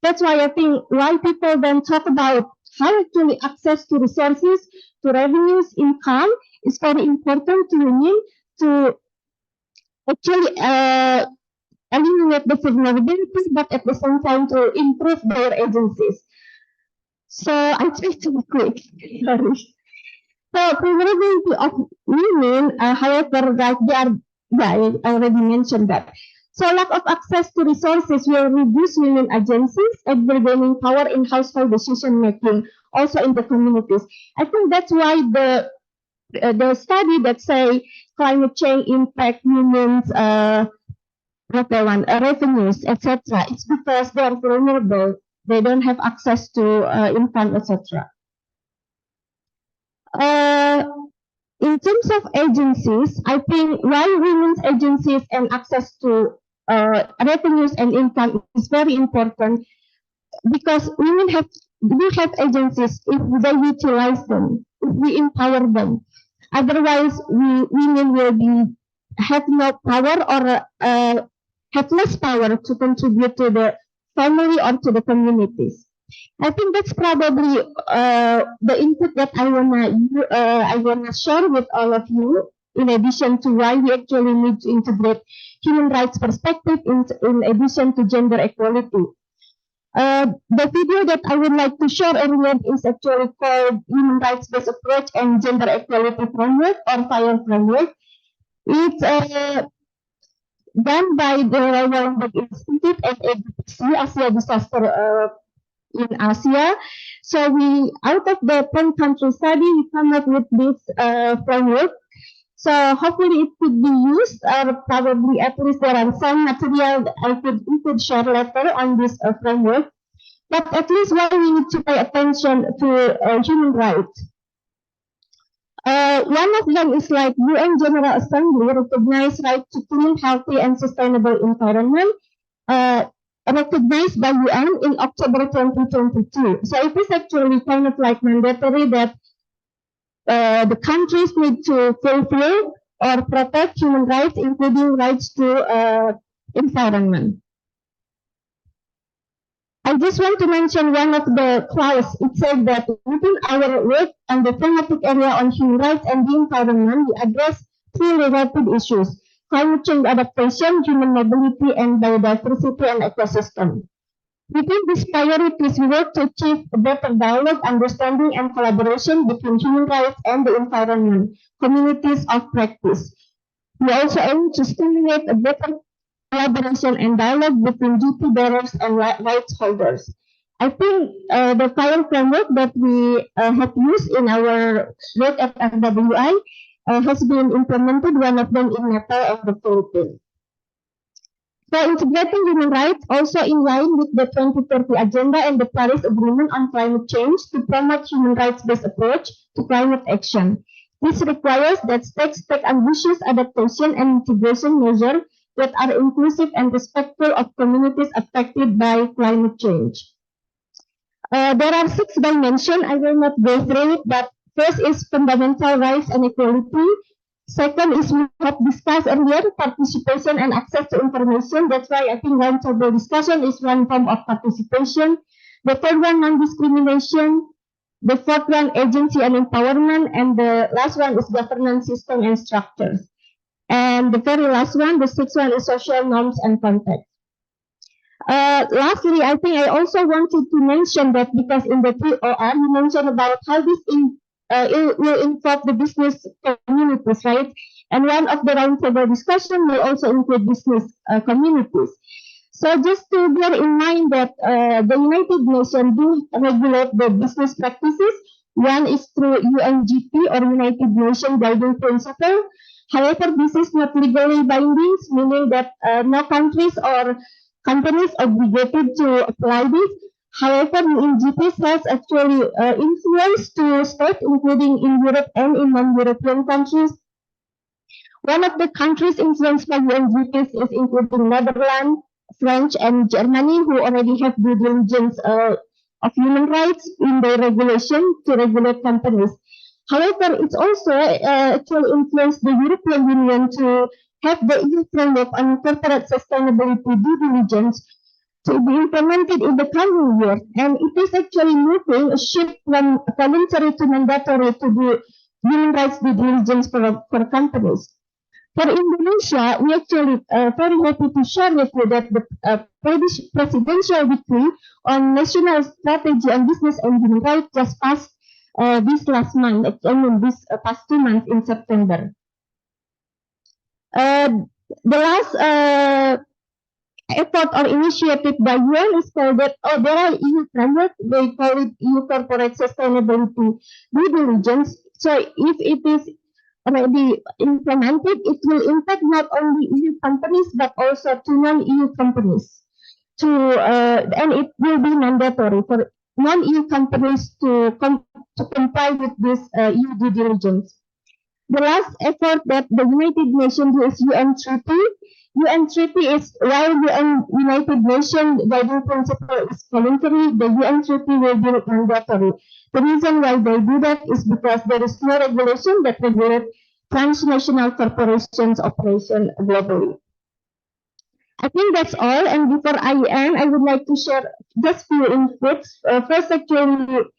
That's why I think why people then talk about how actually access to resources, to revenues, income is very important to women to actually eliminate the vulnerability, but at the same time to improve their agencies. So I try to be quick. Sorry. So vulnerability of women, however, like I already mentioned that. So lack of access to resources will reduce women agencies and gaining power in household decision making, also in the communities. I think that's why the study that say climate change impact women's revenues, etc. It's because they are vulnerable. They don't have access to income, etc. In terms of agencies, I think why women's agencies and access to revenues and income is very important, because women do have agencies if they utilize them, if we empower them. Otherwise, women will have no power or have less power to contribute to the family or to the communities. I think that's probably the input that I wanna share with all of you. In addition to why we actually need to integrate human rights perspective in addition to gender equality. The video that I would like to share earlier is actually called Human Rights Based Approach and Gender Equality Framework or FIRE Framework. It's done by the Weinberg Institute at ADPC, Asia Disaster in Asia. So out of the 10 country study, we come up with this framework. So hopefully it could be used, or probably at least there are some material that we could share later on this framework. But at least why we need to pay attention to human rights. One of them is like UN General Assembly recognized right to clean, healthy, and sustainable environment, recognized by UN in October 2022. So it is actually kind of like mandatory that the countries need to fulfill or protect human rights, including rights to environment. I just want to mention one of the clauses. It says that within our work on the thematic area on human rights and the environment, we address three related issues: climate change adaptation, human mobility, and biodiversity and ecosystem. Within these priorities, we work to achieve a better dialogue, understanding, and collaboration between human rights and the environment, communities of practice. We also aim to stimulate a better collaboration and dialogue between duty bearers and rights holders. I think the FIRE framework that we have used in our work at FWI has been implemented, one of them in Nepal and the Philippines. So integrating human rights also in line with the 2030 Agenda and the Paris Agreement on Climate Change to promote human rights-based approach to climate action. This requires that states take ambitious adaptation and mitigation measures that are inclusive and respectful of communities affected by climate change. There are 6 dimensions. I will not go through it, but first is fundamental rights and equality. Second is we have discussed earlier, participation and access to information. That's why I think roundtable discussion is one form of participation. The third one, non-discrimination. The fourth one, agency and empowerment. And the last one is governance system and structures. And the very last one, the sixth one, is social norms and context. Lastly, I think I also wanted to mention that because in the POR, you mentioned about how this it will involve the business communities, right? And one of the roundtable discussion will also include business communities. So just to bear in mind that the United Nations do regulate the business practices. One is through UNGP or United Nations Guiding Principle. However, this is not legally binding, meaning that no countries or companies obligated to apply this. However, UNGP has actually influence to states, including in Europe and in non-European countries. One of the countries influenced by UNGP is including Netherlands, French, and Germany, who already have due diligence of human rights in their regulation to regulate companies. However, it's also actually influenced the European Union to have the EU framework on corporate sustainability due diligence to be implemented in the coming year. And it is actually moving a shift from voluntary to mandatory to do human rights due diligence for companies. For Indonesia, we actually very happy to share with you that the presidential decree on national strategy on business and human rights just passed this last month, I mean this past 2 months in September. The last effort or initiative by UN is called that, there are EU framework, they call it EU Corporate Sustainability Due Diligence. So if it is already implemented, it will impact not only EU companies but also to non-EU companies. And it will be mandatory for non-EU companies to comply with this EU due diligence. The last effort that the United Nations do is UN Treaty. UN Treaty is, while United Nations Guiding Principle is voluntary, the UN Treaty will be mandatory. The reason why they do that is because there is no regulation that regulates transnational corporations' operation globally. I think that's all. And before I end, I would like to share just few inputs. First, actually,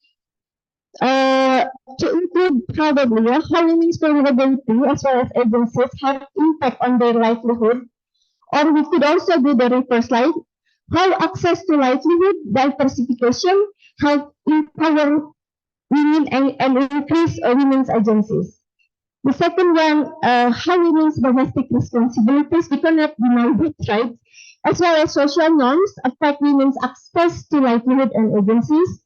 to include probably how women's vulnerability as well as agencies have impact on their livelihood. Or we could also do the reverse, like how access to livelihood, diversification help empower women and increase women's agencies. The second one, how women's domestic responsibilities, we cannot deny that, right? As well as social norms affect women's access to livelihood and agencies.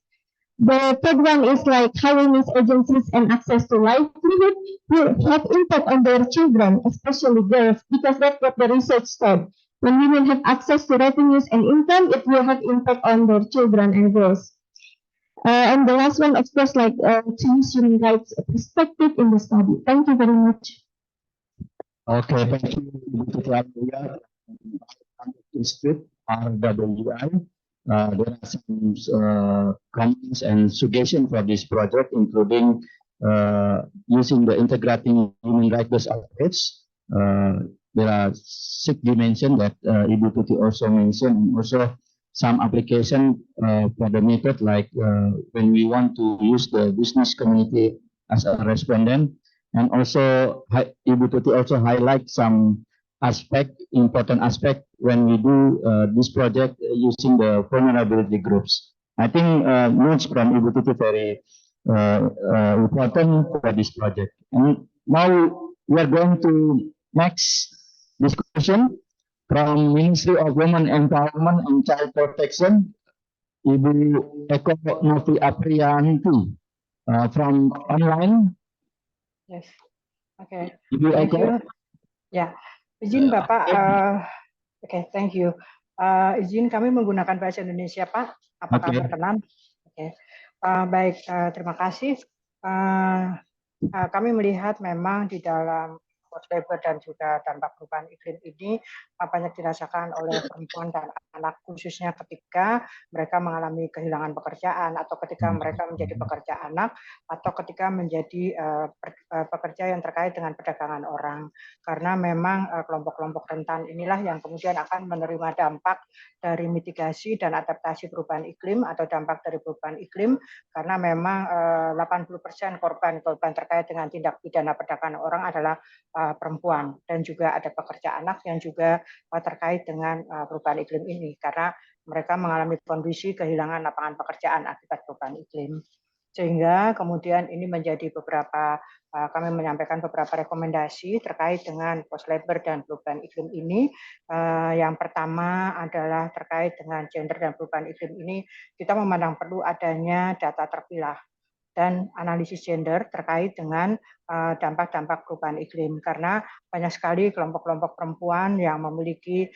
The third one is like how women's agencies and access to livelihood will have impact on their children, especially girls, because that's what the research said. When women have access to revenues and income, it will have impact on their children and girls. And the last one, of course, like to use human rights perspective in the study. Thank you very much. Okay, thank you, Ibu Tuti Amelia. Institute RWI. There are some comments and suggestions for this project, including using the integrating human rights approach. There are 6 dimensions that Ibu Tuti also mentioned, and also some application for the method, like when we want to use the business community as a respondent, and also Ibu Tuti also highlight some important aspect when we do this project using the vulnerability groups. I think notes from Ibu Tuti very important for this project. And now we are going to next discussion from Ministry of Women Empowerment and Child Protection, Ibu Eko Novi Aprianti from online. Yes. Okay. Ibu Thank Eko. you. Ya, izin Bapak. Oke, thank you. Izin kami menggunakan bahasa Indonesia, Pak. Apakah berkenan? Oke. Baik, terima kasih. Kami melihat memang di dalam forced labor dan juga dampak perubahan iklim ini banyak dirasakan oleh perempuan dan anak, khususnya ketika mereka mengalami kehilangan pekerjaan atau ketika mereka menjadi pekerja anak atau ketika menjadi pekerja yang terkait dengan perdagangan orang. Karena memang kelompok-kelompok rentan inilah yang kemudian akan menerima dampak dari mitigasi dan adaptasi perubahan iklim atau dampak dari perubahan iklim, karena memang 80% korban terkait dengan tindak pidana perdagangan orang adalah perempuan, dan juga ada pekerja anak yang juga terkait dengan perubahan iklim ini, karena mereka mengalami kondisi kehilangan lapangan pekerjaan akibat perubahan iklim. Sehingga kemudian ini menjadi kami menyampaikan beberapa rekomendasi terkait dengan forced labor dan perubahan iklim ini. Yang pertama adalah terkait dengan gender dan perubahan iklim ini, kita memandang perlu adanya data terpilah dan analisis gender terkait dengan dampak-dampak perubahan iklim, karena banyak sekali kelompok-kelompok perempuan yang memiliki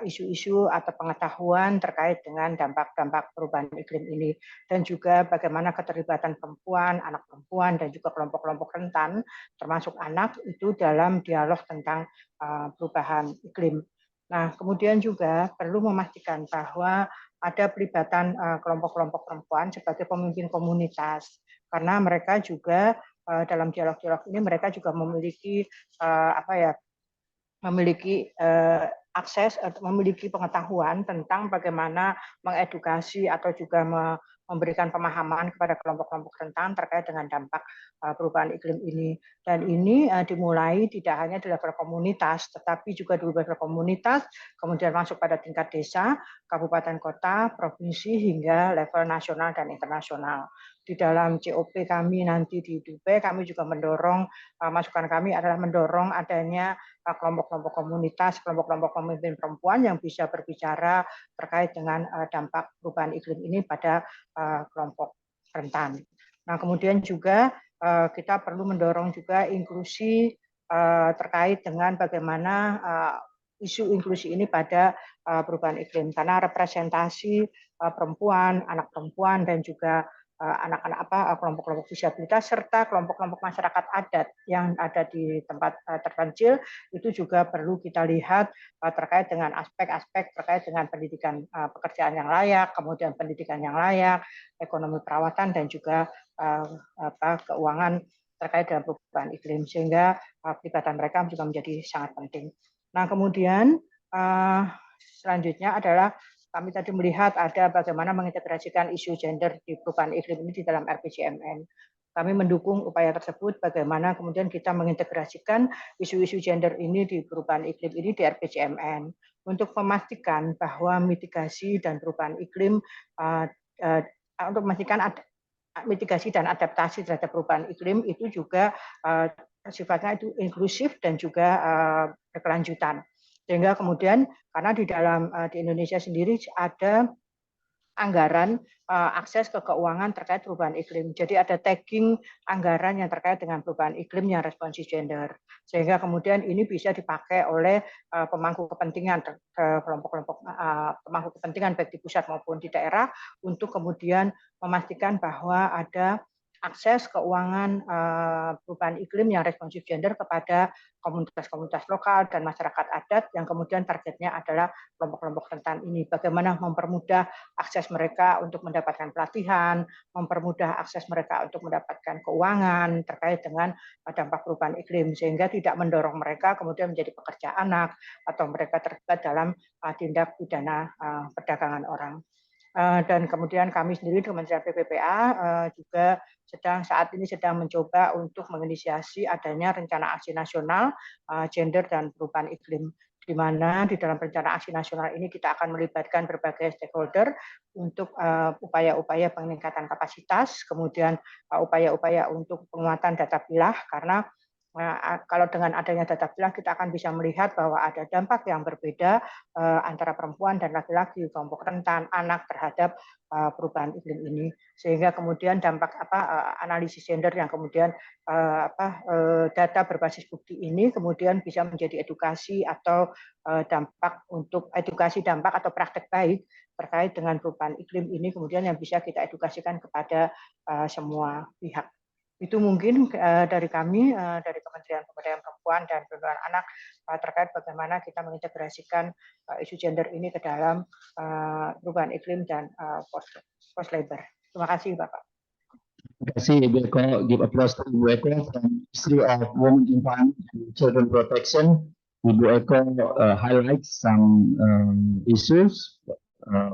isu-isu atau pengetahuan terkait dengan dampak-dampak perubahan iklim ini, dan juga bagaimana keterlibatan perempuan, anak perempuan, dan juga kelompok-kelompok rentan termasuk anak itu dalam dialog tentang perubahan iklim. Nah, kemudian juga perlu memastikan bahwa ada pelibatan kelompok-kelompok perempuan sebagai pemimpin komunitas, karena mereka juga dalam dialog-dialog ini mereka juga memiliki akses atau memiliki pengetahuan tentang bagaimana mengedukasi atau juga memberikan pemahaman kepada kelompok-kelompok rentan terkait dengan dampak perubahan iklim ini. Dan ini dimulai tidak hanya di level komunitas, tetapi juga di level komunitas, kemudian masuk pada tingkat desa, kabupaten kota, provinsi, hingga level nasional dan internasional. Di dalam COP kami nanti di Dubai, kami juga mendorong, masukan kami adalah mendorong adanya kelompok-kelompok komunitas, kelompok-kelompok pemimpin perempuan yang bisa berbicara terkait dengan dampak perubahan iklim ini pada kelompok rentan. Nah, kemudian juga kita perlu mendorong juga inklusi terkait dengan bagaimana isu inklusi ini pada perubahan iklim, karena representasi perempuan, anak perempuan, dan juga anak-anak kelompok-kelompok disabilitas serta kelompok-kelompok masyarakat adat yang ada di tempat terpencil itu juga perlu kita lihat terkait dengan aspek-aspek terkait dengan pendidikan pekerjaan yang layak, kemudian pendidikan yang layak, ekonomi perawatan, dan juga keuangan terkait dengan perubahan iklim, sehingga pelibatan mereka juga menjadi sangat penting. Nah, kemudian selanjutnya adalah kami tadi melihat ada bagaimana mengintegrasikan isu gender di perubahan iklim ini di dalam RPJMN. Kami mendukung upaya tersebut, bagaimana kemudian kita mengintegrasikan isu-isu gender ini di perubahan iklim ini di RPJMN untuk memastikan bahwa mitigasi dan perubahan iklim untuk memastikan mitigasi dan adaptasi terhadap perubahan iklim itu juga sifatnya itu inklusif dan juga berkelanjutan. Sehingga kemudian karena di Indonesia sendiri ada anggaran akses ke keuangan terkait perubahan iklim. Jadi ada tagging anggaran yang terkait dengan perubahan iklim yang responsif gender. Sehingga kemudian ini bisa dipakai oleh pemangku kepentingan, kelompok-kelompok pemangku kepentingan baik di pusat maupun di daerah untuk kemudian memastikan bahwa ada akses keuangan perubahan iklim yang responsif gender kepada komunitas-komunitas lokal dan masyarakat adat yang kemudian targetnya adalah kelompok-kelompok rentan ini. Bagaimana mempermudah akses mereka untuk mendapatkan pelatihan, mempermudah akses mereka untuk mendapatkan keuangan terkait dengan dampak perubahan iklim, sehingga tidak mendorong mereka kemudian menjadi pekerja anak atau mereka terlibat dalam tindak pidana perdagangan orang. Dan kemudian kami sendiri Kementerian PPPA juga saat ini sedang mencoba untuk menginisiasi adanya rencana aksi nasional gender dan perubahan iklim, di mana di dalam rencana aksi nasional ini kita akan melibatkan berbagai stakeholder untuk upaya-upaya peningkatan kapasitas, kemudian upaya-upaya untuk penguatan data pilah, karena kalau dengan adanya data pilah kita akan bisa melihat bahwa ada dampak yang berbeda antara perempuan dan laki-laki, kelompok rentan, anak terhadap perubahan iklim ini, sehingga kemudian dampak analisis gender yang kemudian data berbasis bukti ini kemudian bisa menjadi edukasi atau dampak untuk edukasi dampak atau praktek baik terkait dengan perubahan iklim ini, kemudian yang bisa kita edukasikan kepada semua pihak. Itu mungkin dari kami, dari Kementerian Pemberdayaan Perempuan dan Perlindungan Anak terkait bagaimana kita mengintegrasikan isu gender ini ke dalam perubahan iklim dan post labor. Terima kasih, Bapak. Terima kasih, Ibu Eko. Give applause to Ibu Eko from Ministry of Women Environment and Children Protection. Ibu Eko highlights some issues.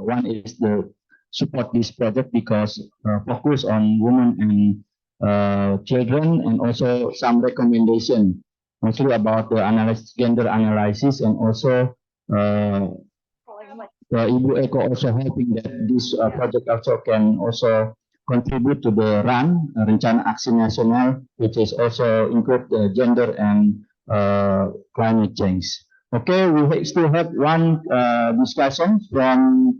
One is the support this project because focus on women and children, and also some recommendation mostly about the gender analysis, and also Ibu Eko also hoping that this project also can also contribute to the Rencana Aksi Nasional, which is also include gender and climate change. Okay, we still have one discussion from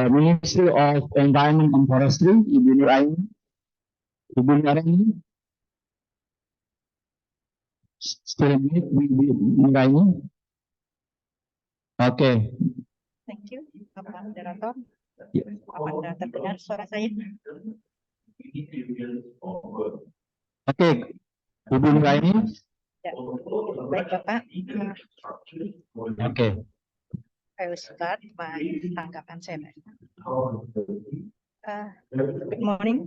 Ministry of Environment and Forestry, Ibu Nuraini. Ibu Nuraini, still Ibu Nuraini. Okay. Thank you, Bapak Moderator. Apakah terdengar suara saya? Oke, Ibu Nuraini. Ya, baik Bapak. Okay. I will start by tanggapan saya. Good morning,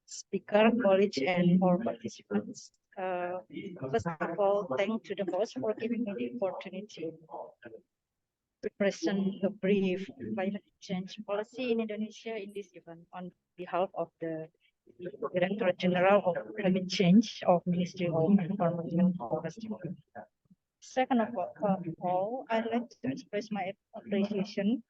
speaker, college, and all participants. First of all, thank to the host for giving me the opportunity to present a brief climate change policy in Indonesia in this event on behalf of the Director General of Climate Change of Ministry of Environment and Forestry. Second of all, I'd like to express my appreciation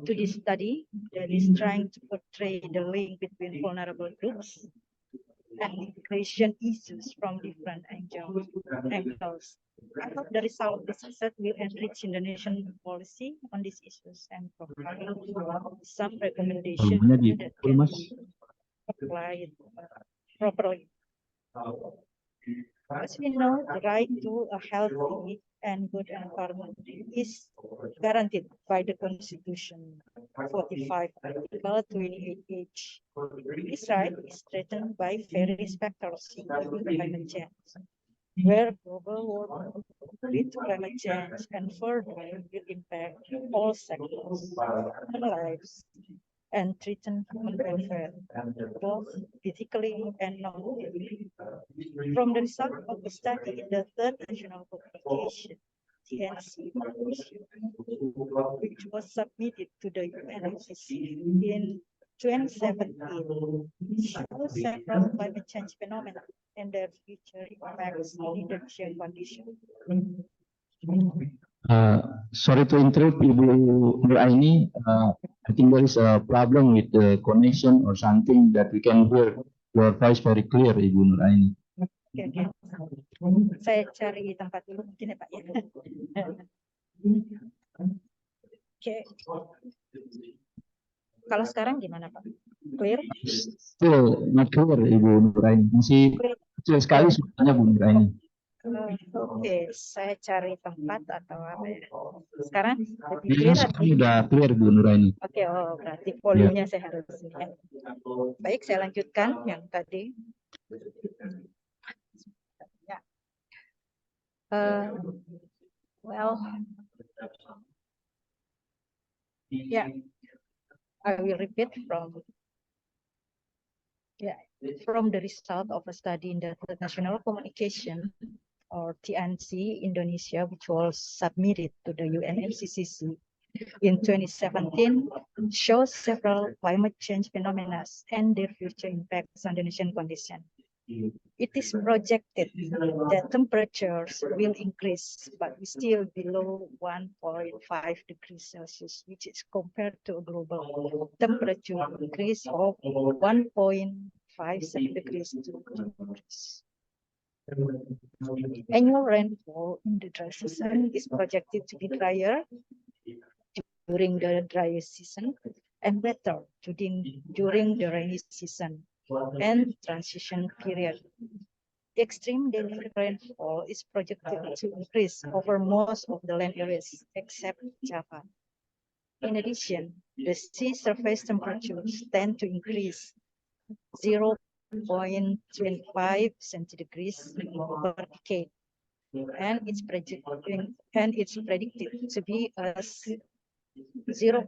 to this study that is trying to portray the link between vulnerable groups and migration issues from different angles. I hope the result of this research will enrich Indonesian policy on these issues and provide some recommendations that can be applied properly. As we know, the right to a healthy and good environment is guaranteed by the Constitution 45, Article 28H. This right is threatened by various factors, including climate change, where global warming leads to climate change and further will impact all sectors, human lives, and threaten human welfare, both physically and non-physically. From the result of the study in the third national publication, TNC, which was submitted to the UNFCCC in 2017, shows several climate change phenomena and their future impacts on Indonesian conditions. Sorry to interrupt, Ibu Nuraini. I think there is a problem with the connection or something that we can hear your voice very clear, Ibu Nuraini. Oke. Saya cari tempat dulu mungkin ya Pak ya. Oke. Kalau sekarang gimana Pak? Clear? Still not clear, Ibu Nuraini. Masih kecil sekali suaranya, Bu Nuraini. Oke, saya cari tempat atau apa ya? Sekarang lebih Ini clear atau? sekarang udah clear, Bu Nuraini. Oke, oh berarti volumenya saya harus ya. Baik, saya lanjutkan yang tadi. Ya. Well, yeah, I will repeat from the result of a study in the National Communication or TNC Indonesia, which was submitted to the UNFCCC in 2017, shows several climate change phenomena and their future impacts on the Indonesian condition. It is projected that temperatures will increase, but still below 1.5 degrees Celsius, which is compared to a global temperature increase of 1.57 degrees Celsius. Annual rainfall in the dry season is projected to be drier during the dry season and wetter during the rainy season and transition period. The extreme daily rainfall is projected to increase over most of the land areas except Java. In addition, the sea surface temperatures tend to increase 0.25 centigrades per decade, and it's predicted to be as 0.6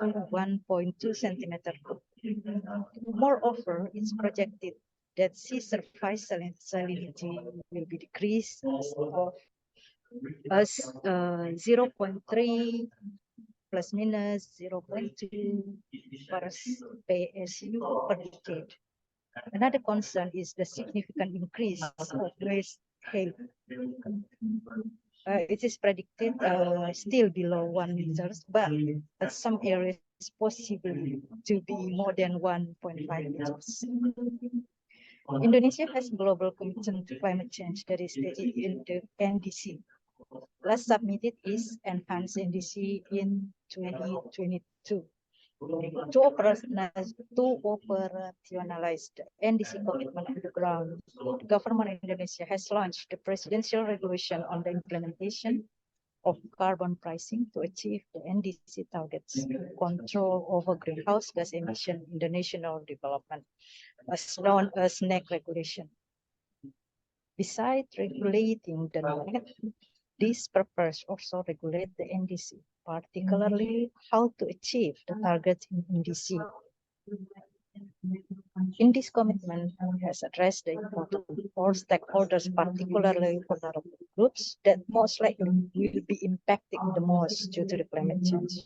to 1.2 centimeter. Moreover, it's projected that sea surface salinity will be decreased as 0.3 plus minus 0.2 PSU per decade. Another concern is the significant increase of waste hail. It is predicted still below 1 meter, but at some areas possible to be more than 1.5 meters. Indonesia has global commitment to climate change that is stated in the NDC. Last submitted is enhanced NDC in 2022. To operationalize the NDC commitment on the ground, the government of Indonesia has launched the presidential regulation on the implementation of carbon pricing to achieve the NDC targets, control over greenhouse gas emission in the national development, as known as NEC regulation. Besides regulating the NEC, this purpose also regulate the NDC, particularly how to achieve the targets in NDC. In this commitment, has addressed the importance for stakeholders, particularly vulnerable groups that most likely will be impacted the most due to the climate change.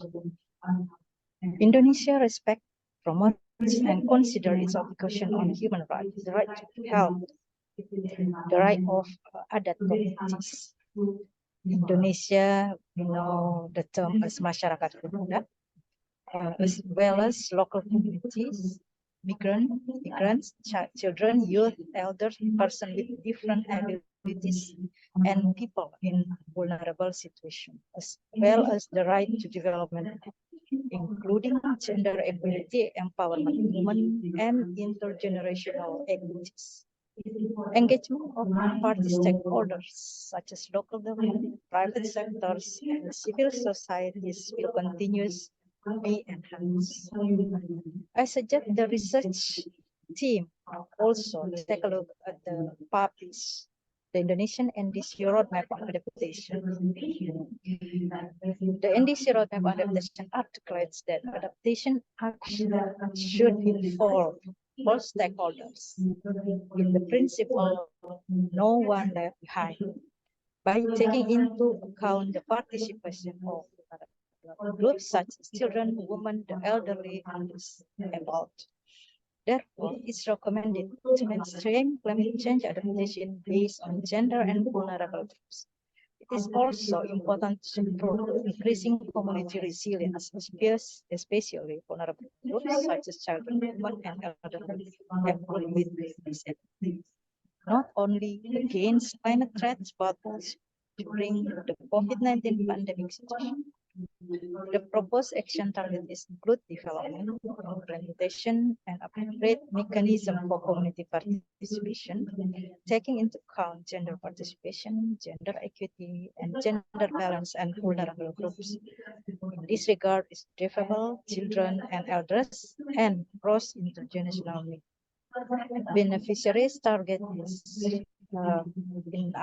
Indonesia respects, promotes, and considers its obligation on human rights, the right to health, the right of adat communities. Indonesia, we know the term as masyarakat adat, as well as local communities, migrants, children, youth, elders, persons with different abilities, and people in vulnerable situations, as well as the right to development, including gender equality, empowerment, women, and intergenerational equities. Engagement of party stakeholders, such as local government, private sectors, and civil societies will continue to be enhanced. I suggest the research team also take a look at the published the Indonesian NDC Roadmap on Adaptation. The NDC Roadmap on Adaptation articulates that adaptation action should involve all stakeholders with the principle no one left behind. by taking into account the participation of groups such as children, women, the elderly, and disabled. Therefore, it's recommended to mainstream climate change adaptation based on gender and vulnerable groups. It is also important to support increasing community resilience, especially vulnerable groups such as children, women, and elderly, and groups with disabilities. Not only against climate threats, but also during the COVID-19 pandemic situation. The proposed action targets include development, implementation, and appropriate mechanism for community participation, taking into account gender participation, gender equity, and gender balance and vulnerable groups. In this regard is disabled, children, and elders, and cross-intergenerational needs. Beneficiaries target is in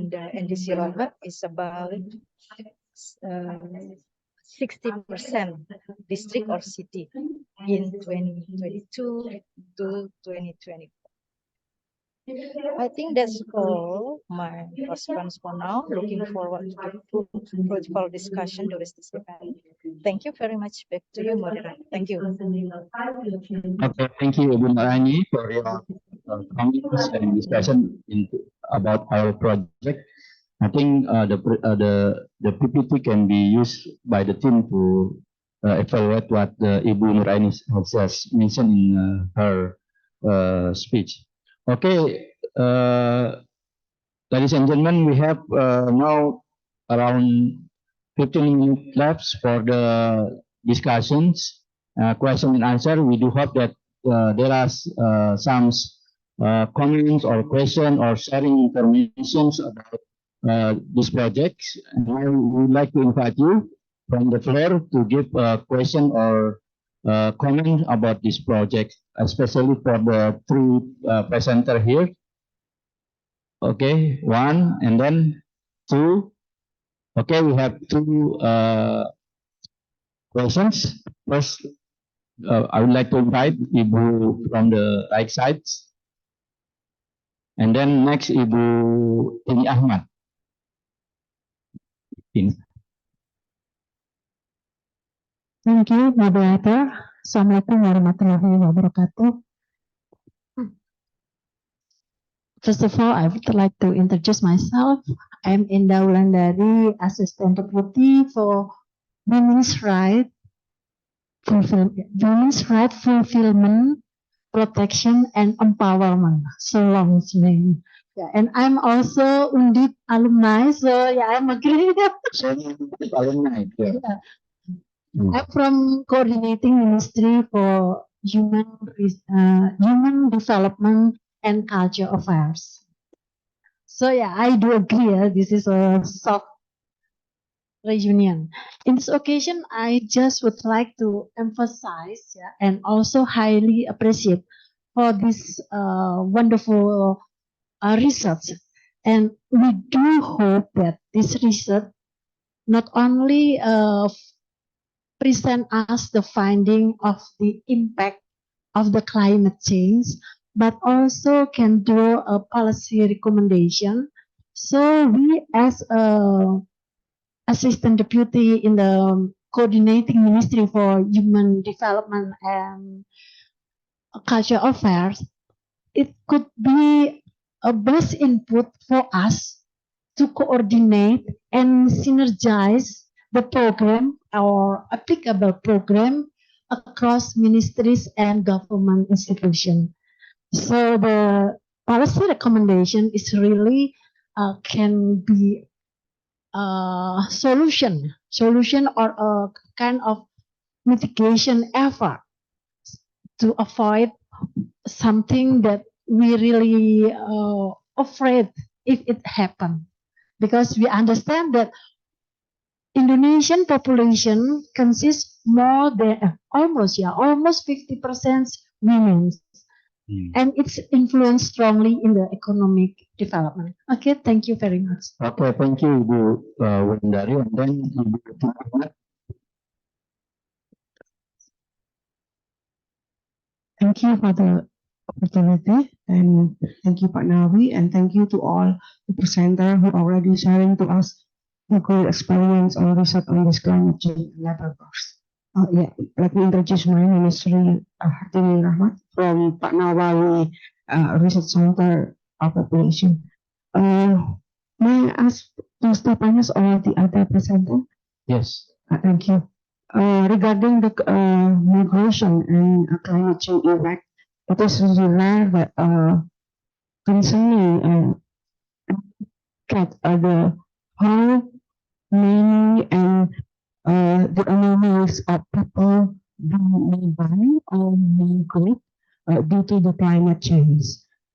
the NDC roadmap is about 60% district or city in 2022 to 2024. I think that's all my response for now. Looking forward to fruitful discussion during this event. Thank you very much. Back to you, moderator. Thank you. Okay, thank you, Ibu Marani, for your comments and discussion about our project. I think the PPT can be used by the team to evaluate what Ibu Nuraini has mentioned in her speech. Okay, ladies and gentlemen, we have now around 15 minutes left for the discussions, question and answer. We do hope that there are some comments or question or sharing information about this project. And I would like to invite you from the floor to give a question or comment about this project, especially for the three presenter here. Okay, one and then two. Okay, we have two questions. First, I would like to invite Ibu from the right side. And then next, Ibu Tini Ahmad. Thank you, moderator. Assalamualaikum warahmatullahi wabarakatuh. First of all, I would like to introduce myself. I'm Indah Wulandari, Assistant Deputy for Women's Right Fulfillment, Protection, and Empowerment. So long name. Yeah, and I'm also Undip alumni, so yeah, I'm agree. Alumni, yeah. I'm from Coordinating Ministry for Human Development and Culture Affairs. So yeah, I do agree. This is a soft reunion. In this occasion, I just would like to emphasize and also highly appreciate for this wonderful research. And we do hope that this research not only present us the finding of the impact of the climate change, but also can draw a policy recommendation. So we as a Assistant Deputy in the Coordinating Ministry for Human Development and Culture Affairs, it could be a best input for us to coordinate and synergize the program or applicable program across ministries and government institutions. So the policy recommendation is really can be a solution or a kind of mitigation effort to avoid something that we really afraid if it happen, because we understand that Indonesian population consists more than almost 50% women, and it's influenced strongly in the economic development. Okay, thank you very much. Okay, thank you, Ibu Wulandari. And then Ibu Tini Ahmad. Thank you for the opportunity. And thank you, Pak Nawi, and thank you to all the presenters who already sharing to us the great experience on research on this climate change labor force. Let me introduce my name is Sri Hartini Rahmat from Pak Nawawi Research Center of Population. May I ask Mr. Panas or the other presenter? Yes. Thank you. Regarding the migration and climate change effect, it is really rare that concerning the how many and the anomalies of people being nearby or migrate due to the climate change.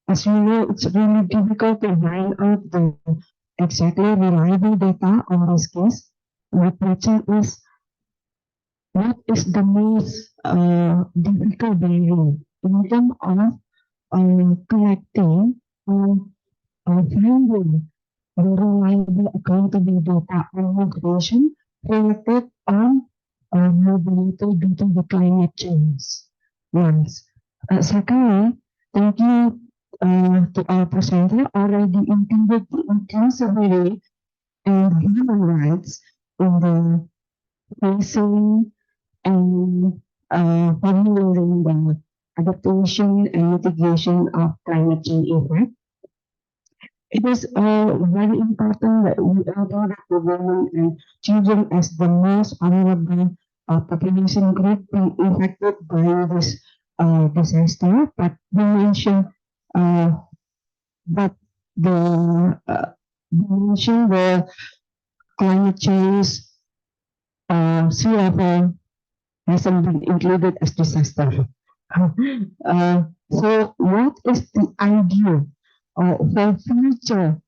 As you know, it's really difficult to find out the exactly reliable data on this case. My question is, what is the most difficult barrier in terms of collecting or finding reliable accountable data on migration related on mobility due to the climate change? Once. Secondly, thank you to our presenter already included the inclusivity and human rights in the facing and formulating the adaptation and mitigation of climate change effect. It is very important that we ensure that the women and children as the most vulnerable population group being affected by this disaster. But we mentioned that the climate change sea level hasn't been included as disaster. So what is the idea for future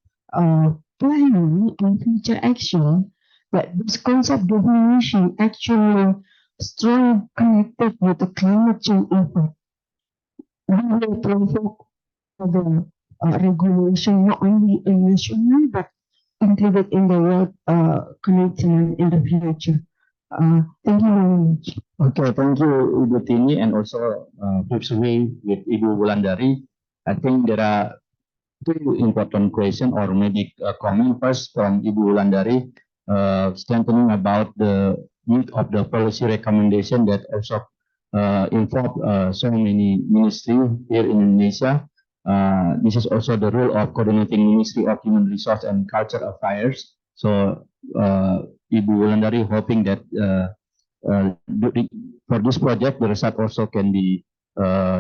planning and future action that this concept definition actually strongly connected with the climate change effect? We will provoke the regulation not only in national but included in the world commitment in the future. Thank you very much. Okay, thank you, Ibu Tini, and also previously with Ibu Wulandari. I think there are two important questions or maybe a comment first from Ibu Wulandari, strengthening about the need of the policy recommendation that also involve so many ministries here in Indonesia. This is also the role of coordinating Ministry of Human Resource and Culture Affairs. So Ibu Wulandari hoping that for this project, the result also can be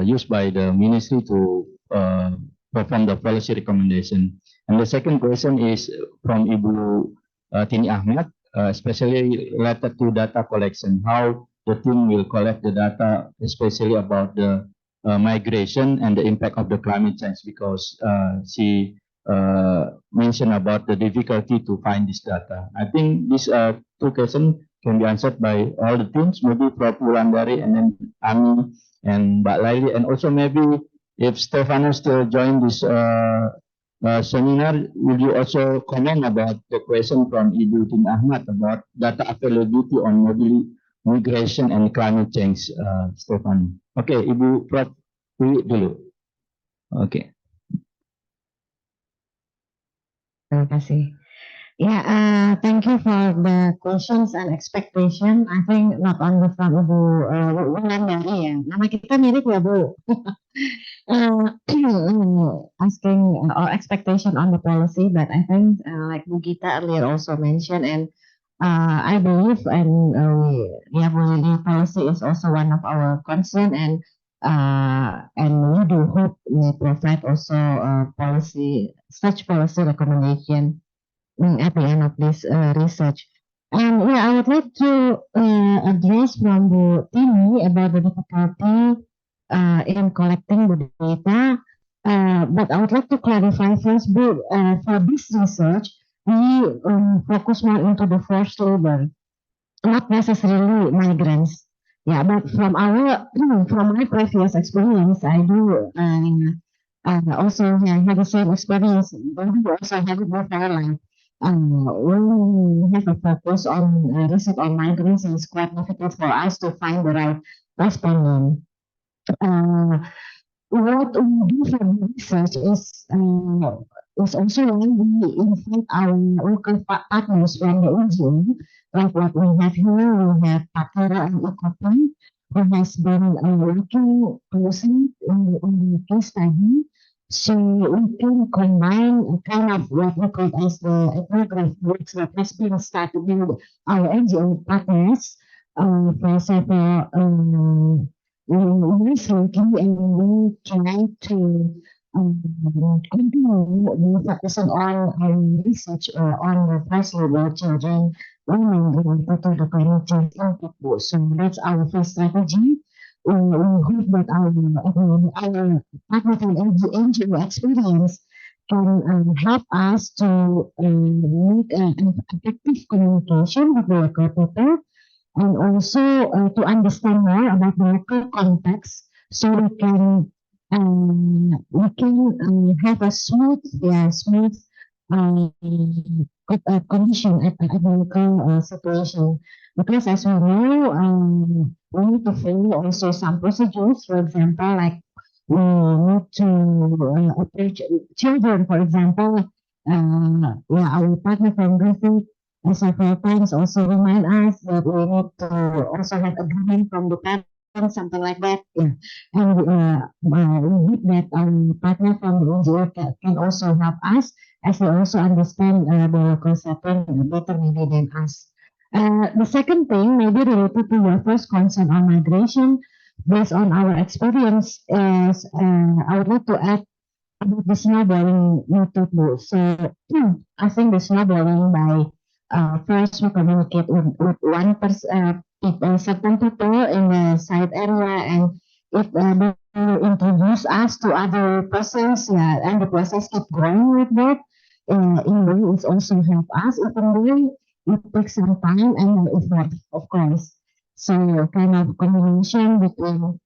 used by the ministry to perform the policy recommendation. And the second question is from Ibu Tini Ahmad, especially related to data collection, how the team will collect the data, especially about the migration and the impact of the climate change, because she mentioned about the difficulty to find this data. I think these two questions can be answered by all the teams, maybe Prof. Wulandari and then Ami and Mbak Laili, and also maybe if Stefano still join this seminar, will you also comment about the question from Ibu Tini Ahmad about data availability on mobility, migration and climate change, Stefano? Okay, Ibu Prof. dulu. Okay. Terima kasih. Thank you for the questions and expectation. I think not only from Ibu Wulandari ya, nama kita mirip ya Bu. Asking or expectation on the policy, but I think like Bu Gita earlier also mentioned, and I believe and the policy is also one of our concern, and we do hope we provide also such policy recommendation at the end of this research. And I would like to address from Bu Tini about the difficulty in collecting the data, but I would like to clarify first, Bu, for this research, we focus more into the forced labor, not necessarily migrants. But from my previous experience, I do also have the same experience. But we also have it before, like when we have a focus on research on migrants, it's quite difficult for us to find the right respondent. what we do for research is also when we invite our local partners from the NGO, like what we have here. We have Pakira and Ikopi, who has been working closely in the case study. So we can combine a kind of what we call as the ethnographic works that has been started with our NGO partners for several recently, and we try to continue focusing on research on the first level children women related to the climate change impact. So that's our first strategy. We hope that our partner from NGO experience can help us to make an effective communication with the local people, and also to understand more about the local context, so we can have a smooth condition at the local situation. Because as we know, we need to follow also some procedures. For example, like we need to approach children, for example. Our partner from Griffith several times also remind us that we need to also have agreement from the parents, something like that. Yeah. And we hope that our partner from the NGO can also help us, as they also understand the local setting better maybe than us. The second thing, maybe related to your first concern on migration, based on our experience, is I would like to add about the snowballing method. So I think the snowballing by first we communicate with one person, certain people in the site area, and if they introduce us to other persons, and the process keep going with that. In a way, it's also help us, even though it takes some time and effort, of course. So kind of combination between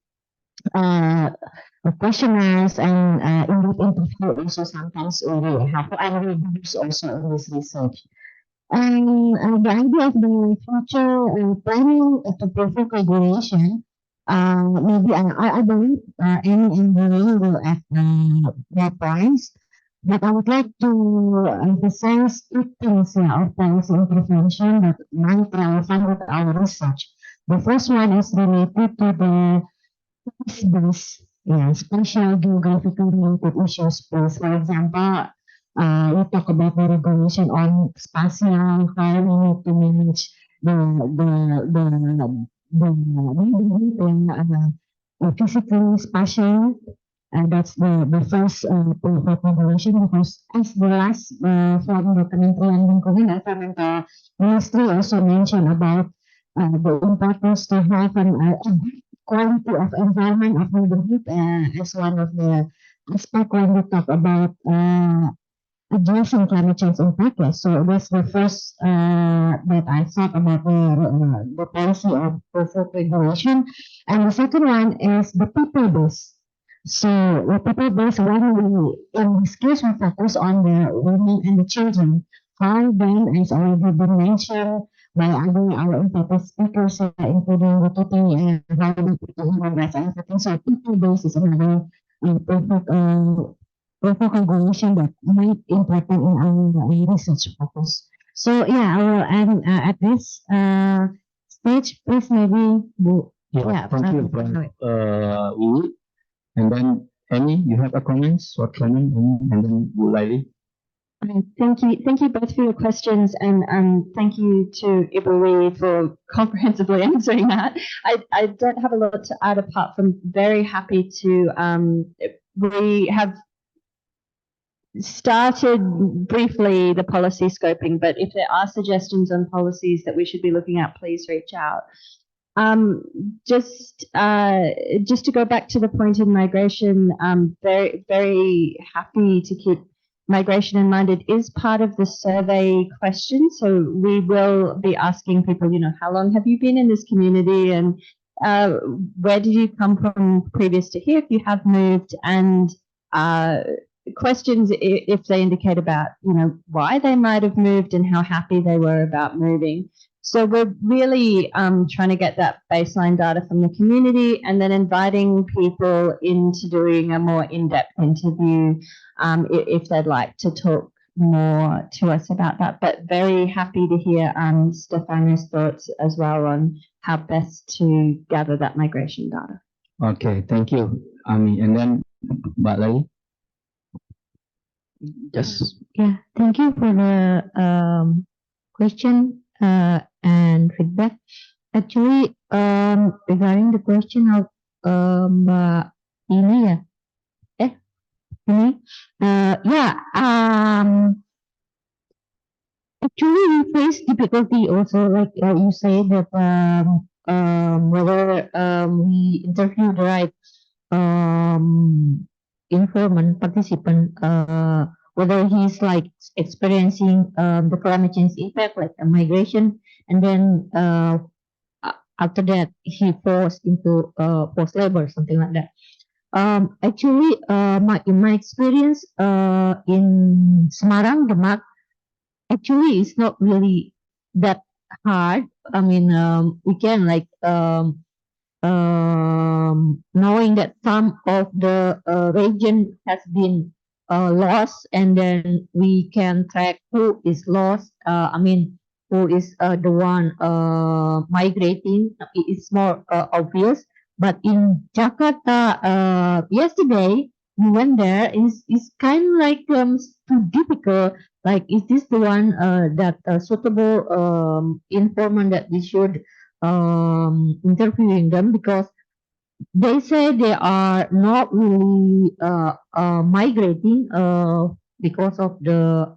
questionnaires and in-depth interview also sometimes really helpful, and we use also in this research. And the idea of the future planning to provoke regulation, maybe I believe Amy and Marie will add their points, but I would like to emphasize two things of policy intervention that might relevant with our research. The first one is related to the special geographical related issues. For example, we talk about the regulation on spatial, how we need to manage the physically spatial. And that's the first regulation, because as the last from the Kementerian Lingkungan Environmental Ministry also mentioned about the importance to have an quality of environment of neighborhood as one of the aspects when we talk about addressing climate change impact. So that's the first that I thought about the policy of provoke regulation. And the second one is the people base. So the people base, when we, in this case, we focus on the women and the children. How then, as already been mentioned by our important speakers, including the Tuti and human rights and everything. So people base is another provoke regulation that might important in our research focus. So yeah, I will end at this stage. Please, maybe thank you, Wu. And then Amy, you have a short comment, and then Wu Laili. Thank you both for your questions, and thank you to Ibu for comprehensively answering that. I don't have a lot to add apart from very happy to, we have started briefly the policy scoping, but if there are suggestions on policies that we should be looking at, please reach out. Just to go back to the point in migration, very, very happy to keep migration in mind. It is part of the survey question, so we will be asking people, how long have you been in this community, and where did you come from previous to here if you have moved, and questions if they indicate about, why they might have moved and how happy they were about moving. So we're really trying to get that baseline data from the community and then inviting people into doing a more in-depth interview if they'd like to talk more to us about that. But very happy to hear Stefano's thoughts as well on how best to gather that migration data. Okay, thank you, Ami. And then Mbak Lali. Yes. Yeah, thank you for the question and feedback. Actually, regarding the question of Mbak ini ya, ini, actually we face difficulty also, like you say that whether we interview the right informant participant, whether he's like experiencing the climate change impact, like a migration, and then after that he falls into forced labor, something like that. Actually, in my experience in Semarang, Demak, actually it's not really that hard. I mean, we can like knowing that some of the region has been lost, and then we can track who is lost. I mean, who is the one migrating. It's more obvious. But in Jakarta, yesterday we went there. It's kind of like too difficult. Like, is this the one that suitable informant that we should interviewing them, because they say they are not really migrating because of the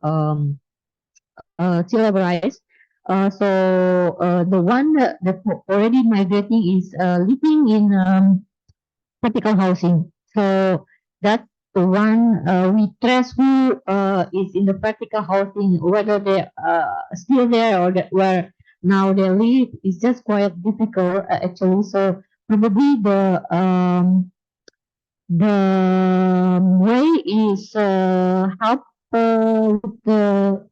sea level rise. So the one that already migrating is living in vertical housing. So that's the one we trace who is in the vertical housing, whether they are still there or where now they live is just quite difficult actually. So probably the way is help with the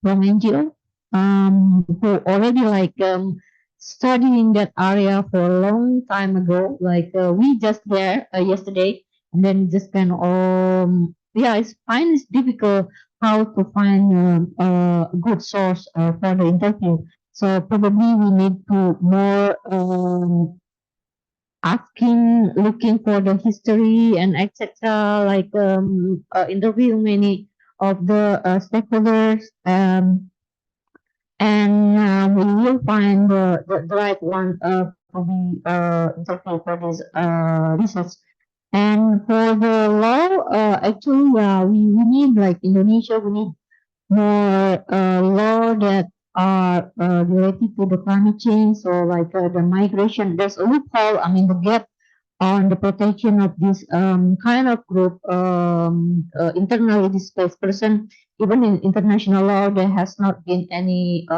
from NGO who already like studying that area for a long time ago. Like we just there yesterday, and then just kind of it's fine. It's difficult how to find a good source for the interview. So probably we need to more looking for the history and etc. Like interview many of the stakeholders, and we will find the right one to be interview for this research. And for the law, actually, we need, like Indonesia, we need more law that are related to the climate change, or like the migration. There's a loophole, I mean, the gap on the protection of this kind of group, internally displaced person. Even in international law, there has not been any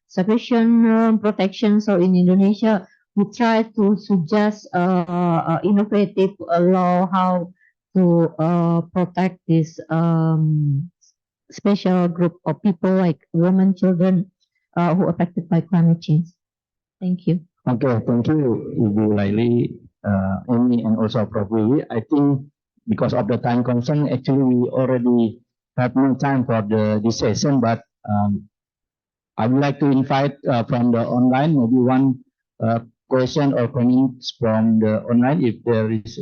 sufficient protection. So in Indonesia, we try to suggest innovative law how to protect this special group of people like women, children who are affected by climate change. Thank you. Okay, thank you, Ibu Laili, Amy, and also Prof. Willy. I think because of the time constraint, actually we already have no time for this session, but I would like to invite from the online, maybe one question or comments from the online, if there is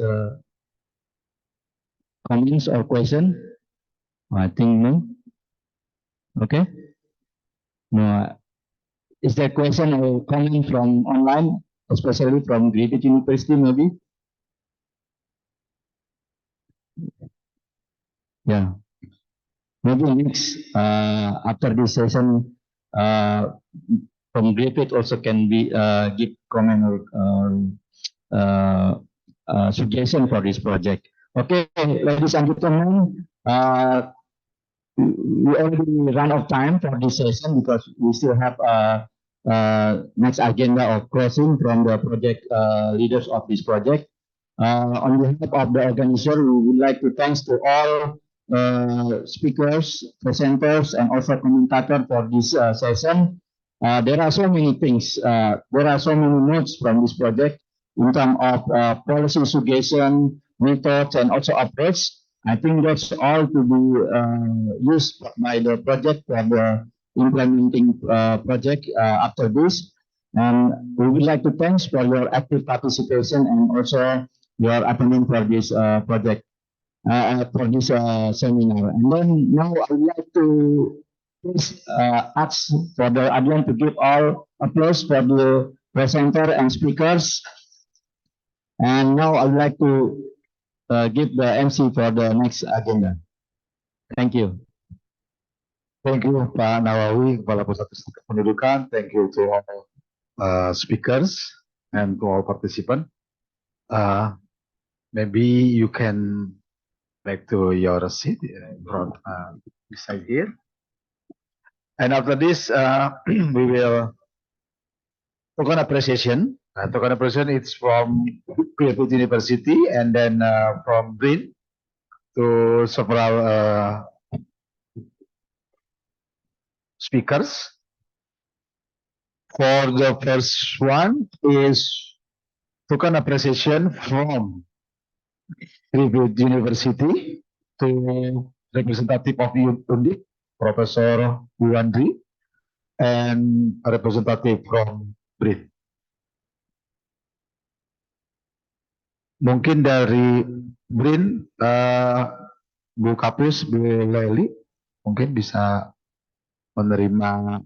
comments or question. I think no. Okay. No. Is there question or comment from online, especially from Griffith University, maybe? Yeah. Maybe next, after this session, from Griffith also can be give comment or suggestion for this project. Okay, ladies and gentlemen, we already run out of time for this session because we still have next agenda of closing from the project leaders of this project. On behalf of the organizer, we would like to thanks to all speakers, presenters, and also commentators for this session. There are so many things. There are so many notes from this project in terms of policy suggestion, methods, and also approach. I think that's all to be used by the project for the implementing project after this. And we would like to thank for your active participation and also your attending for this project, for this seminar. And then now I would like to please ask for the audience to give all applause for the presenter and speakers. And now I would like to give the MC for the next agenda. Thank you. Thank you, Pak Nawawi, Kepala Pusat Studi Pendidikan. Thank you to all speakers and to all participants. Maybe you can back to your seat in front, beside here. And after this, we will token appreciation. Token appreciation is from Griffith University and then from BRIN to several speakers. For the first one is token appreciation from Griffith University to representative of Undip, Professor Yuandri, and a representative from BRIN. Mungkin dari BRIN, Bu Kapus, Bu Leli, mungkin bisa menerima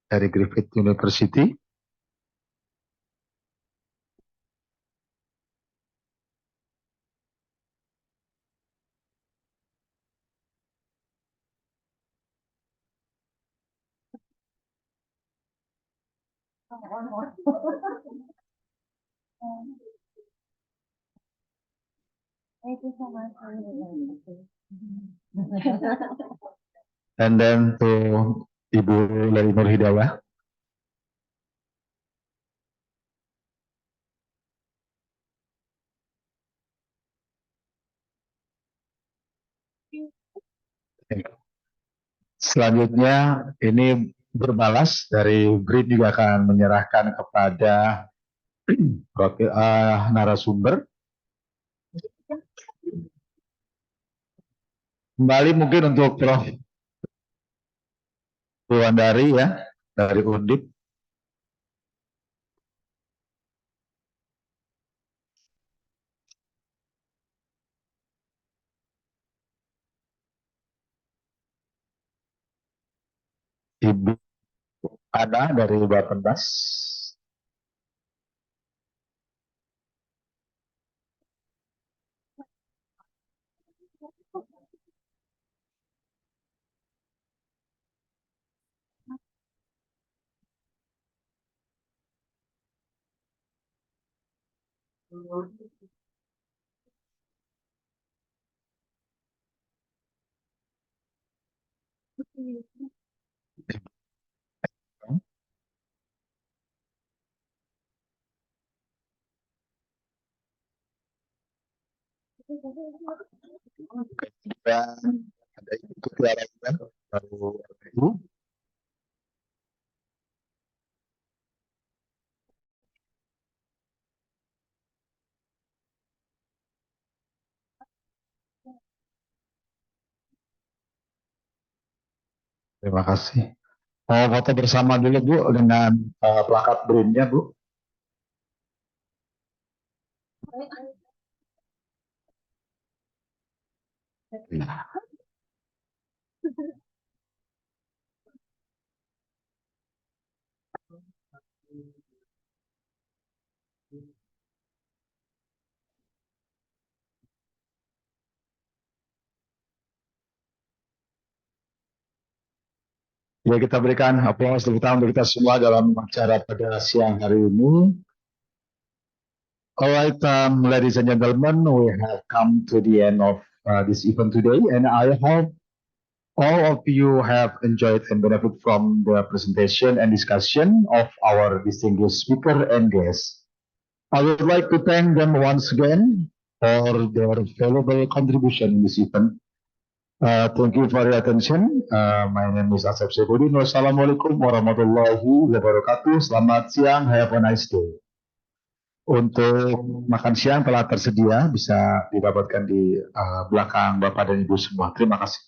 dari Griffith University. Thank you so much. And then to Ibu Leli Nur Hidayah. Selanjutnya ini berbalas dari BRIN juga akan menyerahkan kepada narasumber. Kembali mungkin untuk Prof. Wulandari ya, dari Undip. Ibu Ana dari Bappenas. Dan ada Ibu Tiara baru RPU. Terima kasih. Mau foto bersama dulu Bu dengan plakat BRIN-nya Bu. Ya, kita berikan aplaus tepuk tangan untuk kita semua dalam acara pada siang hari ini. Alright, ladies and gentlemen, we have come to the end of this event today, and I hope all of you have enjoyed and benefit from the presentation and discussion of our distinguished speaker and guests. I would like to thank them once again for their valuable contribution in this event. Thank you for your attention. My name is Asep Sebudin. Wassalamualaikum warahmatullahi wabarakatuh. Selamat siang. Have a nice day. Untuk makan siang telah tersedia, bisa didapatkan di belakang Bapak dan Ibu semua. Terima kasih.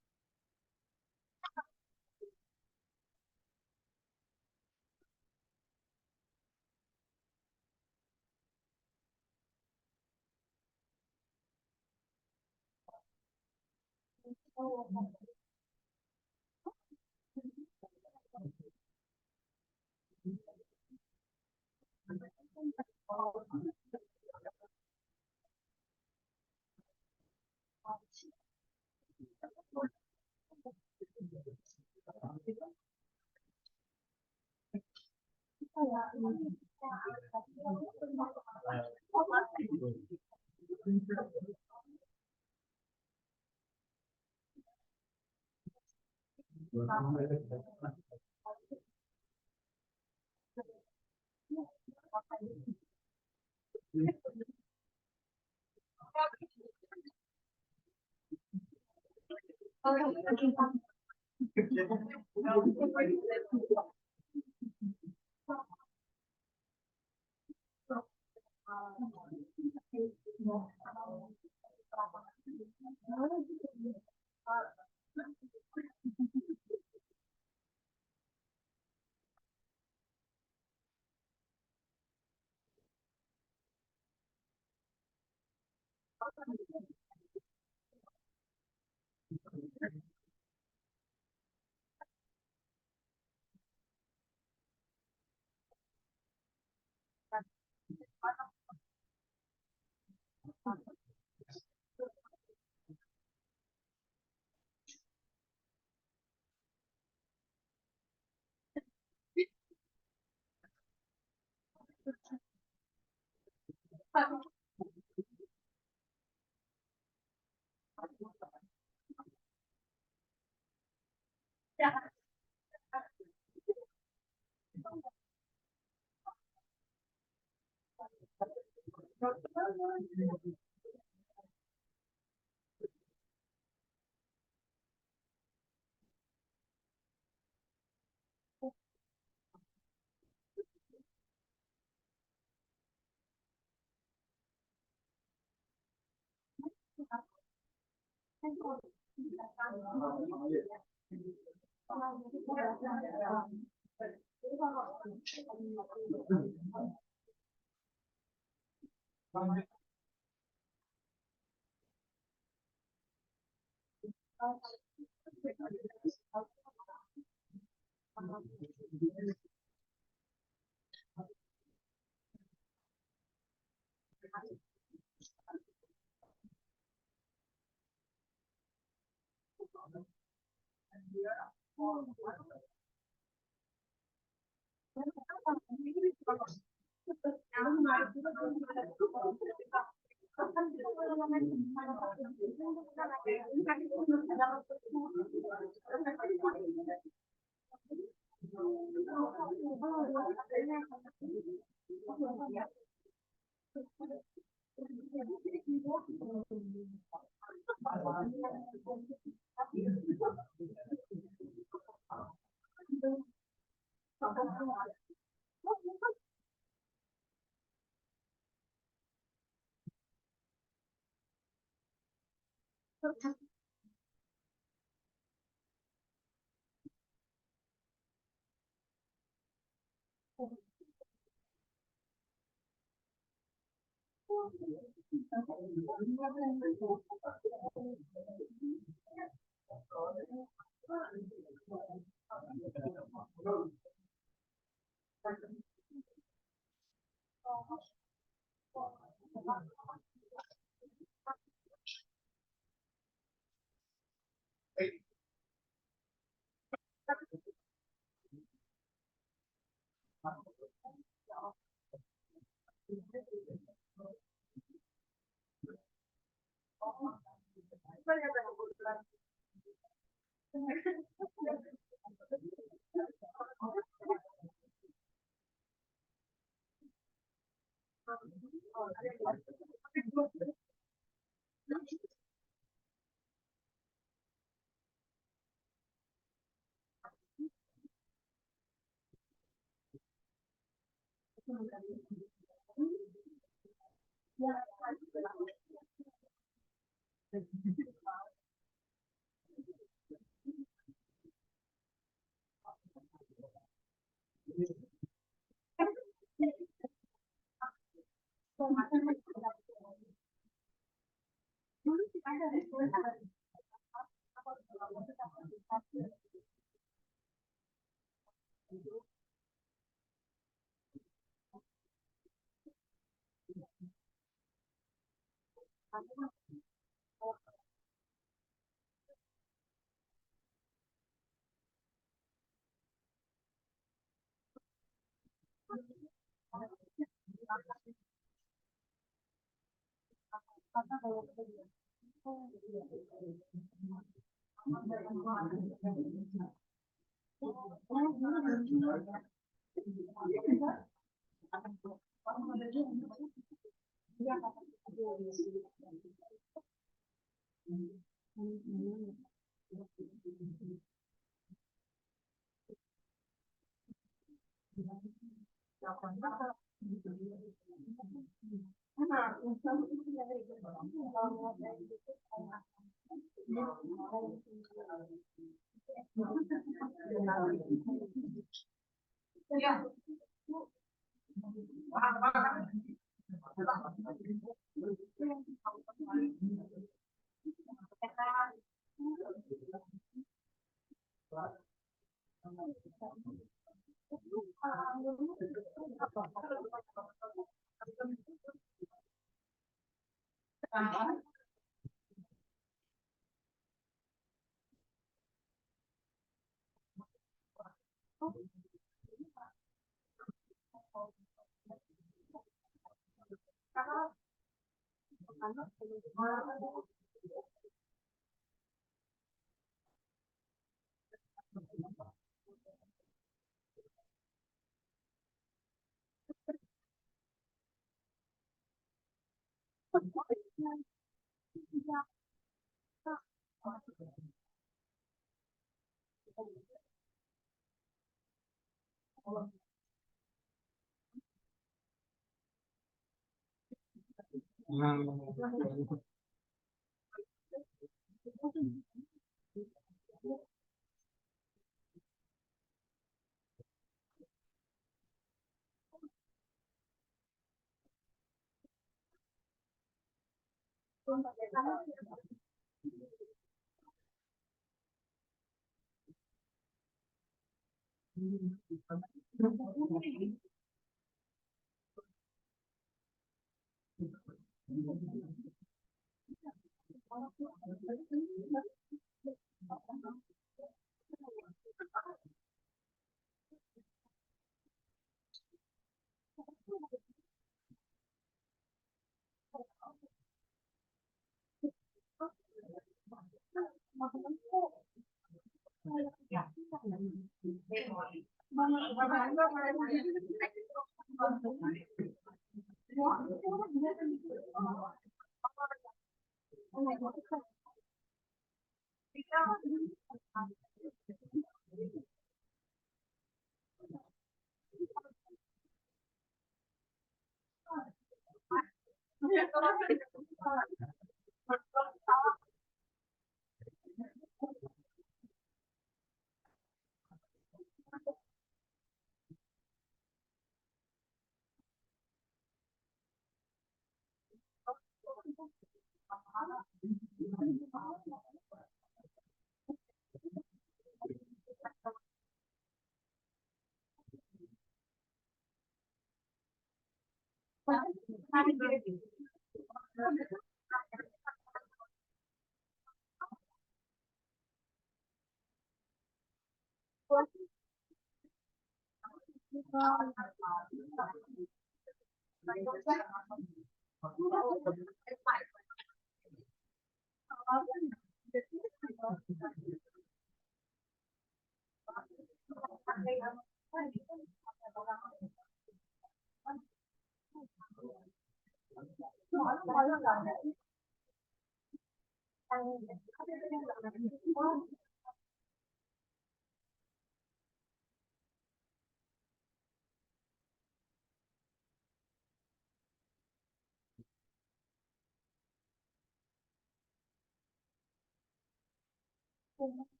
Thank you.